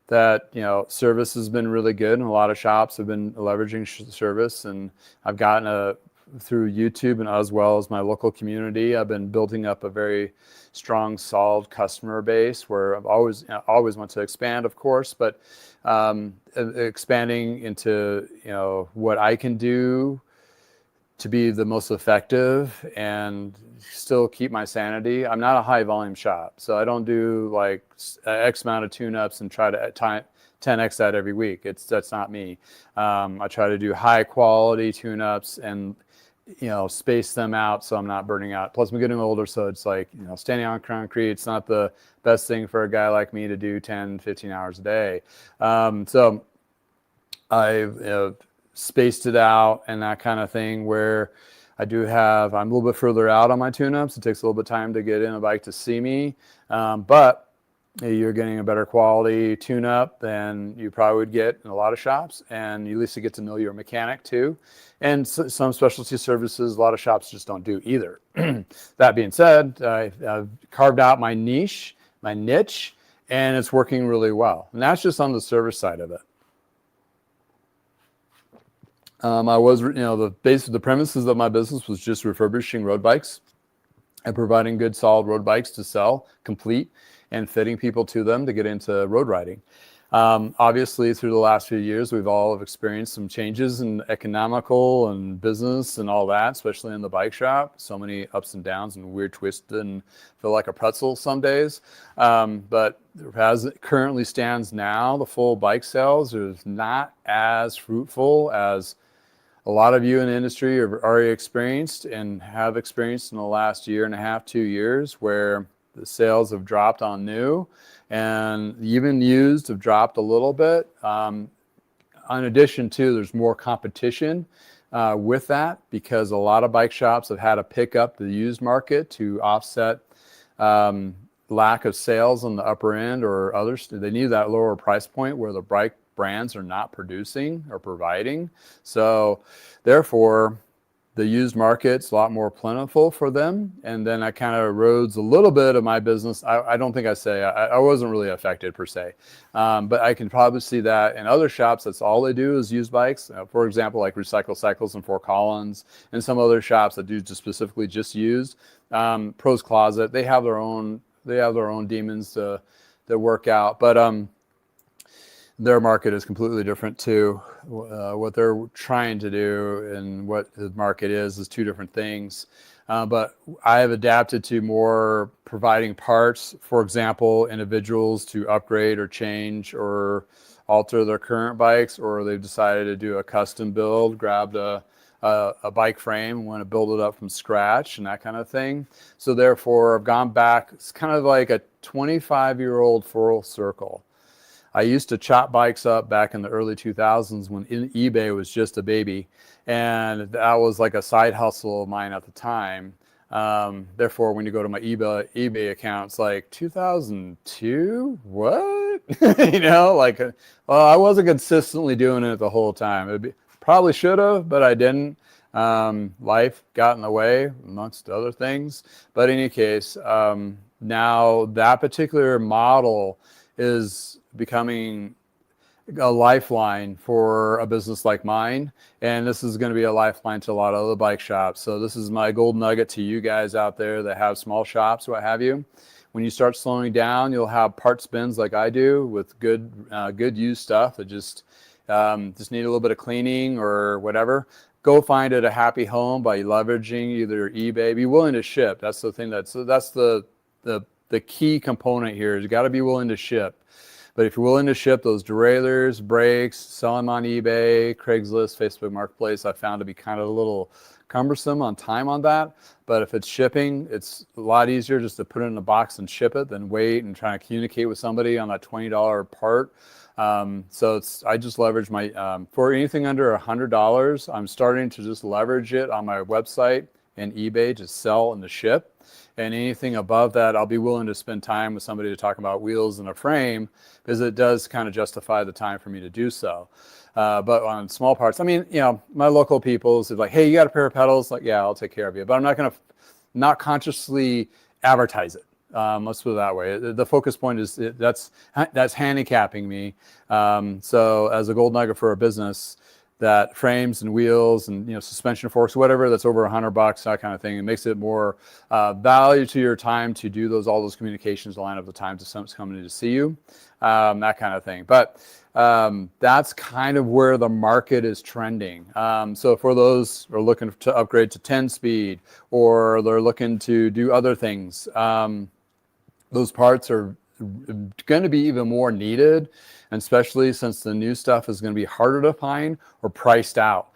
that service has been really good, and a lot of shops have been leveraging service. And I've gotten through YouTube and as well as my local community, I've been building up a very strong, solid customer base where I've always want to expand, of course, but expanding into what I can do to be the most effective and still keep my sanity. I'm not a high volume shop, so I don't do like X amount of tune-ups and try to 10x that every week. That's not me. I try to do high quality tune-ups and space them out so I'm not burning out. Plus I'm getting older, so it's like standing on concrete, it's not the best thing for a guy like me to do 10-15 hours a day. So I've spaced it out and that kind of thing, where I'm a little bit further out on my tune-ups. It takes a little bit of time to get in a bike to see me, but you're getting a better quality tune-up than you probably would get in a lot of shops, and you at least get to know your mechanic too. And some specialty services a lot of shops just don't do either. That being said, I've carved out my niche, and it's working really well. And that's just on the service side of it. The premises of my business was just refurbishing road bikes and providing good, solid road bikes to sell, complete, and fitting people to them to get into road riding. Obviously, through the last few years, we've all experienced some changes in economical and business and all that, especially in the bike shop. So many ups and downs and weird twists, and feel like a pretzel some days. But as it currently stands now, the full bike sales is not as fruitful as a lot of you in the industry have already experienced and have experienced in the last year and a half, 2 years, where the sales have dropped on new, and even used have dropped a little bit. In addition to, there's more competition with that, because a lot of bike shops have had to pick up the used market to offset lack of sales on the upper end or others. They need that lower price point where the bike brands are not producing or providing. So therefore, the used market's a lot more plentiful for them. And then that kind of erodes a little bit of my business. I don't think I wasn't really affected per se. But I can probably see that in other shops, that's all they do is used bikes. For example, like Recycle Cycles in Fort Collins, and some other shops that do just specifically just used. Pros Closet, they have their own demons to work out. But their market is completely different too. What they're trying to do and what the market is two different things. But I have adapted to more providing parts, for example, individuals to upgrade or change or alter their current bikes, or they've decided to do a custom build, grabbed a bike frame, want to build it up from scratch and that kind of thing. So therefore, I've gone back. It's kind of like a 25-year-old full circle. I used to chop bikes up back in the early 2000s when eBay was just a baby, and that was like a side hustle of mine at the time. Therefore, when you go to my eBay account, it's like 2002. What? Well, I wasn't consistently doing it the whole time. Probably should have, but I didn't. Life got in the way, amongst other things. But in any case, now that particular model is becoming a lifeline for a business like mine, and this is going to be a lifeline to a lot of other bike shops. So this is my gold nugget to you guys out there that have small shops, what have you. When you start slowing down, you'll have parts bins like I do with good used stuff that just need a little bit of cleaning or whatever. Go find it a happy home by leveraging either eBay. Be willing to ship. That's the thing. That's the key component here. Is you got to be willing to ship. But if you're willing to ship those derailleurs, brakes, sell them on eBay, Craigslist, Facebook Marketplace, I found to be kind of a little cumbersome on time on that. But if it's shipping, it's a lot easier just to put it in a box and ship it than wait and try to communicate with somebody on that $20 part. So I just leverage my, for anything under $100, I'm starting to just leverage it on my website and eBay to sell and to ship. And anything above that, I'll be willing to spend time with somebody to talk about wheels and a frame, because it does kind of justify the time for me to do so. But on small parts, I mean, my local people is like, hey, you got a pair of pedals? Like, yeah, I'll take care of you. But I'm not going to not consciously advertise it. Let's put it that way. The focus point is that's handicapping me. So as a gold nugget for a business, that frames and wheels and suspension forks, whatever that's over $100, that kind of thing, it makes it more value to your time to do all those communications, line up the time to someone's coming to see you, that kind of thing. But that's kind of where the market is trending. So for those who are looking to upgrade to 10 speed, or they're looking to do other things, those parts are going to be even more needed, and especially since the new stuff is going to be harder to find or priced out.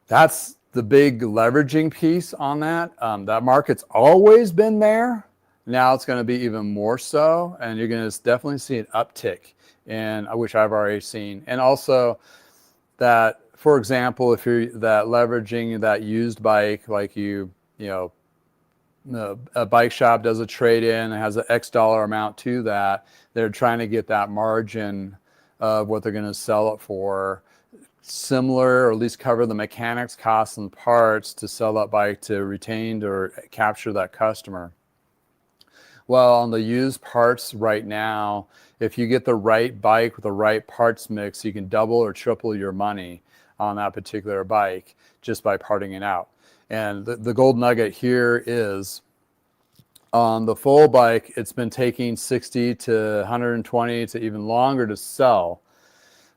That's the big leveraging piece on that. That market's always been there. Now it's going to be even more so, and you're going to definitely see an uptick, and which I've already seen. And also that, for example, if you're that leveraging that used bike, like a bike shop does a trade-in and has an X dollar amount to that, they're trying to get that margin of what they're going to sell it for similar, or at least cover the mechanics costs and parts to sell that bike to retain or capture that customer. Well, on the used parts right now, if you get the right bike with the right parts mix, you can double or triple your money on that particular bike just by parting it out. And the gold nugget here is on the full bike, it's been taking 60 to 120 to even longer to sell.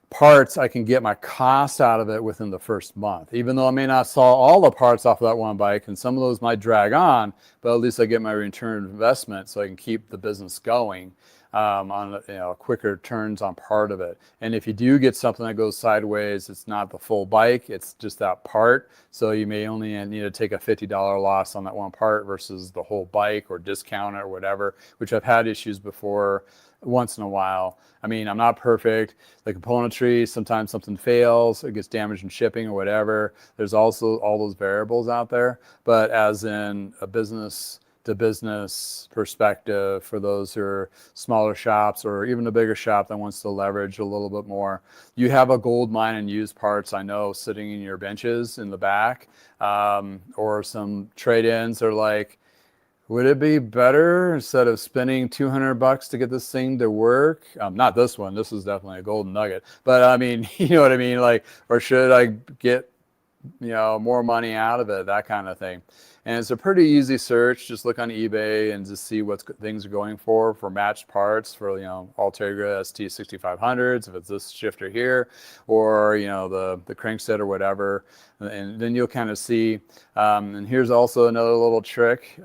Parts, I can get my costs out of it within the first month, even though I may not sell all the parts off of that one bike, and some of those might drag on, but at least I get my return investment so I can keep the business going on quicker turns on part of it. And if you do get something that goes sideways, it's not the full bike, it's just that part. So you may only need to take a $50 loss on that one part versus the whole bike, or discount it or whatever, which I've had issues before once in a while. I mean, I'm not perfect. The componentry, sometimes something fails, it gets damaged in shipping or whatever. There's also all those variables out there. But as in a business to business perspective, for those who are smaller shops or even a bigger shop that wants to leverage a little bit more, you have a gold mine in used parts, I know, sitting in your benches in the back, or some trade-ins are like, would it be better instead of spending $200 to get this thing to work? Not this one. This is definitely a golden nugget. But I mean, you know what I mean? Like, or should I get, more money out of it? That kind of thing. And it's a pretty easy search. Just look on eBay and just see what things are going for matched parts for, Ultegra ST6500s, if it's this shifter here, or, the crankset or whatever. And then you'll kind of see. And here's also another little trick.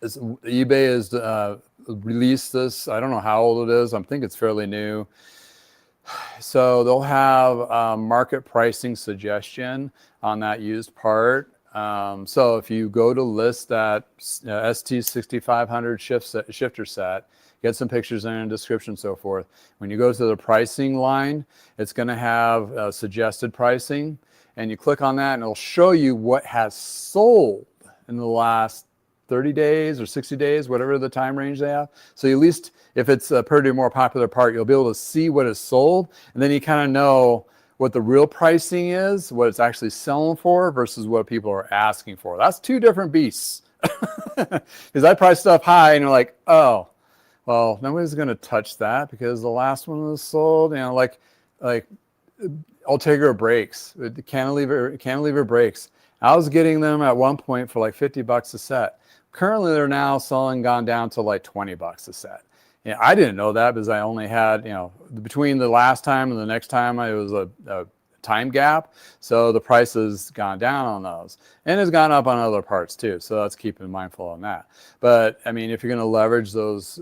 eBay has released this. I don't know how old it is. I think it's fairly new. So they'll have market pricing suggestion on that used part. So if you go to list that ST6500 shifter set, get some pictures in a description, so forth. When you go to the pricing line, it's going to have suggested pricing, and you click on that and it'll show you what has sold in the last 30 days or 60 days, whatever the time range they have. So at least if it's a pretty more popular part, you'll be able to see what is sold, and then you kind of know what the real pricing is, what it's actually selling for versus what people are asking for. That's two different beasts. Because I price stuff high and you're like, oh, well, nobody's going to touch that because the last one was sold, like Ultegra brakes, the cantilever brakes. I was getting them at one point for like $50 a set. Currently, they're now gone down to like $20 a set. I didn't know that because I only had, between the last time and the next time, it was a time gap. So the price has gone down on those, and has gone up on other parts too. So that's keeping mindful on that. But I mean, if you're going to leverage those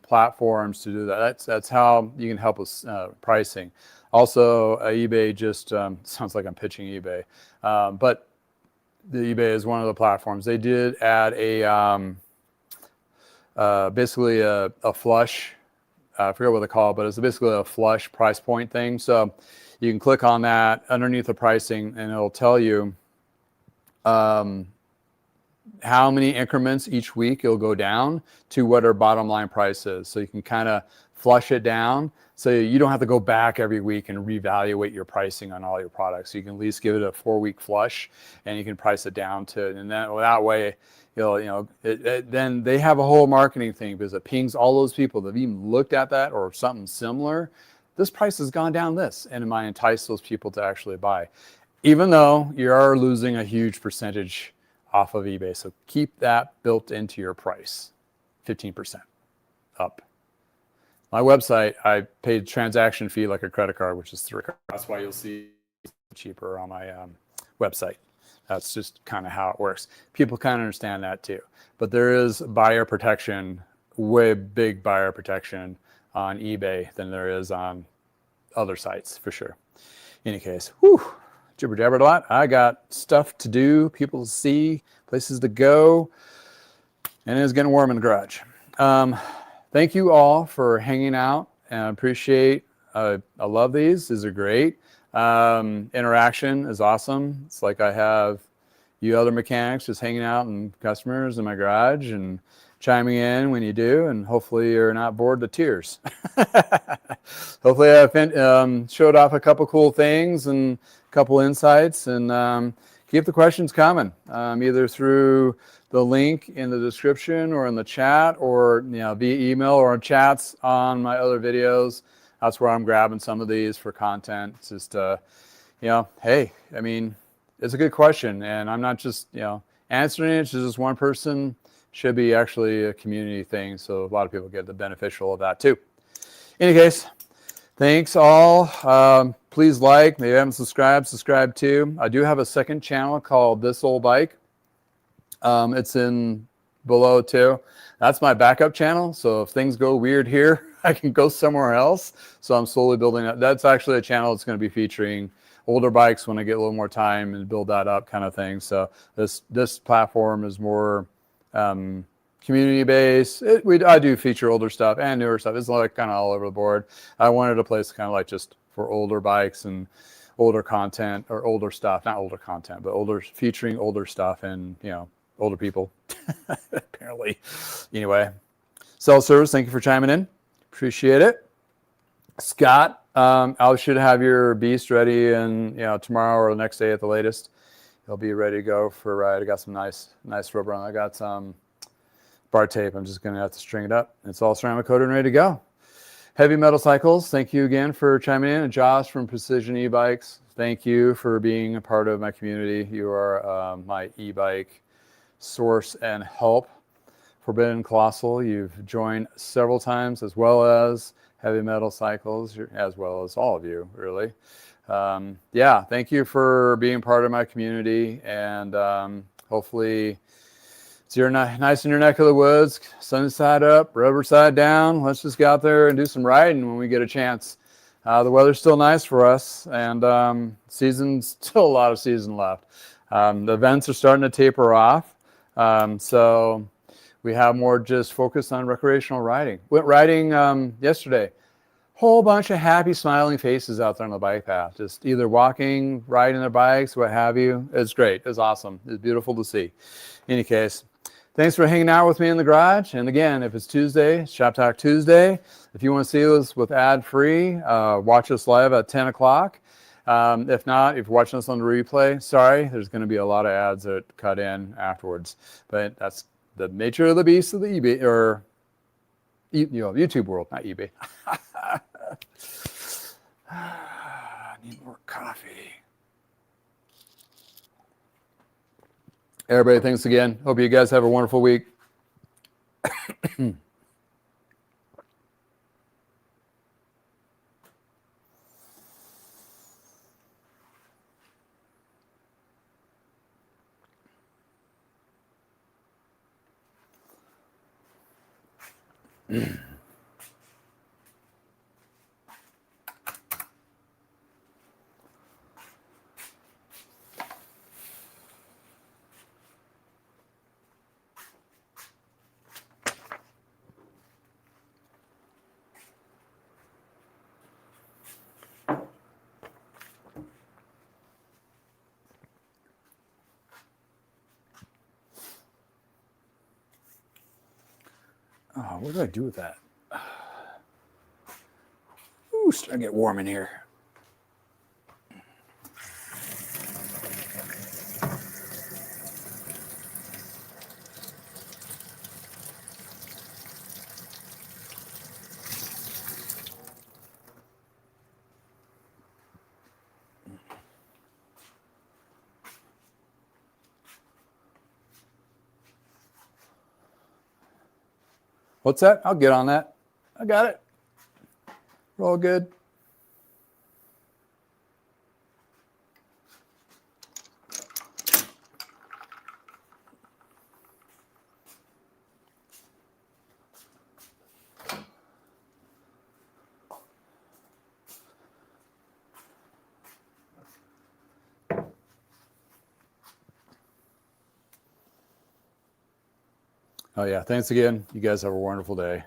platforms to do that, that's how you can help with pricing. Also, eBay just sounds like I'm pitching eBay, but the eBay is one of the platforms. They did add a basically a flush. I forget what they call it, but it's basically a flush price point thing. So you can click on that underneath the pricing, and it'll tell you how many increments each week it'll go down to what our bottom line price is. So you can kind of flush it down, so you don't have to go back every week and reevaluate your pricing on all your products. So you can at least give it a 4-week flush, and you can price it down to, and then that way, then they have a whole marketing thing, because it pings all those people that have even looked at that or something similar. This price has gone down this, and it might entice those people to actually buy, even though you are losing a huge percentage off of eBay. So keep that built into your price, 15% up. My website, I paid transaction fee like a credit card, which is 3. That's why you'll see cheaper on my website. That's just kind of how it works. People kind of understand that too. But there is buyer protection, way big buyer protection on eBay than there is on other sites, for sure. In any case, jibber jabbered a lot. I got stuff to do, people to see, places to go, and it's getting warm in the garage. Thank you all for hanging out, and I appreciate, I love these. These are great. Interaction is awesome. It's like I have you other mechanics just hanging out and customers in my garage and chiming in when you do, and hopefully you're not bored to tears. Hopefully I've showed off a couple cool things and a couple insights, and keep the questions coming, either through the link in the description or in the chat, or via email or chats on my other videos. That's where I'm grabbing some of these for content. It's just, hey, I mean, it's a good question, and I'm not just, answering it to just one person. Should be actually a community thing, so a lot of people get the beneficial of that too. In any case, thanks all. Please like, maybe you haven't subscribe too. I do have a second channel called This Old Bike. It's in below too. That's my backup channel, so if things go weird here, I can go somewhere else. So I'm slowly building up. That's actually a channel that's going to be featuring older bikes when I get a little more time and build that up, kind of thing. So this platform is more community based. I do feature older stuff and newer stuff. It's like kind of all over the board. I wanted a place kind of like just for older bikes and older content, or older stuff, not older content, but featuring older stuff and older people. Apparently. Anyway, self-service, thank you for chiming in. Appreciate it. Scott, I should have your beast ready, and tomorrow or the next day at the latest. It'll be ready to go for a ride. I got some nice rubber on. I got some bar tape. I'm just going to have to string it up. It's all ceramic coated and ready to go. Heavy Metal Cycles, thank you again for chiming in. And Josh from Precision E-Bikes, thank you for being a part of my community. You are my e-bike source and help. Forbidden Colossal, you've joined several times, as well as Heavy Metal Cycles, as well as all of you, really. Thank you for being part of my community, and hopefully it's nice in your neck of the woods, sun side up, rubber side down. Let's just get out there and do some riding when we get a chance. The weather's still nice for us, and still a lot of season left. The events are starting to taper off, so we have more just focused on recreational riding. Went riding yesterday. Whole bunch of happy, smiling faces out there on the bike path. Just either walking, riding their bikes, what have you. It's great. It's awesome. It's beautiful to see. In any case, thanks for hanging out with me in the garage. And again, if it's Tuesday, Shop Talk Tuesday. If you want to see us with ad-free, watch us live at 10 o'clock. If not, if you're watching us on the replay, sorry, there's going to be a lot of ads that cut in afterwards. But that's the nature of the beast of the eBay, or YouTube world, not eBay. I need more coffee. Everybody, thanks again. Hope you guys have a wonderful week. Oh, what did I do with that? Ooh, starting to get warm in here. What's that? I'll get on that. I got it. We're all good. Oh, yeah. Thanks again. You guys have a wonderful day.